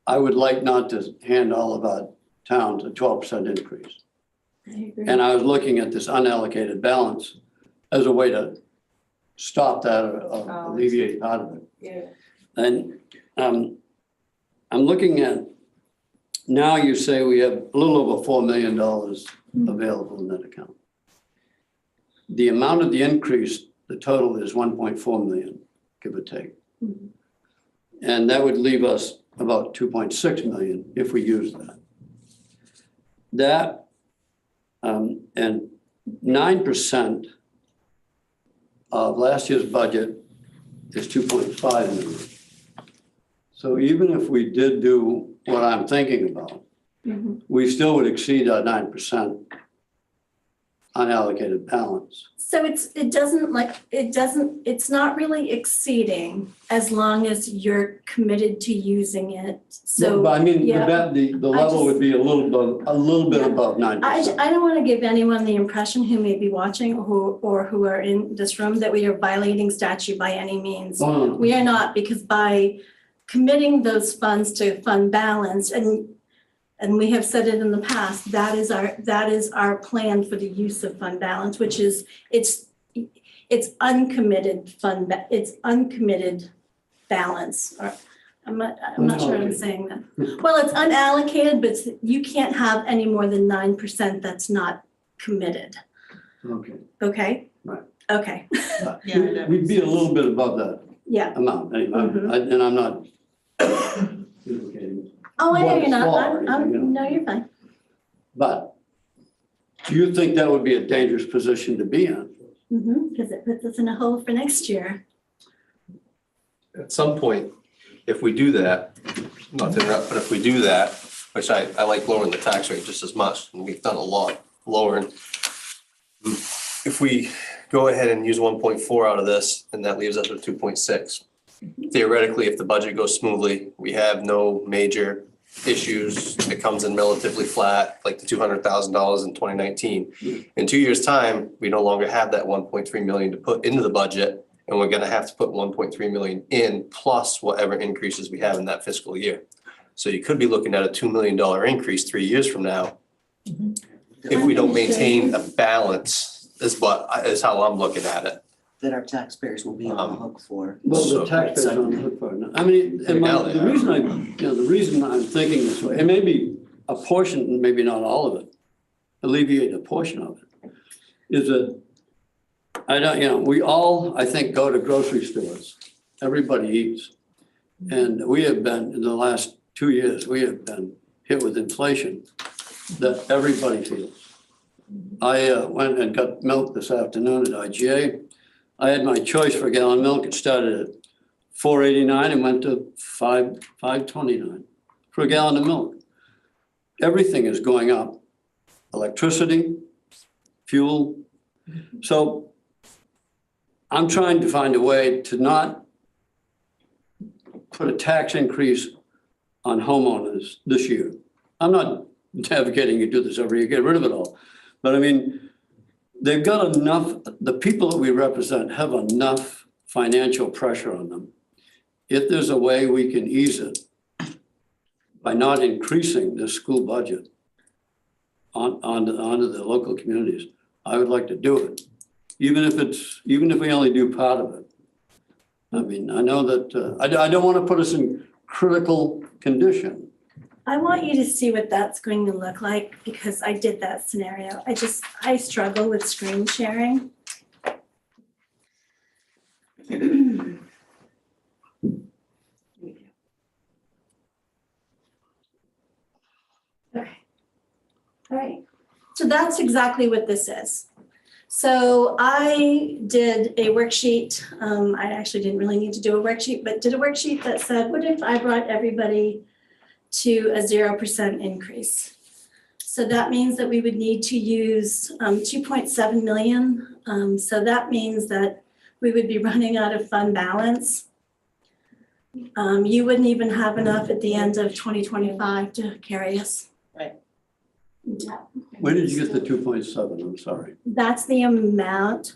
I would like not to hand all of our towns a 12% increase. And I was looking at this unallocated balance as a way to stop that or alleviate part of it. Yeah. And I'm looking at, now you say we have a little over $4 million available in that account. The amount of the increase, the total is 1.4 million, give or take. And that would leave us about 2.6 million if we use that. And 9% of last year's budget is 2.5 million. So even if we did do what I'm thinking about, we still would exceed our 9% unallocated balance. So it's not really exceeding as long as you're committed to using it. So, But I mean, yeah. the level would be a little bit above 9%. I don't want to give anyone the impression who may be watching or who are in this room that we are violating statute by any means. Oh, no. We are not, because by committing those funds to fund balance, and we have said it in the past, that is our plan for the use of fund balance, which is it's uncommitted it's uncommitted balance. Or I'm not sure I'm saying that. Well, it's unallocated, but you can't have any more than 9% that's not committed. Okay. Okay? Right. Okay. We'd be a little bit above that Yeah. amount anyway, and I'm not duplicating. Oh, I know what you're is not. flawed, you know. No, you're fine. But do you think that would be a dangerous position to be in? Because it puts us in a hole for next year. At some point, if we do that, not to interrupt, but if we do that, which I like lowering the tax rate just as much, and we've done a lot lowering. If we go ahead and use 1.4 out of this, then that leaves us with 2.6. Theoretically, if the budget goes smoothly, we have no major issues, it comes in relatively flat, like the $200,000 in 2019. In 2 years' time, we no longer have that 1.3 million to put into the budget, and we're gonna have to put 1.3 million in plus whatever increases we have in that fiscal year. So you could be looking at a $2 million increase 3 years from now. If we don't maintain a balance, is how I'm looking at it. That our taxpayers will be on the hook for. Well, the So- taxpayers are on the hook for it. I mean, and Now they the are. reason I'm thinking this way, and maybe a portion, maybe not all of it, alleviate a portion of it, is that we all, I think, go to grocery stores. Everybody eats. And we have been, in the last 2 years, we have been hit with inflation that everybody feels. I went and got milk this afternoon at IGA. I had my choice for a gallon of milk. It started at $4.89 and went to $5.29 for a gallon of milk. Everything is going up. Electricity, fuel. So I'm trying to find a way to not put a tax increase on homeowners this year. I'm not advocating you do this every year, get rid of it all. But I mean, they've got enough, the people that we represent have enough financial pressure on them. If there's a way we can ease it by not increasing the school budget onto the local communities, I would like to do it. Even if we only do part of it. I mean, I know that, I don't want to put us in critical condition. I want you to see what that's going to look like because I did that scenario. I struggle with screen sharing. Okay. All right. So that's exactly what this is. So I did a worksheet. I actually didn't really need to do a worksheet, but did a worksheet that said, what if I brought everybody to a 0% increase? So that means that we would need to use 2.7 million. So that means that we would be running out of fund balance. You wouldn't even have enough at the end of 2025 to carry us. Right. Yeah. Where did you get the 2.7? I'm sorry. That's the amount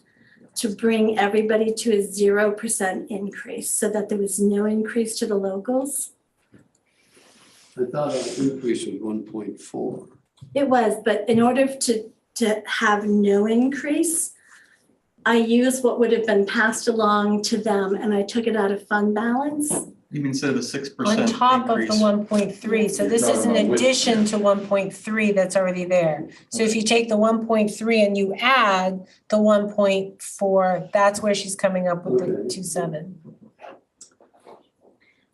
to bring everybody to a 0% increase so that there was no increase to the locals. I thought our increase was 1.4. It was, but in order to have no increase, I used what would have been passed along to them and I took it out of fund balance. You mean instead of a 6% On top of the increase? 1.3, so this is in addition to 1.3 that's already there. So if you take the 1.3 and you add the 1.4, that's where she's coming up with the 2.7.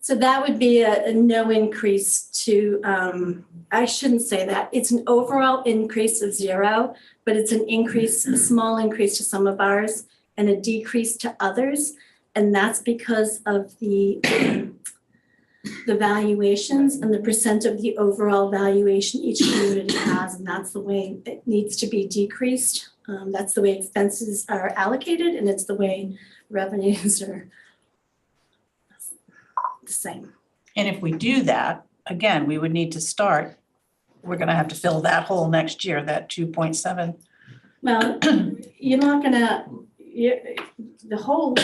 So that would be a no increase to, I shouldn't say that. It's an overall increase of 0, but it's an increase, a small increase to some of ours and a decrease to others. And that's because of the valuations and the percent of the overall valuation each community has. And that's the way it needs to be decreased. That's the way expenses are allocated and it's the way revenues are the same. And if we do that, again, we would need to start, we're gonna have to fill that hole next year, that 2.7. Well, you're not gonna, the whole,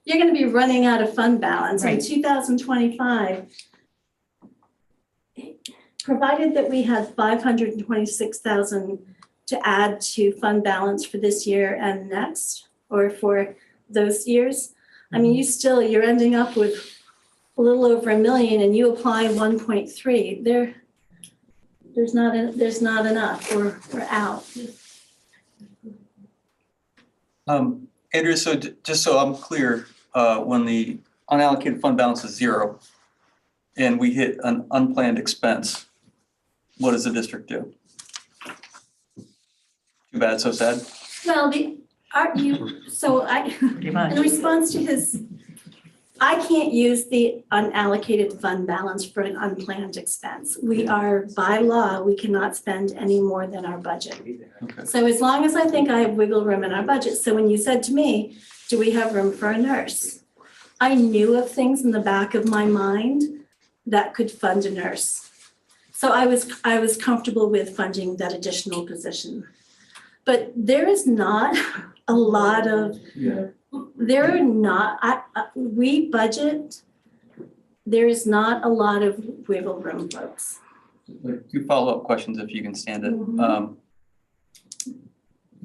you're gonna be running out of fund balance in Right. 2025. Provided that we had 526,000 to add to fund balance for this year and next, or for those years. I mean, you're ending up with a little over $1 million and you apply 1.3, there's not enough, we're out. Andrea, so just so I'm clear, when the unallocated fund balance is 0 and we hit an unplanned expense, what does the district do? Too bad, so sad? Well, in response to his, I can't use the unallocated fund balance for an unplanned expense. We are, by law, we cannot spend any more than our budget. Okay. So as long as I think I have wiggle room in our budget, so when you said to me, do we have room for a nurse? I knew of things in the back of my mind that could fund a nurse. So I was comfortable with funding that additional position. But there is not a lot of, there are not, we budget, there is not a lot of wiggle room, folks. Two follow-up questions if you can stand it.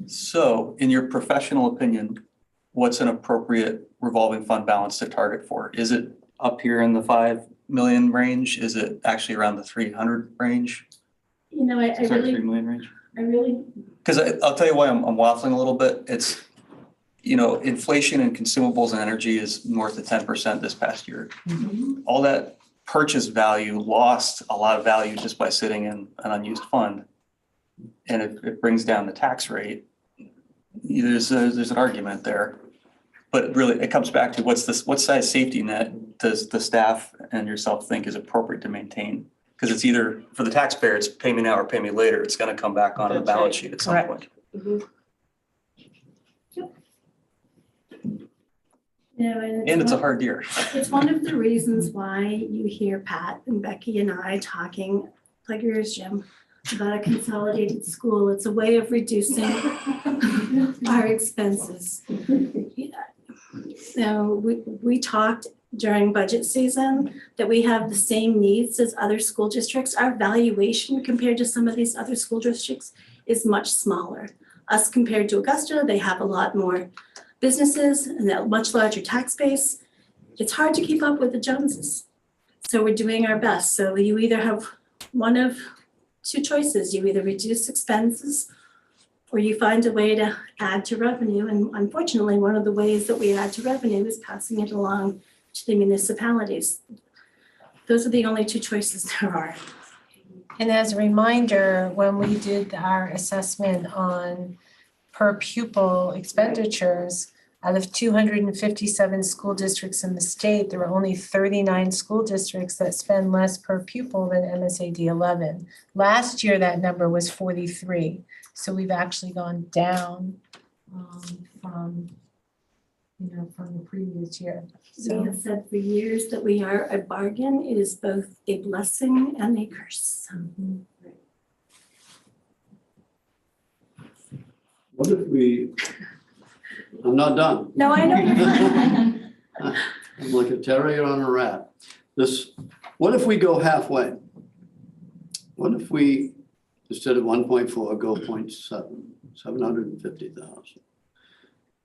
So in your professional opinion, what's an appropriate revolving fund balance to target for? Is it up here in the 5 million range? Is it actually around the 300 range? You know, I Sorry, really, 3 million range? I really, Because I'll tell you why I'm waffling a little bit. It's, you know, inflation in consumables and energy is north of 10% this past year. All that purchase value lost a lot of value just by sitting in an unused fund. And if it brings down the tax rate, there's an argument there. But really, it comes back to what size safety net does the staff and yourself think is appropriate to maintain? Because it's either, for the taxpayer, it's pay me now or pay me later. It's gonna come back onto the balance sheet at some point. you know, And it's a hard year. It's one of the reasons why you hear Pat and Becky and I talking, like yours, Jim, about a consolidated school. It's a way of reducing our expenses. So we talked during budget season that we have the same needs as other school districts. Our valuation compared to some of these other school districts is much smaller. Us compared to Augusta, they have a lot more businesses and a much larger tax base. It's hard to keep up with the Joneses. So we're doing our best. So you either have one of two choices. You either reduce expenses or you find a way to add to revenue. And unfortunately, one of the ways that we add to revenue is passing it along to the municipalities. Those are the only two choices there are. And as a reminder, when we did our assessment on per pupil expenditures, out of 257 school districts in the state, there are only 39 school districts that spend less per pupil than MSAD11. Last year, that number was 43. So we've actually gone down from the previous year. So We have said for years that we are a bargain. It is both a blessing and a curse. What if we, I'm not done. No, I know. I'm like a terrier on a rat. What if we go halfway? What if we, instead of 1.4, go 0.7, 750,000?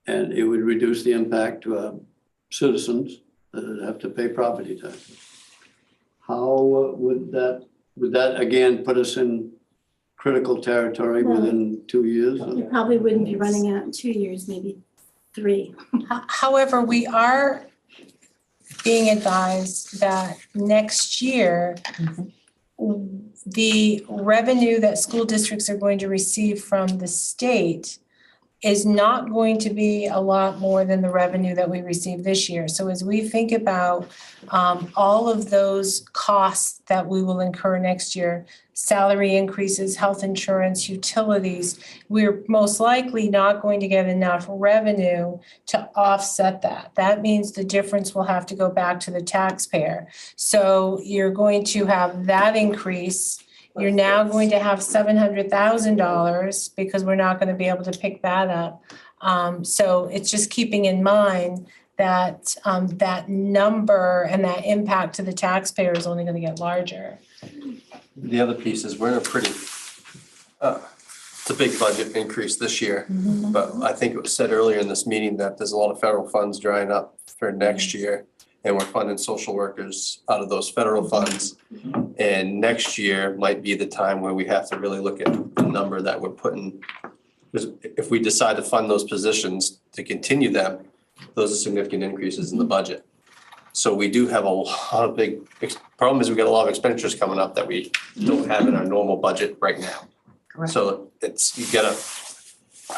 And it would reduce the impact to our citizens that have to pay property taxes. How would that again put us in critical territory within 2 years? You probably wouldn't be running out in 2 years, maybe 3. however, we are being advised that next year, the revenue that school districts are going to receive from the state is not going to be a lot more than the revenue that we received this year. So as we think about all of those costs that we will incur next year, salary increases, health insurance, utilities, we're most likely not going to get enough revenue to offset that. That means the difference will have to go back to the taxpayer. So you're going to have that increase. You're now going to have $700,000 because we're not going to be able to pick that up. So it's just keeping in mind that that number and that impact to the taxpayer is only going to get larger. The other piece is we're in a pretty, it's a big budget increase this year. But I think it was said earlier in this meeting that there's a lot of federal funds drying up for next year. And we're funding social workers out of those federal funds. And next year might be the time where we have to really look at the number that we're putting. Because if we decide to fund those positions to continue them, those are significant increases in the budget. So we do have a lot of problem is we got a lot of expenditures coming up that we don't have in our normal budget right now. Correct. So it's, you gotta,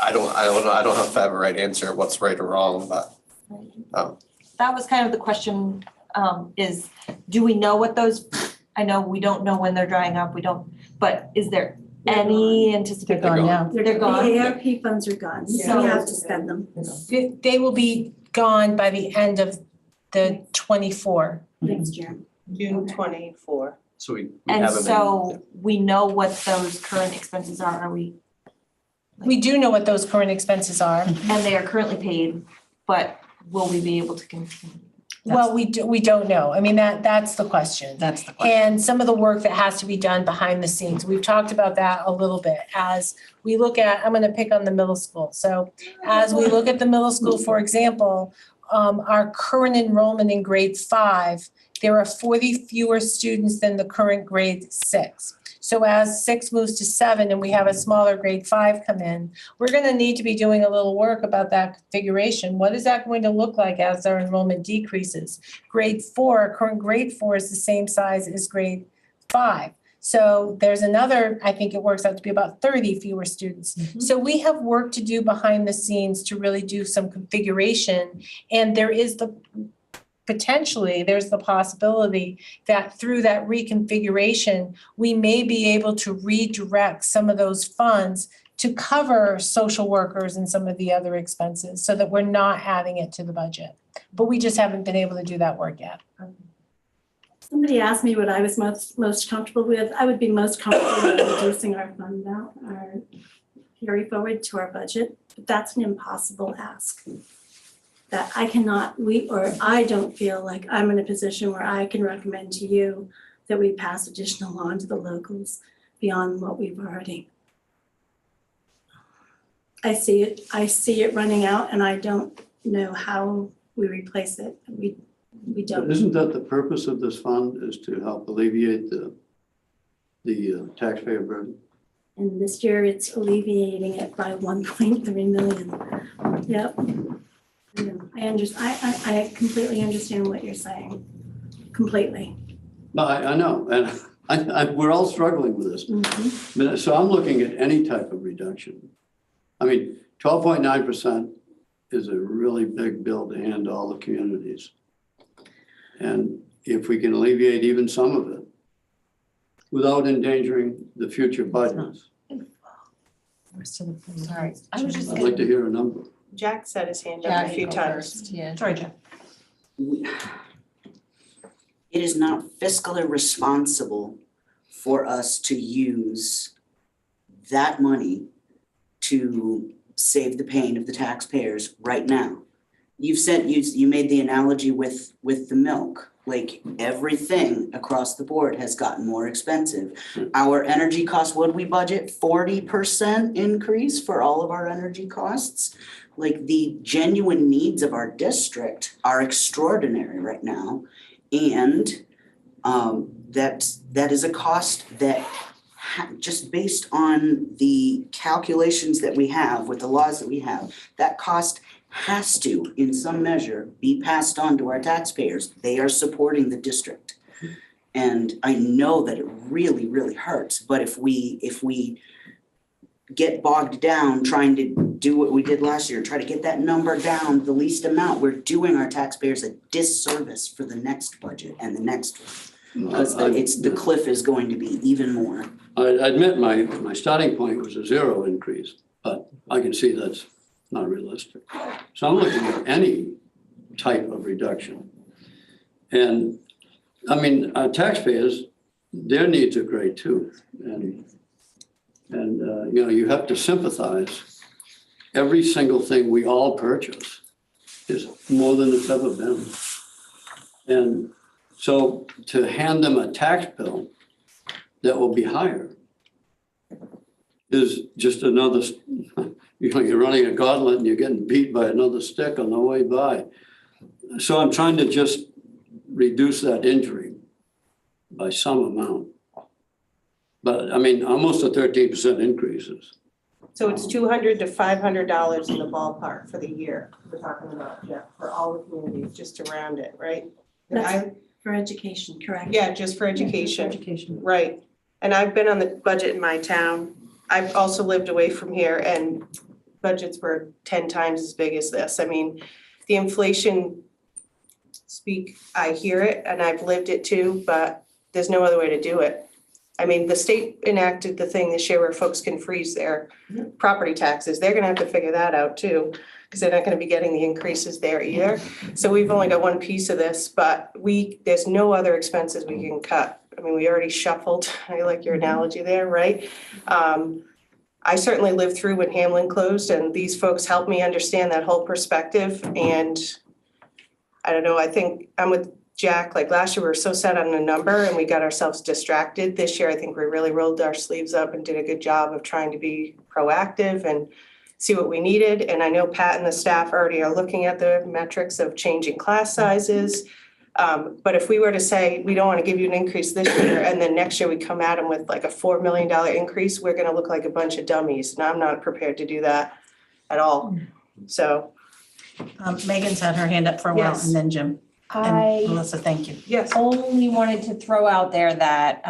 I don't know, I don't have to have a right answer what's right or wrong, but That was kind of the question, is, do we know what those, I know we don't know when they're drying up, but is there any anticipated? They're gone now. They're gone? The ARP funds are gone, so we have to spend them. They will be gone by the end of the 24. Next year. June 24. So we And have them in. so we know what those current expenses are we, We do know what those current expenses are. and they are currently paid, but will we be able to continue? Well, we don't know. I mean, that's the question. That's the question. And some of the work that has to be done behind the scenes. We've talked about that a little bit as we look at, I'm gonna pick on the middle school. So as we look at the middle school, for example, our current enrollment in grade 5, there are 40 fewer students than the current grade 6. So as 6 moves to 7 and we have a smaller grade 5 come in, we're gonna need to be doing a little work about that configuration. What is that going to look like as our enrollment decreases? Grade 4, current grade 4 is the same size as grade 5. So there's another, I think it works out to be about 30 fewer students. So we have work to do behind the scenes to really do some configuration. And there is potentially, there's the possibility that through that reconfiguration, we may be able to redirect some of those funds to cover social workers and some of the other expenses so that we're not adding it to the budget. But we just haven't been able to do that work yet. Somebody asked me what I was most comfortable with. I would be most comfortable with reducing our our carry forward to our budget, but that's an impossible ask. That I don't feel like I'm in a position where I can recommend to you that we pass additional on to the locals beyond what we've already. I see it running out and I don't know how we replace it. We don't. Isn't that the purpose of this fund, is to help alleviate the taxpayer burden? And this year it's alleviating it by 1.3 million. Yep. I completely understand what you're saying, completely. No, I know, and we're all struggling with this. So I'm looking at any type of reduction. I mean, 12.9% is a really big bill to hand to all the communities. And if we can alleviate even some of it without endangering the future budgets, Sorry, I was just. I'd like to hear a number. Jack set his hand up a few times. Yeah. Sorry, Jack. It is not fiscally responsible for us to use that money to save the pain of the taxpayers right now. You made the analogy with the milk. Like everything across the board has gotten more expensive. Our energy costs, what did we budget? 40% increase for all of our energy costs. Like the genuine needs of our district are extraordinary right now. And that is a cost that just based on the calculations that we have with the laws that we have, that cost has to, in some measure, be passed on to our taxpayers. They are supporting the district. And I know that it really, really hurts, but if we get bogged down trying to do what we did last year, try to get that number down the least amount, we're doing our taxpayers a disservice for the next budget and the next one. Because the cliff is going to be even more. I admit my starting point was a 0 increase, but I can see that's not realistic. So I'm looking at any type of reduction. And I mean, taxpayers, their needs are great too. And you have to sympathize. Every single thing we all purchase is more than it's ever been. And so to hand them a tax bill that will be higher is just another, you're running a gauntlet and you're getting beat by another stick on the way by. So I'm trying to just reduce that injury by some amount. But I mean, almost a 13% increases. So it's $200 to $500 in the ballpark for the year we're talking about, Jeff, for all the communities, just to round it, right? That's for education, correct? Yeah, just for education. Education. Right. And I've been on the budget in my town. I've also lived away from here and budgets were 10 times as big as this. I mean, the inflation I hear it and I've lived it too, but there's no other way to do it. I mean, the state enacted the thing this year where folks can freeze their property taxes. They're gonna have to figure that out too, because they're not gonna be getting the increases there either. So we've only got one piece of this, but there's no other expenses we can cut. I mean, we already shuffled, I like your analogy there, right? I certainly lived through when Hamlin closed, and these folks helped me understand that whole perspective. And I don't know, I think I'm with Jack, like last year we were so set on a number and we got ourselves distracted. This year, I think we really rolled our sleeves up and did a good job of trying to be proactive and see what we needed. And I know Pat and the staff already are looking at the metrics of changing class sizes. But if we were to say, we don't want to give you an increase this year, and then next year we come at them with like a $4 million increase, we're gonna look like a bunch of dummies. And I'm not prepared to do that at all. So. Megan's had her hand up for a while, Yes. and then Jim. And Melissa, thank you. Yes. Only wanted to throw out there that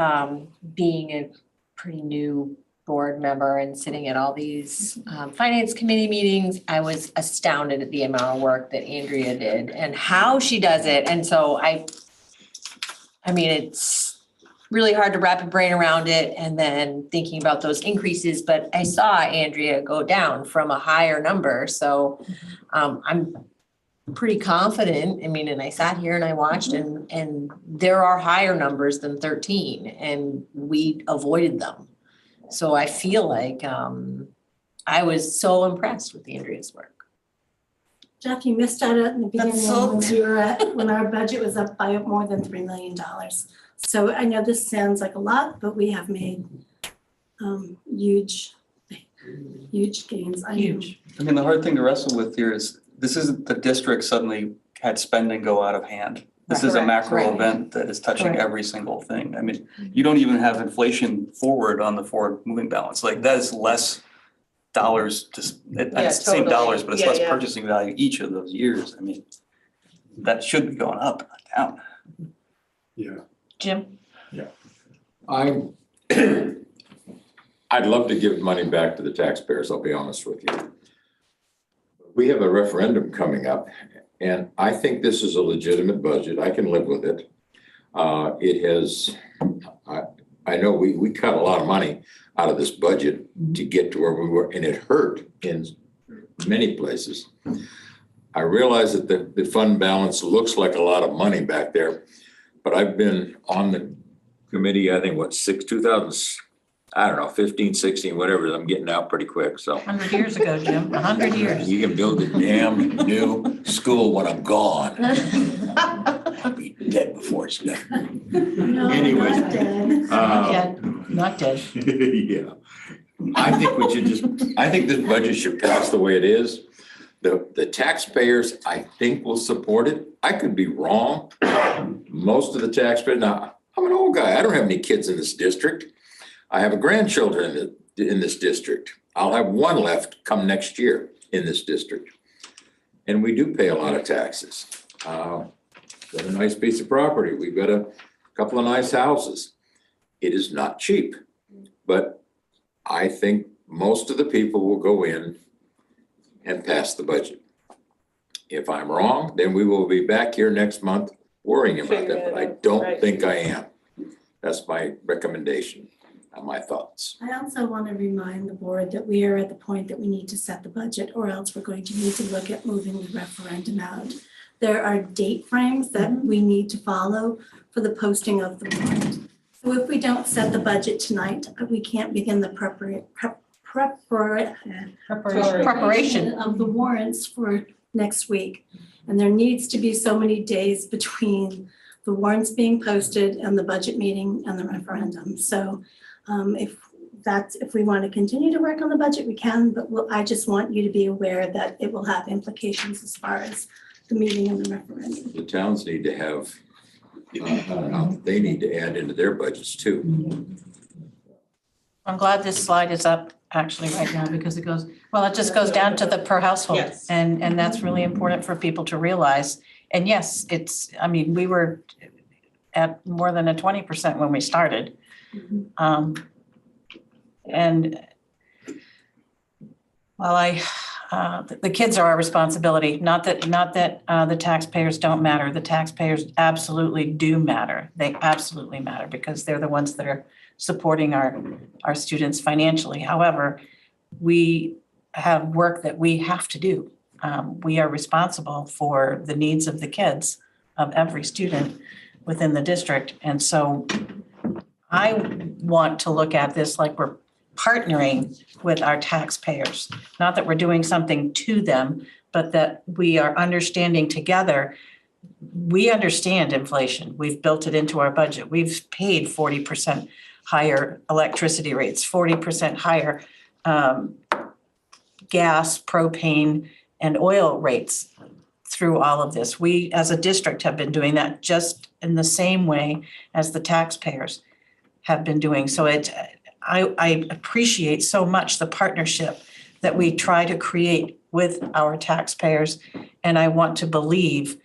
being a pretty new board member and sitting at all these finance committee meetings, I was astounded at the amount of work that Andrea did and how she does it. And so I mean, it's really hard to wrap a brain around it and then thinking about those increases, but I saw Andrea go down from a higher number. So I'm pretty confident. I mean, and I sat here and I watched and there are higher numbers than 13 and we avoided them. So I feel like I was so impressed with Andrea's work. Jeff, you missed out in the beginning That's so- when you were at, when our budget was up by more than $3 million. So I know this sounds like a lot, but we have made huge gains. Huge. I mean, the hard thing to wrestle with here is this isn't the district suddenly had spending go out of hand. This is a macro event that is touching every single thing. I mean, you don't even have inflation forward on the forward moving balance. Like that is less dollars, just it's the same totally. dollars, but it's Yeah, less yeah. purchasing value each of those years. I mean, that should be going up, not down. Yeah. Jim? I'd love to give money back to the taxpayers, I'll be honest with you. We have a referendum coming up, and I think this is a legitimate budget. I can live with it. It has, I know we cut a lot of money out of this budget to get to where we were, and it hurt in many places. I realize that the fund balance looks like a lot of money back there, but I've been on the committee, I think, 15, 16, whatever, I'm getting out pretty quick, so. 100 years ago, Jim, 100 years. You can build a damn new school when I'm gone. I'll be dead before it's done. No, Anyways, not dead. Not dead. Yeah. I think this budget should pass the way it is. The taxpayers, I think, will support it. I could be wrong. Most of the taxpayers, now, I'm an old guy. I don't have any kids in this district. I have a grandchildren in this district. I'll have one left come next year in this district. And we do pay a lot of taxes. Got a nice piece of property. We've got a couple of nice houses. It is not cheap, but I think most of the people will go in and pass the budget. If I'm wrong, then we will be back here next month worrying about that, but I don't think I am. That's my recommendation and my thoughts. I also want to remind the board that we are at the point that we need to set the budget, or else we're going to need to look at moving the referendum out. There are date frames that we need to follow for the posting of the warrant. So if we don't set the budget tonight, we can't begin the preparation of the warrants for next week. And there needs to be so many days between the warrants being posted and the budget meeting and the referendum. So if we want to continue to work on the budget, we can, but I just want you to be aware that it will have implications as far as the meeting and the referendum. The towns need to have, they need to add into their budgets too. I'm glad this slide is up actually right now because it just goes down to the per household. Yes. And that's really important for people to realize. And yes, we were at more than a 20% when we started. And while the kids are our responsibility, not that the taxpayers don't matter. The taxpayers absolutely do matter. They absolutely matter because they're the ones that are supporting our students financially. However, we have work that we have to do. We are responsible for the needs of the kids, of every student within the district. And so I want to look at this like we're partnering with our taxpayers. Not that we're doing something to them, but that we are understanding together. We understand inflation. We've built it into our budget. We've paid 40% higher electricity rates, 40% higher gas, propane, and oil rates through all of this. We, as a district, have been doing that just in the same way as the taxpayers have been doing. So I appreciate so much the partnership that we try to create with our taxpayers. And I want to believe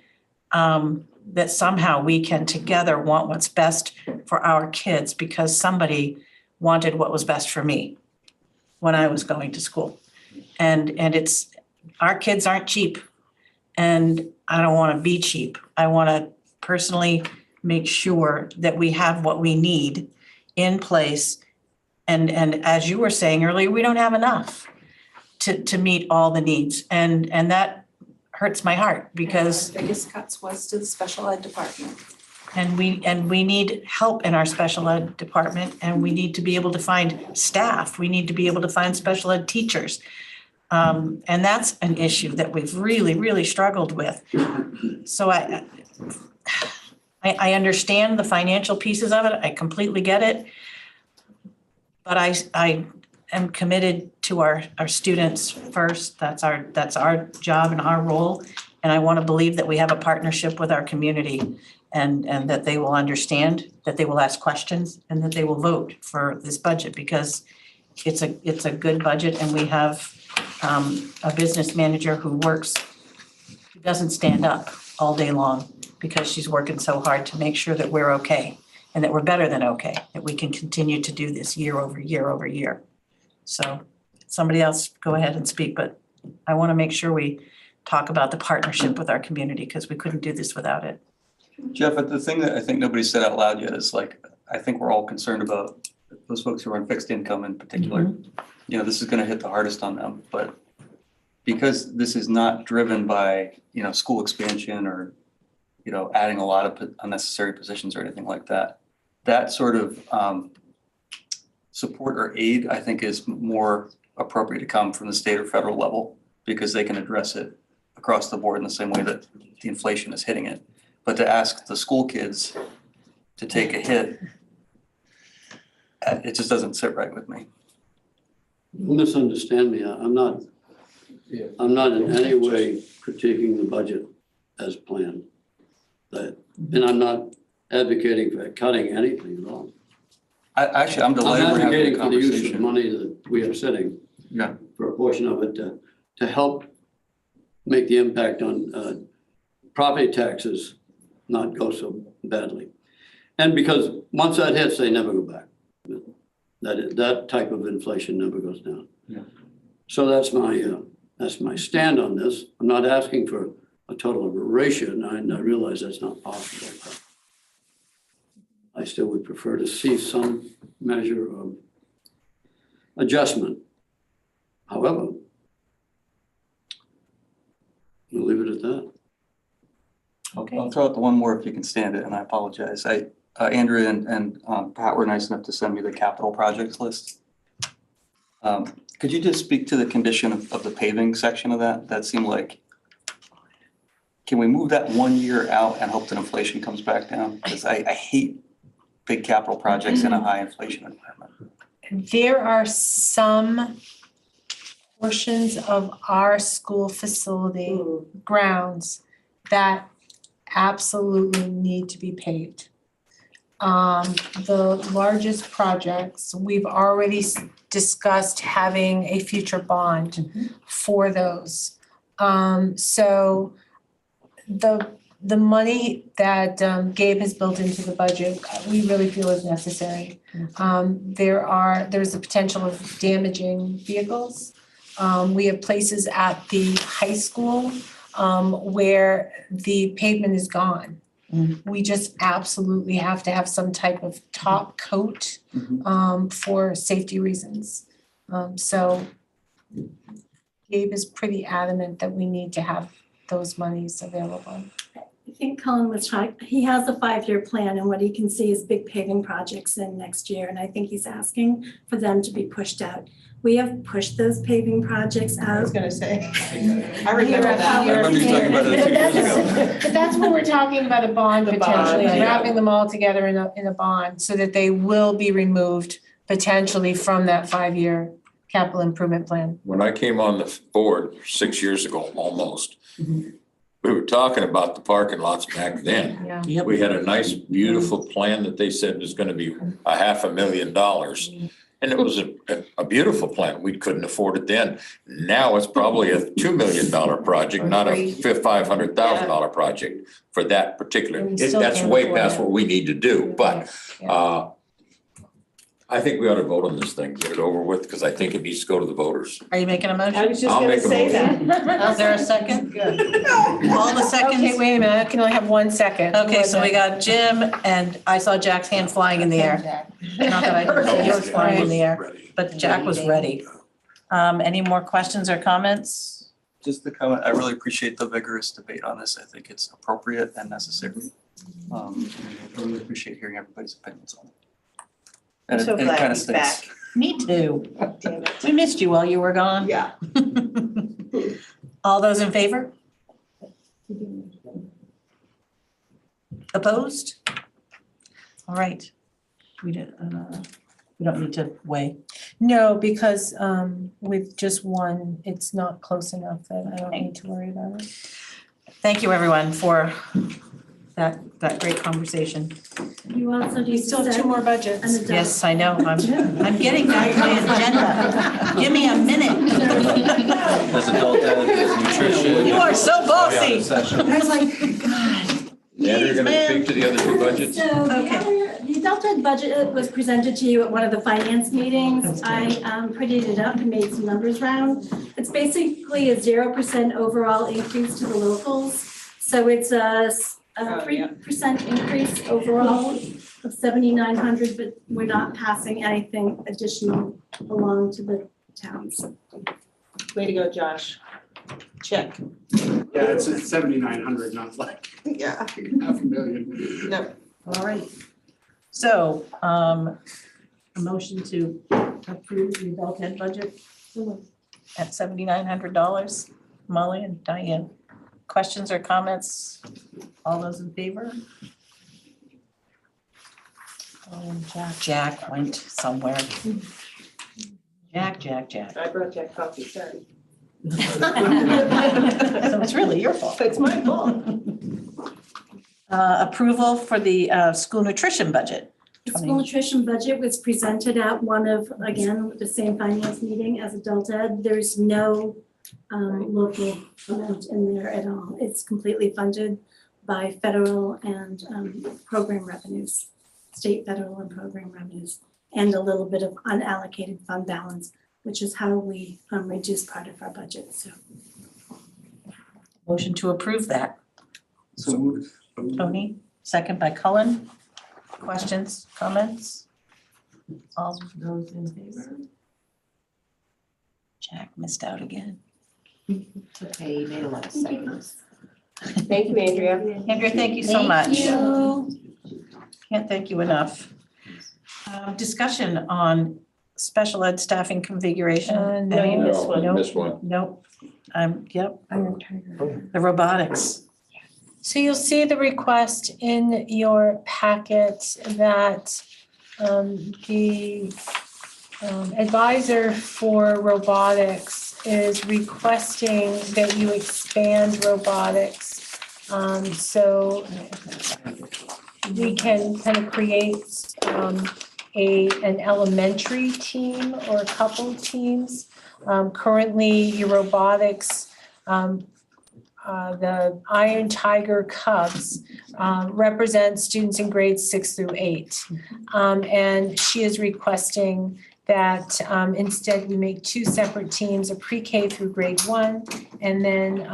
that somehow we can together want what's best for our kids, because somebody wanted what was best for me when I was going to school. And it's, our kids aren't cheap, and I don't want to be cheap. I want to personally make sure that we have what we need in place. And as you were saying earlier, we don't have enough to meet all the needs. And that hurts my heart, because The biggest cuts was to the special ed department. and we need help in our special ed department, and we need to be able to find staff. We need to be able to find special ed teachers. And that's an issue that we've really, really struggled with. So I understand the financial pieces of it. I completely get it. But I am committed to our students first. That's our job and our role. And I want to believe that we have a partnership with our community, and that they will understand, that they will ask questions, and that they will vote for this budget, because it's a good budget, and we have a business manager who doesn't stand up all day long, because she's working so hard to make sure that we're okay, and that we're better than okay, that we can continue to do this year over year over year. So somebody else go ahead and speak, but I want to make sure we talk about the partnership with our community, because we couldn't do this without it. Jeff, the thing that I think nobody said out loud yet is, like, I think we're all concerned about those folks who are on fixed income in particular. You know, this is going to hit the hardest on them, but because this is not driven by, school expansion or, adding a lot of unnecessary positions or anything like that, that sort of support or aid, I think, is more appropriate to come from the state or federal level, because they can address it across the board in the same way that the inflation is hitting it. But to ask the school kids to take a hit, it just doesn't sit right with me. Don't misunderstand me. I'm not in any way critiquing the budget as planned. And I'm not advocating for cutting anything at all. I'm delighted we're having a I'm advocating for the use of conversation. money that we are setting. Yeah. For a portion of it to help make the impact on property taxes not go so badly. And because once that hits, they never go back. That type of inflation never goes down. Yeah. So that's my stand on this. I'm not asking for a total erasure, and I realize that's not possible. But I still would prefer to see some measure of adjustment. However, we'll leave it at that. I'll throw out the one more if you can stand it, and I apologize. Andrea and Pat were nice enough to send me the capital projects list. Could you just speak to the condition of the paving section of that? That seemed like, can we move that 1 year out and hope that inflation comes back down? Because I hate big capital projects in a high inflation environment. There are some portions of our school facility grounds that absolutely need to be paved. The largest projects, we've already discussed having a future bond for those. So the money that Gabe has built into the budget, we really feel is necessary. There's a potential of damaging vehicles. We have places at the high school where the pavement is gone. We just absolutely have to have some type of top coat for safety reasons. So Gabe is pretty adamant that we need to have those monies available. I think Colin was trying, he has a 5-year plan and what he can see is big paving projects in next year. And I think he's asking for them to be pushed out. We have pushed those paving projects out. I was gonna say. I remember that. I remember you talking about it 2 years ago. But that's when we're talking about a bond The bond, potentially, yeah. wrapping them all together in a bond so that they will be removed potentially from that 5-year capital improvement plan. When I came on the board 6 years ago, almost, we were talking about the parking lots back then. Yeah. We had a nice, beautiful plan that they said was gonna be $500,000. And it was a beautiful plan. We couldn't afford it then. Now it's probably a $2 million project, not a $500,000 project for that particular. And we still That's can't way afford past it. what we need to do, but I think we ought to vote on this thing, get it over with, because I think it needs to go to the voters. Are you making a motion? I was just I'll gonna make a say motion. that. Is there a second? All the seconds? Okay, wait a minute, I can only have 1 second. Okay, so we got Jim and I saw Jack's hand flying in the air. Not that I heard it, yours flying in the air, but Jack was ready. Any more questions or comments? Just the comment, I really appreciate the vigorous debate on this. I think it's appropriate and necessary. I really appreciate hearing everybody's opinions on it. I'm And so it glad kind of he's stinks. back. Me too. Damn it. We missed you while you were gone. Yeah. All those in favor? Opposed? All right. We don't need to weigh. No, because with just one, it's not close enough that I don't need to worry about it. Thank you, everyone, for that great conversation. You also We need still to have 2 set more an budgets. adult. Yes, I know. I'm getting back to my agenda. Give me a minute. There's adult ed, there's nutrition. You are so bossy. I was like, God. Yeah, you're gonna man. speak to the other 2 budgets? So the adult ed budget was presented to you at one of the finance meetings. I prettied it up and made some numbers round. It's basically a 0% overall increase to the locals. So it's a 3% increase overall of 7,900, but we're not passing anything additional along to the towns. Way to go, Josh. Check. Yeah, it's 7,900, not like Yeah. $500,000. No. All right. So, a motion to approve the adult ed budget at $7,900. Molly and Diane, questions or comments? All those in favor? Jack went somewhere. Jack. I brought Jack coffee, sorry. So it's really your fault. It's my fault. Approval for the school nutrition budget. The school nutrition budget was presented at one of, again, the same finance meeting as adult ed. There's no local amount in there at all. It's completely funded by federal and program revenues, state, federal, and program revenues, and a little bit of unallocated fund balance, which is how we reduce part of our budget, so. Motion to approve that. So moved. Tony, second by Cullen. Questions, comments? All those in favor? Jack missed out again. Okay, you made a lot of seconds. Thank you, Andrea. Andrea, thank you so much. Thank you. Can't thank you enough. Discussion on special ed staffing configuration. No, you missed No, one. I missed one. Nope. Yep. The robotics. So you'll see the request in your packet that the advisor for robotics is requesting that you expand robotics. So we can kind of create an elementary team or a couple teams. Currently, your robotics, the Iron Tiger Cubs represent students in grades 6 through 8. And she is requesting that instead we make 2 separate teams, a pre-K through grade 1, and then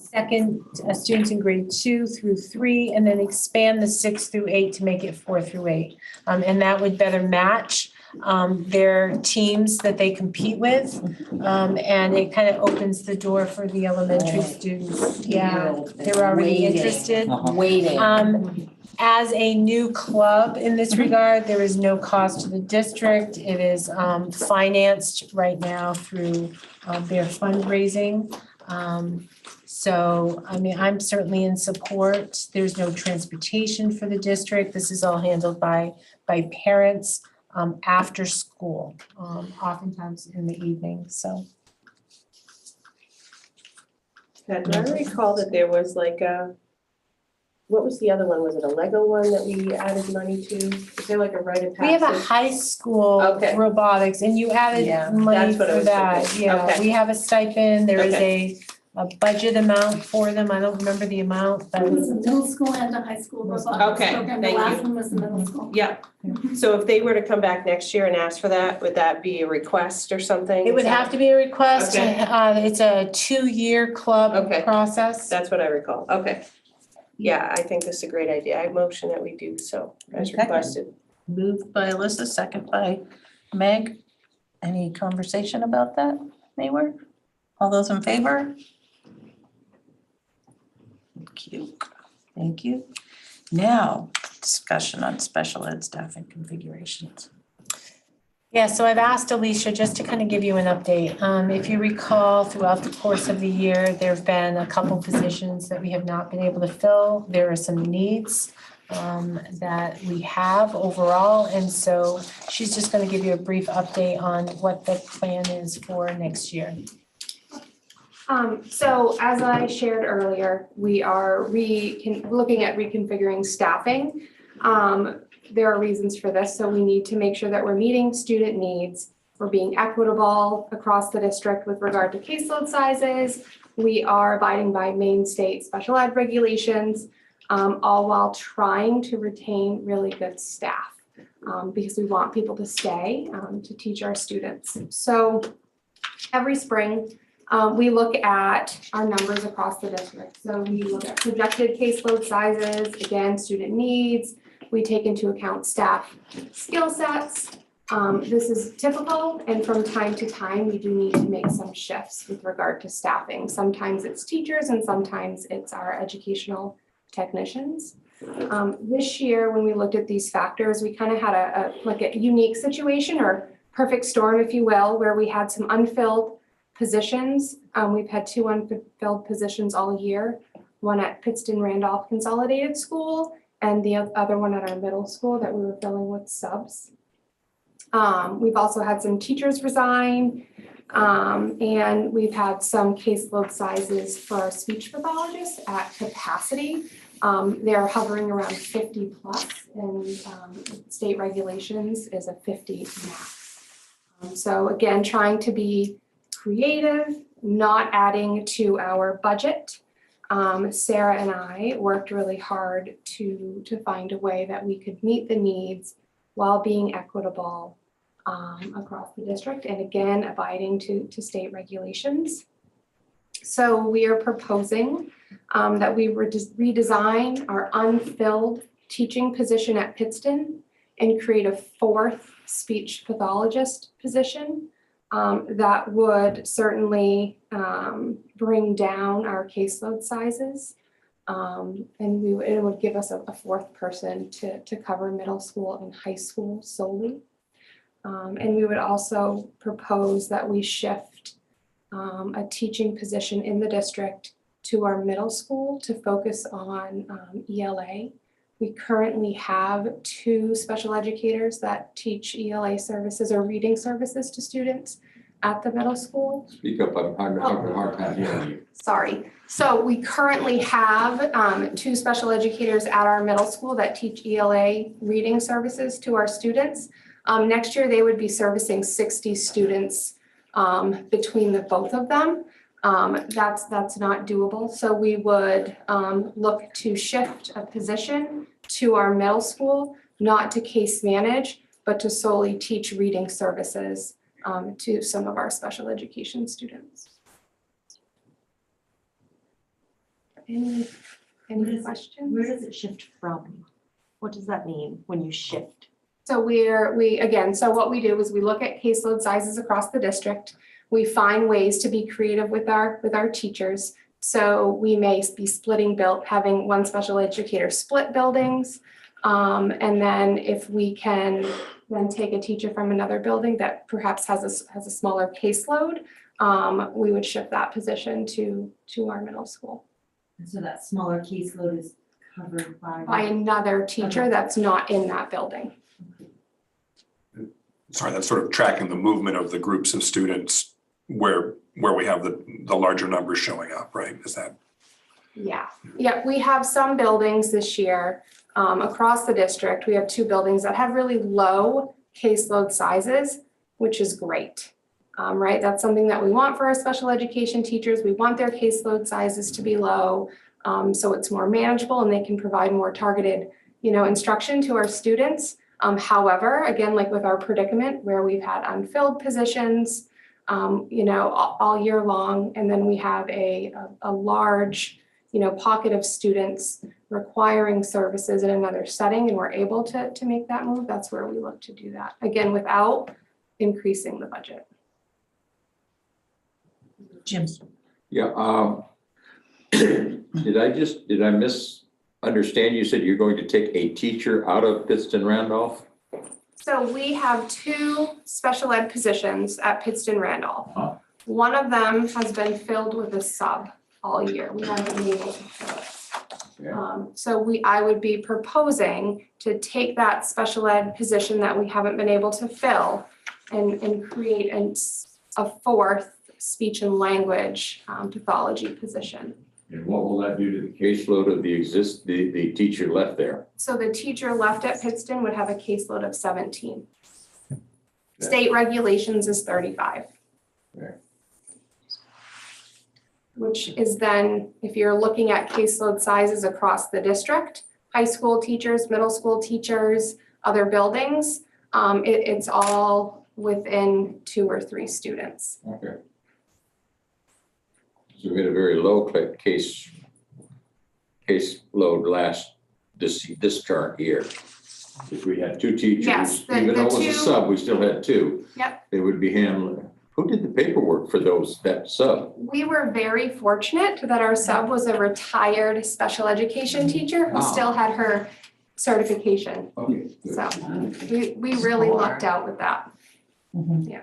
second, students in grade 2 through 3, and then expand the 6 through 8 to make it 4 through 8. And that would better match their teams that they compete with. And it kind of opens the door for the elementary students. Yeah, they're already interested. Waiting. As a new club in this regard, there is no cost to the district. It is financed right now through their fundraising. So, I mean, I'm certainly in support. There's no transportation for the district. This is all handled by parents after school, oftentimes in the evening, so. Pat, do I recall that there was like a, what was the other one? Was it a Lego one that we added money to? Is there like a rite of passage? We have a high school Okay. robotics and you added money That's what I for was that. thinking. Yeah, Okay. we have a stipend. There is Okay. a budget amount for them. I don't remember the amount, but. It was a middle school and a high school robotics Okay, program. thank The last you. one was the middle school. Yeah, so if they were to come back next year and ask for that, would that be a request or something? It would have to be a request. Okay. It's a 2-year club Okay. process. That's what I recall, okay. Yeah, I think this is a great idea. I motion that we do so as Okay. requested. Moved by Alyssa, second by Meg. Any conversation about that, Mayor? All those in favor? Thank you. Thank you. Now, discussion on special ed staffing configurations. Yeah, so I've asked Alicia just to kind of give you an update. If you recall, throughout the course of the year, there've been a couple positions that we have not been able to fill. There are some needs that we have overall, and so she's just going to give you a brief update on what the plan is for next year. So as I shared earlier, we are looking at reconfiguring staffing. There are reasons for this, so we need to make sure that we're meeting student needs. We're being equitable across the district with regard to caseload sizes. We are abiding by Maine state special ed regulations, all while trying to retain really good staff because we want people to stay to teach our students. So every spring, we look at our numbers across the district. So we look at projected caseload sizes, again, student needs. We take into account staff skill sets. This is typical, and from time to time, we do need to make some shifts with regard to staffing. Sometimes it's teachers and sometimes it's our educational technicians. This year, when we looked at these factors, we kind of had a unique situation or perfect storm, if you will, where we had some unfilled positions. We've had 2 unfilled positions all year, one at Pittston Randolph Consolidated School and the other one at our middle school that we were filling with subs. We've also had some teachers resign, and we've had some caseload sizes for our speech pathologists at capacity. They're hovering around 50 plus, and state regulations is a 50 max. So again, trying to be creative, not adding to our budget. Sarah and I worked really hard to find a way that we could meet the needs while being equitable across the district and again, abiding to state regulations. So we are proposing that we redesign our unfilled teaching position at Pittston and create a 4th speech pathologist position that would certainly bring down our caseload sizes. And it would give us a 4th person to cover middle school and high school solely. And we would also propose that we shift a teaching position in the district to our middle school to focus on ELA. We currently have 2 special educators that teach ELA services or reading services to students at the middle school. Speak up, I'm having a hard time hearing you. Sorry. So we currently have 2 special educators at our middle school that teach ELA reading services to our students. Next year, they would be servicing 60 students between the both of them. That's not doable. So we would look to shift a position to our middle school, not to case manage, but to solely teach reading services to some of our special education students. Any questions? Where does it shift from? What does that mean when you shift? So so what we do is we look at caseload sizes across the district. We find ways to be creative with our teachers. So we may be splitting having one special educator split buildings. And then if we can then take a teacher from another building that perhaps has a smaller caseload, we would shift that position to our middle school. And so that smaller caseload is covered By another teacher that's not in that building. Sorry, that's sort of tracking the movement of the groups of students where we have the larger numbers showing up, right? Is that? Yeah, we have some buildings this year across the district. We have 2 buildings that have really low caseload sizes, which is great, right? That's something that we want for our special education teachers. We want their caseload sizes to be low, so it's more manageable and they can provide more targeted, instruction to our students. However, again, like with our predicament where we've had unfilled positions, all year long, and then we have a large, pocket of students requiring services in another setting, and we're able to make that move, that's where we look to do that, again, without increasing the budget. Jim. Yeah, did I misunderstand? You said you're going to take a teacher out of Pittston Randolph? So we have 2 special ed positions at Pittston Randolph. One of them has been filled with a sub all year. We haven't been able to fill it. Yeah. I would be proposing to take that special ed position that we haven't been able to fill and create a 4th speech and language pathology position. And what will that do to the caseload of the teacher left there? So the teacher left at Pittston would have a caseload of 17. State regulations is 35. Okay. Which is then, if you're looking at caseload sizes across the district, high school teachers, middle school teachers, other buildings, it's all within 2 or 3 students. Okay. So we had a very low caseload this current year. If we had 2 teachers, Yes, even though it was a sub, we still had 2. Yep. They would be handling. Who did the paperwork for that sub? We were very fortunate that our sub was a retired special education teacher who still had her certification. Okay. Good. So we really lucked out with that. Yeah.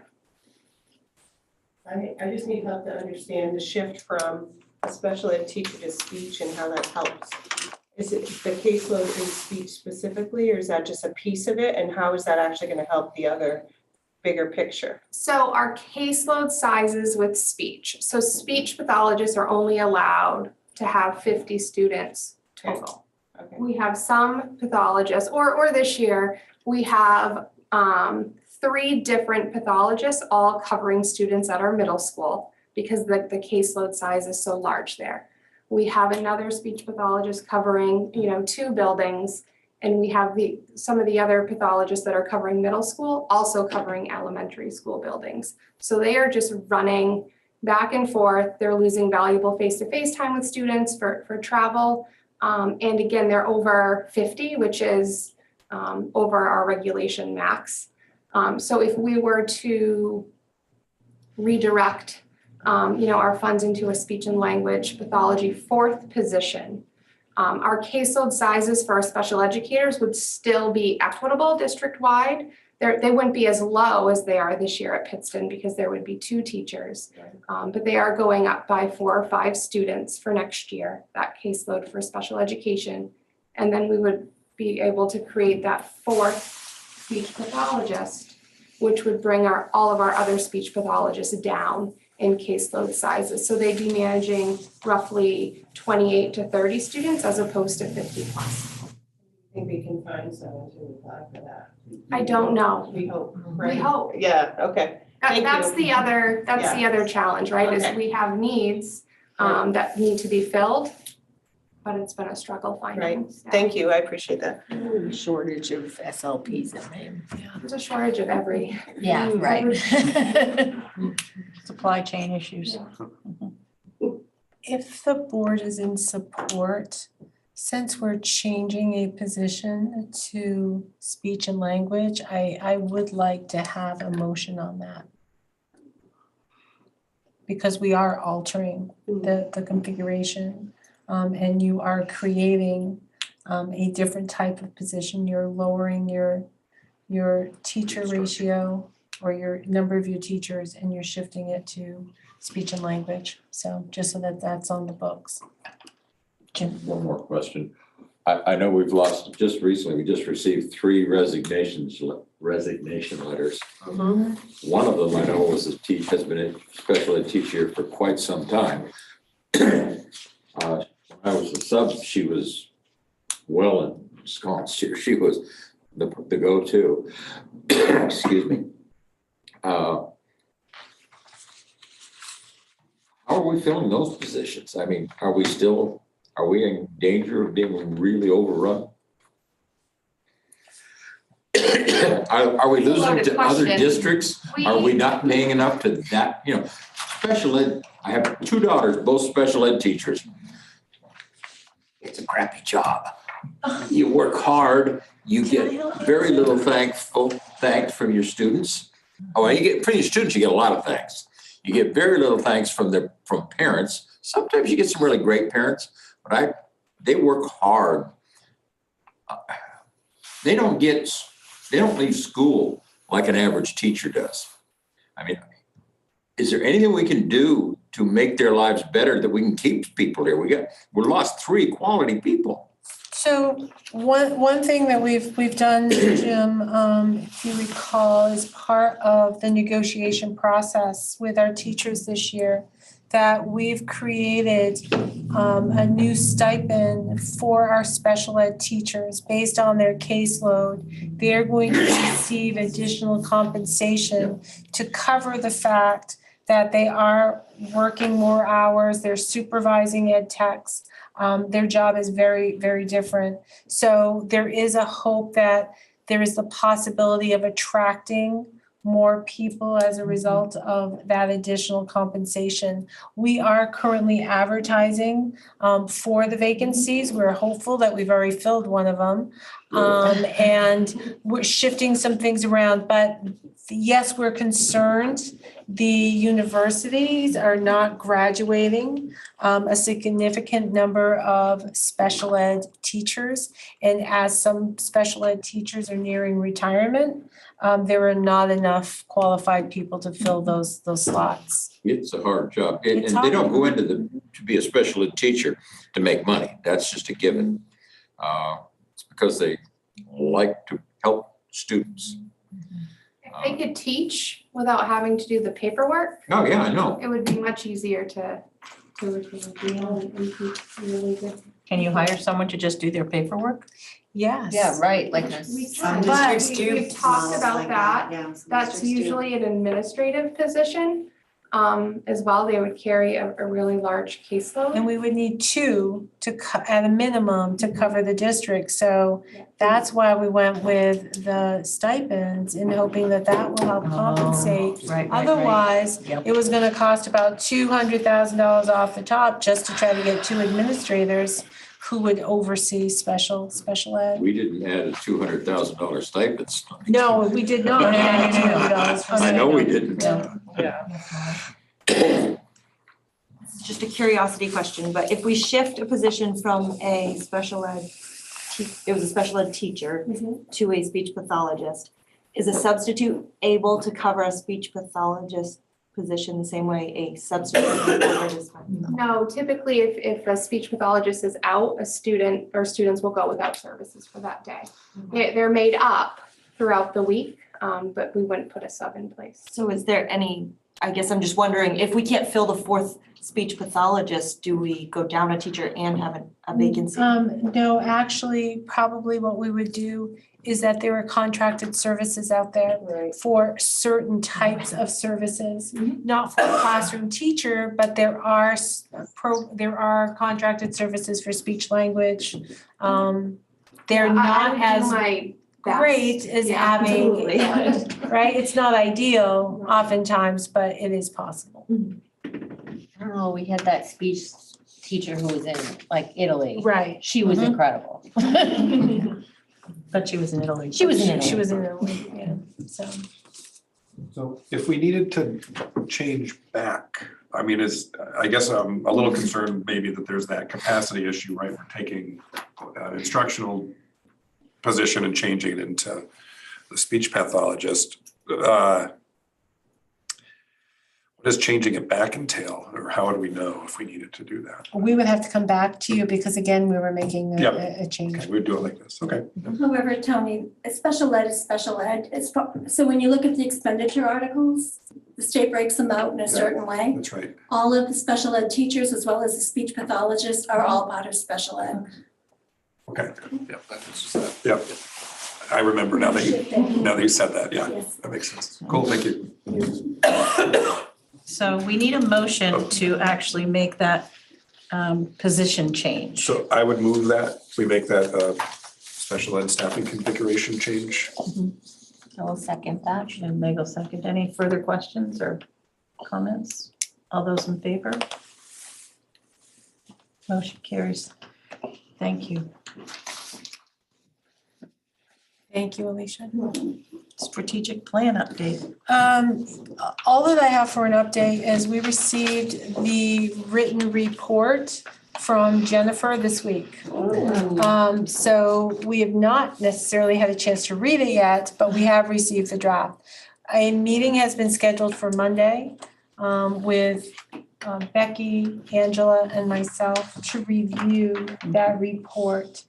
I just need help to understand the shift from a special ed teacher to speech and how that helps. Is it the caseload in speech specifically, or is that just a piece of it? And how is that actually going to help the other bigger picture? So our caseload sizes with speech. So speech pathologists are only allowed to have 50 students total. Okay. We have some pathologists, or this year, we have 3 different pathologists all covering students at our middle school because the caseload size is so large there. We have another speech pathologist covering, 2 buildings, and we have some of the other pathologists that are covering middle school, also covering elementary school buildings. So they are just running back and forth. They're losing valuable face-to-face time with students for travel. And again, they're over 50, which is over our regulation max. So if we were to redirect, our funds into a speech and language pathology 4th position, our caseload sizes for our special educators would still be equitable district-wide. They wouldn't be as low as they are this year at Pittston because there would be 2 teachers. But they are going up by 4 or 5 students for next year, that caseload for special education. And then we would be able to create that 4th speech pathologist, which would bring all of our other speech pathologists down in caseload sizes. So they'd be managing roughly 28 to 30 students as opposed to 50 plus. I think we can find someone to apply for that. I don't know. We hope, right? We hope. Yeah, okay. Thank That's you. the other challenge, right? Okay. Is we have needs that need to be filled, but it's been a struggle finding. Right. staff. Thank you, I appreciate that. Shortage of SLPs in Maine. There's a shortage of every. Yeah, right. Supply chain issues. If the board is in support, since we're changing a position to speech and language, I would like to have a motion on that. Because we are altering the configuration, and you are creating a different type of position. You're lowering your teacher ratio or your number of your teachers, and you're shifting it to speech and language. So just so that that's on the books. Jim? One more question. I know we've lost, just recently, we just received 3 resignation letters. One of them I know has been a special ed teacher for quite some time. When I was a sub, she was well ensconced here. She was the go-to. Excuse me. How are we filling those positions? I mean, are we in danger of being really overrun? Are we losing to other districts? Are we not paying enough to that? You know, special ed, I have 2 daughters, both special ed teachers. It's a crappy job. You work hard, you get very little thanks from your students. Oh, when you get from your students, you get a lot of thanks. You get very little thanks from parents. Sometimes you get some really great parents, but they work hard. They don't leave school like an average teacher does. I mean, is there anything we can do to make their lives better that we can keep people here? We lost 3 quality people. So one thing that we've done, Jim, if you recall, is part of the negotiation process with our teachers this year, that we've created a new stipend for our special ed teachers based on their caseload. They're going to receive additional compensation to cover the fact that they are working more hours, they're supervising ed techs. Their job is very, very different. So there is a hope that there is the possibility of attracting more people as a result of that additional compensation. We are currently advertising for the vacancies. We're hopeful that we've already filled one of them. And we're shifting some things around, but yes, we're concerned. The universities are not graduating a significant number of special ed teachers. And as some special ed teachers are nearing retirement, there are not enough qualified people to fill those slots. It's a hard job. And It's they don't hard. go into to be a special ed teacher to make money. That's just a given. It's because they like to help students. If they could teach without having to do the paperwork, Oh, yeah, I know. it would be much easier to retain people and teach really good. Can you hire someone to just do their paperwork? Yes. Yeah, right, like We some can, but districts do. we've talked models about like that. Yeah, some That's districts do. usually an administrative position. As well, they would carry a really large caseload. And we would need 2 at a minimum to cover the district. So that's why we went with the stipends in hoping that will help compensate. Right. Otherwise, Yep. it was gonna cost about $200,000 off the top just to try to get 2 administrators who would oversee special ed. We didn't add a $200,000 stipend. No, we did not add $200 for I know we didn't. It's just a curiosity question, but if we shift a position from a special ed, it was a special ed teacher to a speech pathologist, is a substitute able to cover a speech pathologist position the same way a substitute is? No, typically if a speech pathologist is out, a student or students will go without services for that day. They're made up throughout the week, but we wouldn't put a sub in place. So is there any, I guess I'm just wondering, if we can't fill the 4th speech pathologist, do we go down a teacher and have a vacancy? No, actually, probably what we would do is that there are contracted services out there for certain types of services, not for a classroom teacher, but there are contracted services for speech language. They're not as great as having, right? It's not ideal oftentimes, but it is possible. I don't know, we had that speech teacher who was in like Italy. Right. She was incredible. But she was in Italy. She was in Italy. She was in Italy, yeah, so. So if we needed to change back, I mean, I guess I'm a little concerned maybe that there's that capacity issue, right? We're taking an instructional position and changing it into the speech pathologist. What does changing it back entail, or how would we know if we needed to do that? We would have to come back to you because again, we were making Yep. a change. Okay, we'd do it like this, okay. However, Tony, special ed is special ed. So when you look at the expenditure articles, the state breaks them out in a certain way. That's right. All of the special ed teachers, as well as the speech pathologists, are all part of special ed. Okay, yep. I remember now that you said that, yeah, that makes sense. Cool, thank you. So we need a motion to actually make that position change. So I would move that, we make that special ed staffing configuration change. I will second that. And Meg will second. Any further questions or comments? All those in favor? Motion carries. Thank you. Thank you, Alicia. Strategic plan update. All that I have for an update is we received the written report from Jennifer this week. So we have not necessarily had a chance to read it yet, but we have received the draft. A meeting has been scheduled for Monday with Becky, Angela, and myself to review that report.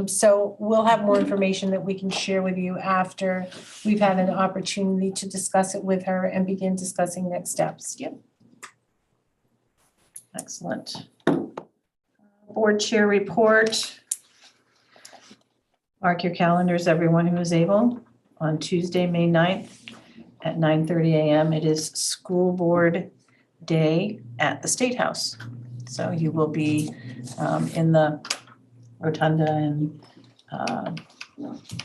So we'll have more information that we can share with you after we've had an opportunity to discuss it with her and begin discussing next steps. Yep. Excellent. Board chair report. Mark your calendars, everyone who is able. On Tuesday, May 9th at 9:30 a.m. It is school board day at the State House. So you will be in the rotunda and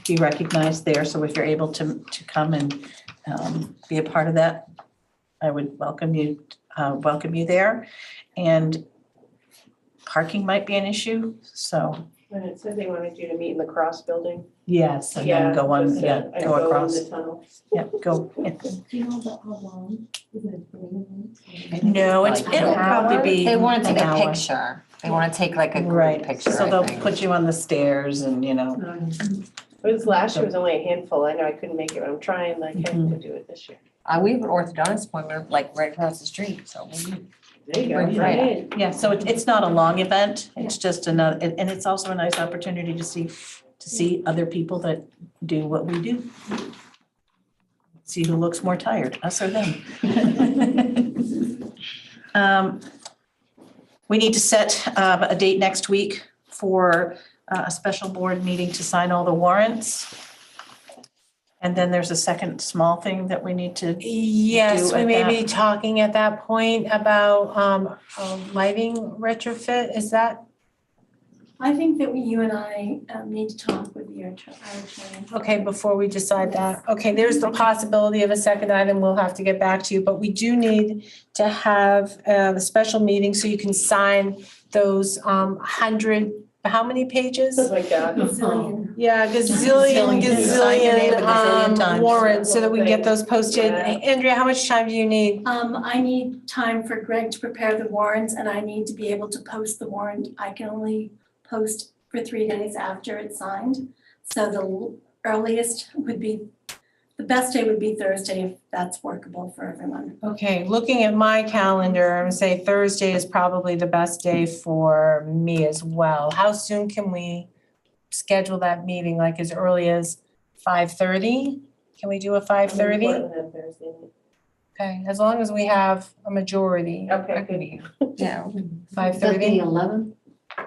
be recognized there. So if you're able to come and be a part of that, I would welcome you there. And parking might be an issue, so And it said they wanted you to meet in the Cross building. yes, and then go on, just, yeah, and go in across. the tunnel. Yeah, go. Do you know about how long? Is it a No, it'll probably be They wanna take an a hour. picture. They wanna take like a group Right, picture, so I they'll think. put you on the stairs and, you know, It was last year, it was only a handful. I know I couldn't make it, but I'm trying like Mm-hmm. heck to do it this year. We have an orthodontist appointment like right across the street, so we. There you go. Bring it Right right in. yeah, so it's not a long event. It's just another, and it's also a nice opportunity to see other people that do what we do. See who looks more tired, us or them. We need to set a date next week for a special board meeting to sign all the warrants. And then there's a second small thing that we need to Yes, do we at may that. be talking at that point about a lighting retrofit. Is that, I think that you and I need to talk with our attorney. okay, before we decide that? Okay, there's the possibility of a second item. We'll have to get back to you, but we do need to have a special meeting so you can sign those 100, how many pages? Oh my God. Gazillion. Yeah, gazillion, Sign your name a gazillion times. warrants so that we can get those posted. Yeah. Andrea, how much time do you need? I need time for Greg to prepare the warrants and I need to be able to post the warrant. I can only post for 3 days after it's signed. So the earliest would be, the best day would be Thursday if that's workable for everyone. Okay, looking at my calendar, I would say Thursday is probably the best day for me as well. How soon can we schedule that meeting, like as early as 5:30? Can we do a 5:30? Portland on Thursday. Okay, as long as we have a majority. Okay, good. Yeah. 5:30? 11?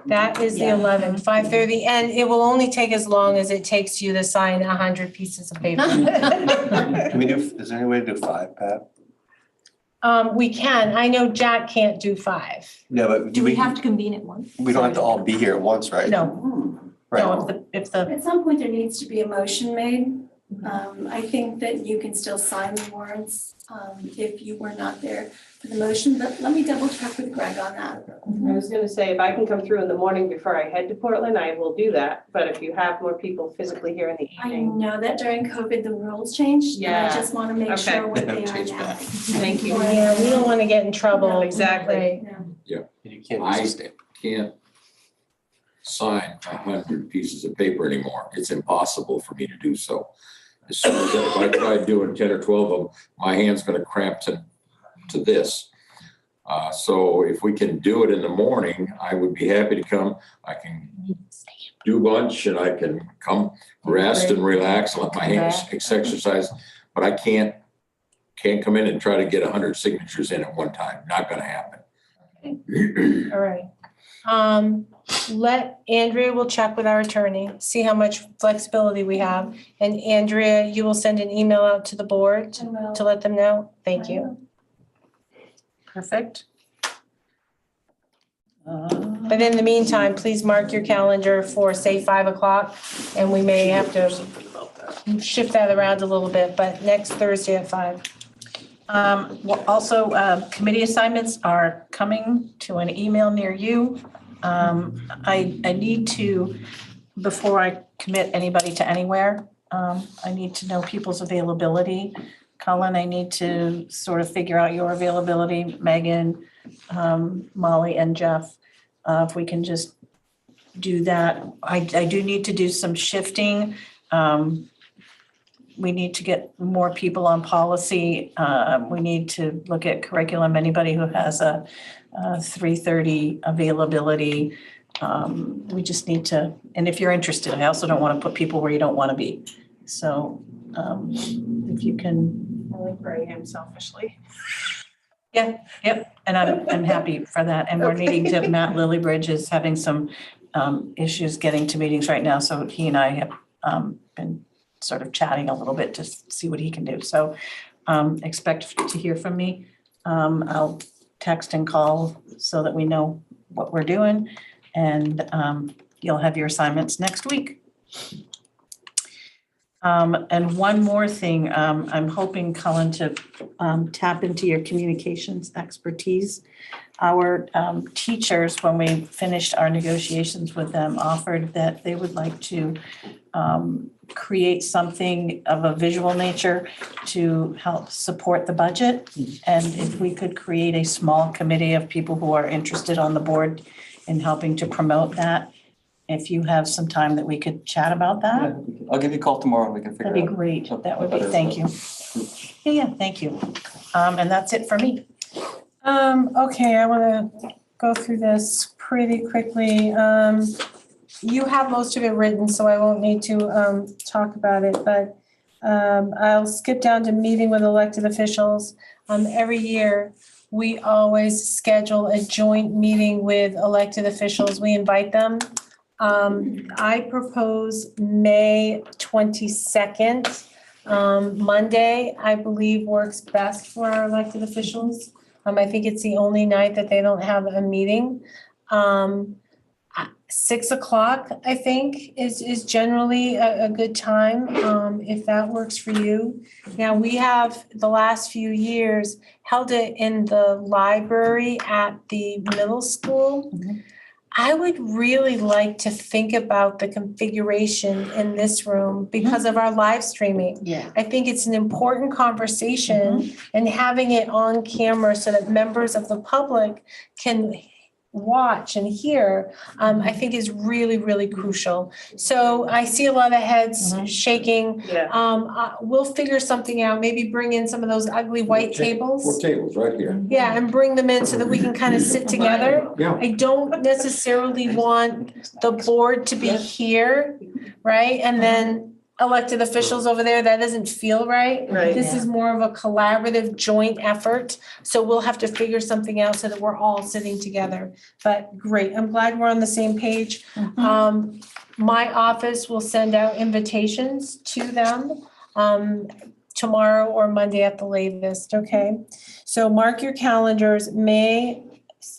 That is the Yeah. 11th, 5:30, and it will only take as long as it takes you to sign 100 pieces of paper. Can we do, is there any way to do 5, Pat? We can, I know Jack can't do 5. No, but Do we have to convene at once? we don't have to all be here at once, right? No, Right. no, if the, At some point, there needs to be a motion made I think that you can still sign the warrants, if you were not there for the motion, but let me double check with Greg on that. I was gonna say, if I can come through in the morning before I head to Portland, I will do that, but if you have more people physically here in the I evening. know that during COVID, the rules changed, and I Yeah. just wanna make Okay. sure what They they have are changed now. back. Thank you. Yeah, we don't wanna get in trouble. Exactly. Right. You can't I use a stamp. can't sign 100 pieces of paper anymore. It's impossible for me to do so. As soon as if I try doing 10 or 12 of them, my hand's gonna cramp to this. So if we can do it in the morning, I would be happy to come. I can do lunch and I can come rest and relax, let my hands exercise. But I can't come in and try to get 100 signatures in at one time. Not gonna happen. All right. Let Andrea will check with our attorney, see how much flexibility we have. And Andrea, you will send an email out to the board I will. to let them know? Thank you. Perfect. But in the meantime, please mark your calendar for, say, 5:00, and we may have to shift that around a little bit, but next Thursday at 5. Well, also, committee assignments are coming to an email near you. I need to, before I commit anybody to anywhere, I need to know people's availability. Colin, I need to sort of figure out your availability, Megan, Molly, and Jeff. If we can just do that. I do need to do some shifting. We need to get more people on policy. We need to look at curriculum. Anybody who has a 3:30 availability. We just need to, and if you're interested, I also don't want to put people where you don't want to be. So if you can. I like where I am selfishly. Yep, and I'm happy for that. And we're needing to, Matt Lillybridge is having some issues getting to meetings right now. So he and I have been sort of chatting a little bit to see what he can do. So expect to hear from me. I'll text and call so that we know what we're doing. And you'll have your assignments next week. And one more thing, I'm hoping, Colin, to tap into your communications expertise. Our teachers, when we finished our negotiations with them, offered that they would like to create something of a visual nature to help support the budget. And if we could create a small committee of people who are interested on the board in helping to promote that, if you have some time that we could chat about that. I'll give you a call tomorrow and we can figure out. That'd be great. That would be, better thank you. Yeah, thank you. And that's it for me. Okay, I wanna go through this pretty quickly. You have most of it written, so I won't need to talk about it, but I'll skip down to meeting with elected officials. Every year, we always schedule a joint meeting with elected officials. We invite them. I propose May 22nd. Monday, I believe, works best for our elected officials. I think it's the only night that they don't have a meeting. 6 o'clock, I think, is generally a good time, if that works for you. Now, we have, the last few years, held it in the library at the middle school. I would really like to think about the configuration in this room because of our live streaming. Yeah. I think it's an important conversation, and having it on camera so that members of the public can watch and hear, I think is really, really crucial. So I see a lot of heads shaking. Yeah. We'll figure something out, maybe bring in some of those ugly white tables. 4 tables right here. Yeah, and bring them in so that we can kind of sit together. Yeah. I don't necessarily want the board to be here, right? And then elected officials over there, that doesn't feel right. Right. This is more of a collaborative joint effort. So we'll have to figure something out so that we're all sitting together. But great, I'm glad we're on the same page. My office will send out invitations to them tomorrow or Monday at the latest, okay? So mark your calendars, May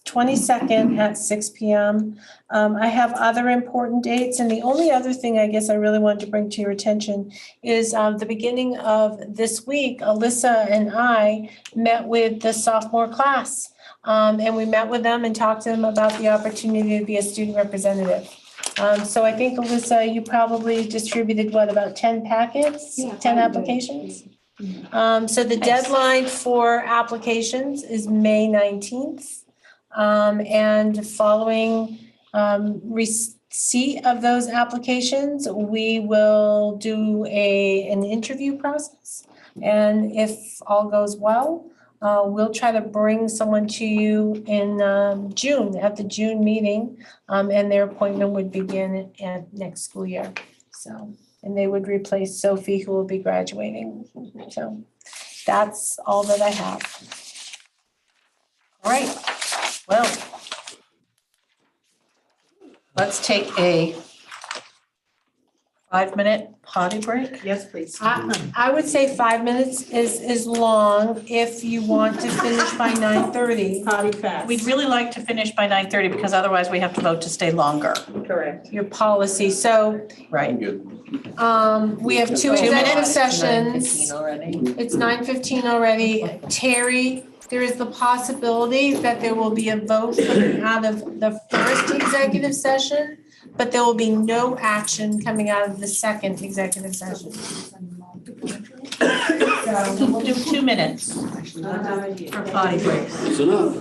22nd at 6 p.m. I have other important dates, and the only other thing I guess I really wanted to bring to your attention is the beginning of this week, Alyssa and I met with the sophomore class. And we met with them and talked to them about the opportunity to be a student representative. So I think, Alyssa, you probably distributed, what, about 10 packets? Yeah, 10 probably. applications? So the deadline for applications is May 19th. And following receipt of those applications, we will do an interview process. And if all goes well, we'll try to bring someone to you in June, at the June meeting. And their appointment would begin at next school year. So, and they would replace Sophie, who will be graduating. So that's all that I have. All right, well, let's take a 5-minute potty break. Yes, please. I would say 5 minutes is long if you want to finish by 9:30. Potty fast. We'd really like to finish by 9:30 because otherwise we have to vote to stay longer. Correct. Your policy, so Right. we have 2 2 executive minutes? sessions. It's 9:15 already. Terry, there is the possibility that there will be a vote coming out of the first executive session, but there will be no action coming out of the second executive session. So we'll do 2 minutes for potty break. It's enough.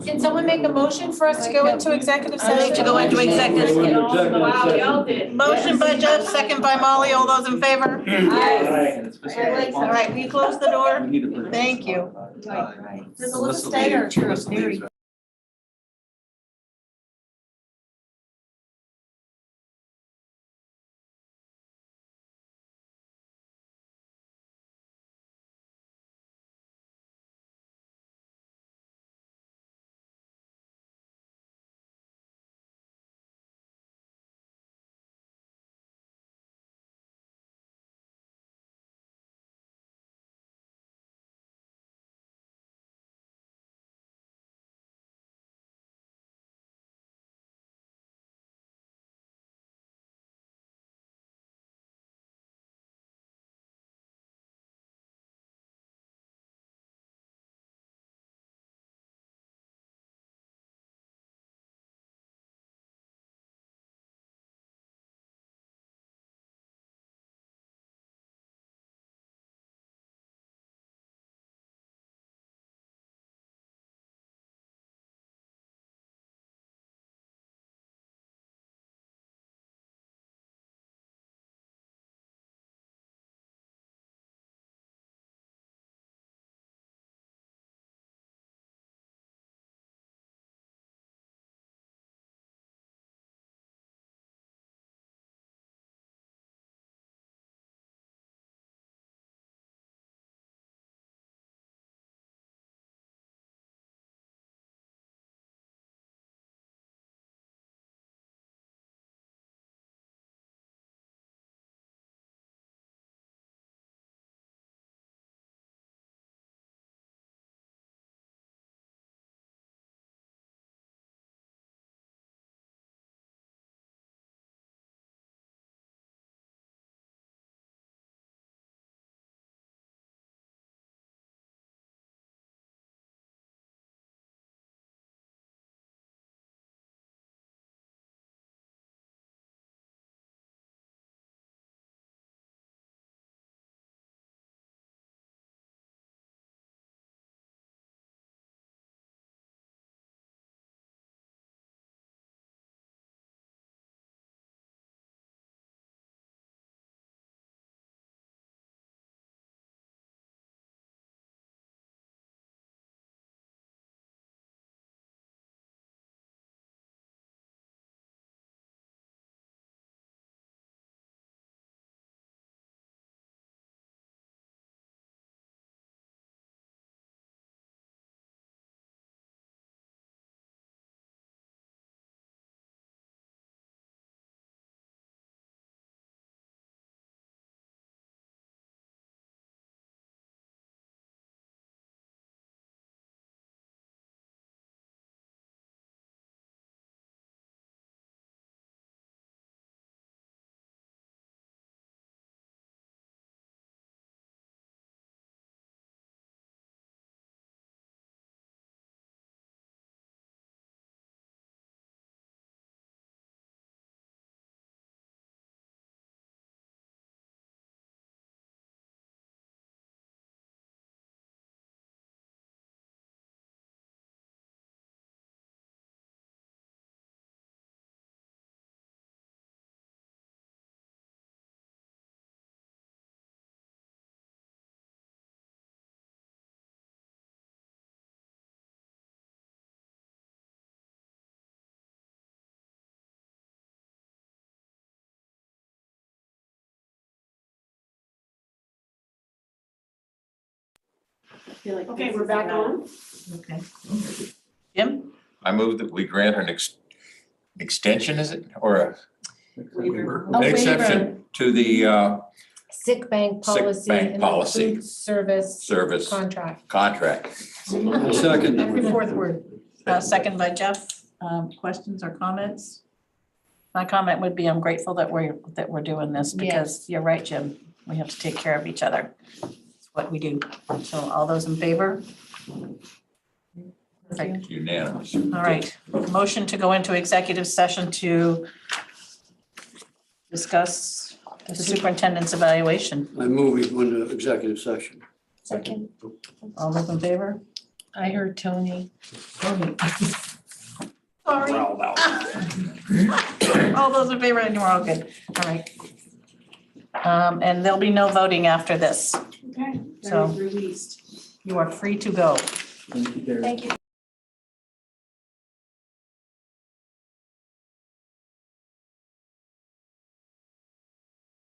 Can someone make a motion for us to go into executive I session? move to go into executive Go into session. executive Wow, we all session. did. Motion by Jeff, second by Molly. All those in favor? All right, will you close the door? Thank you. Does Alyssa stay or? Alyssa leaves, feel like Okay, this we're is back a- on. Okay. Jim? I move that we grant an extension, is it, or Waiver. an exception to the Sick bank Sick policy bank and policy. food service service contract. contract. Second. Every fourth word. Second by Jeff. Questions or comments? My comment would be I'm grateful that we're doing this because you're right, Jim. We have to take care of each other. It's what we do. So all those in favor? Perfect. Unanimous. All right. Motion to go into executive session to discuss the superintendent's evaluation. I move we go into executive session. Second. All those in favor? I heard Tony. Sorry. All those in favor, and we're all good. All right. And there'll be no voting after this. Okay, So- that is released. You are free to go. Thank you, Barry. Thank you.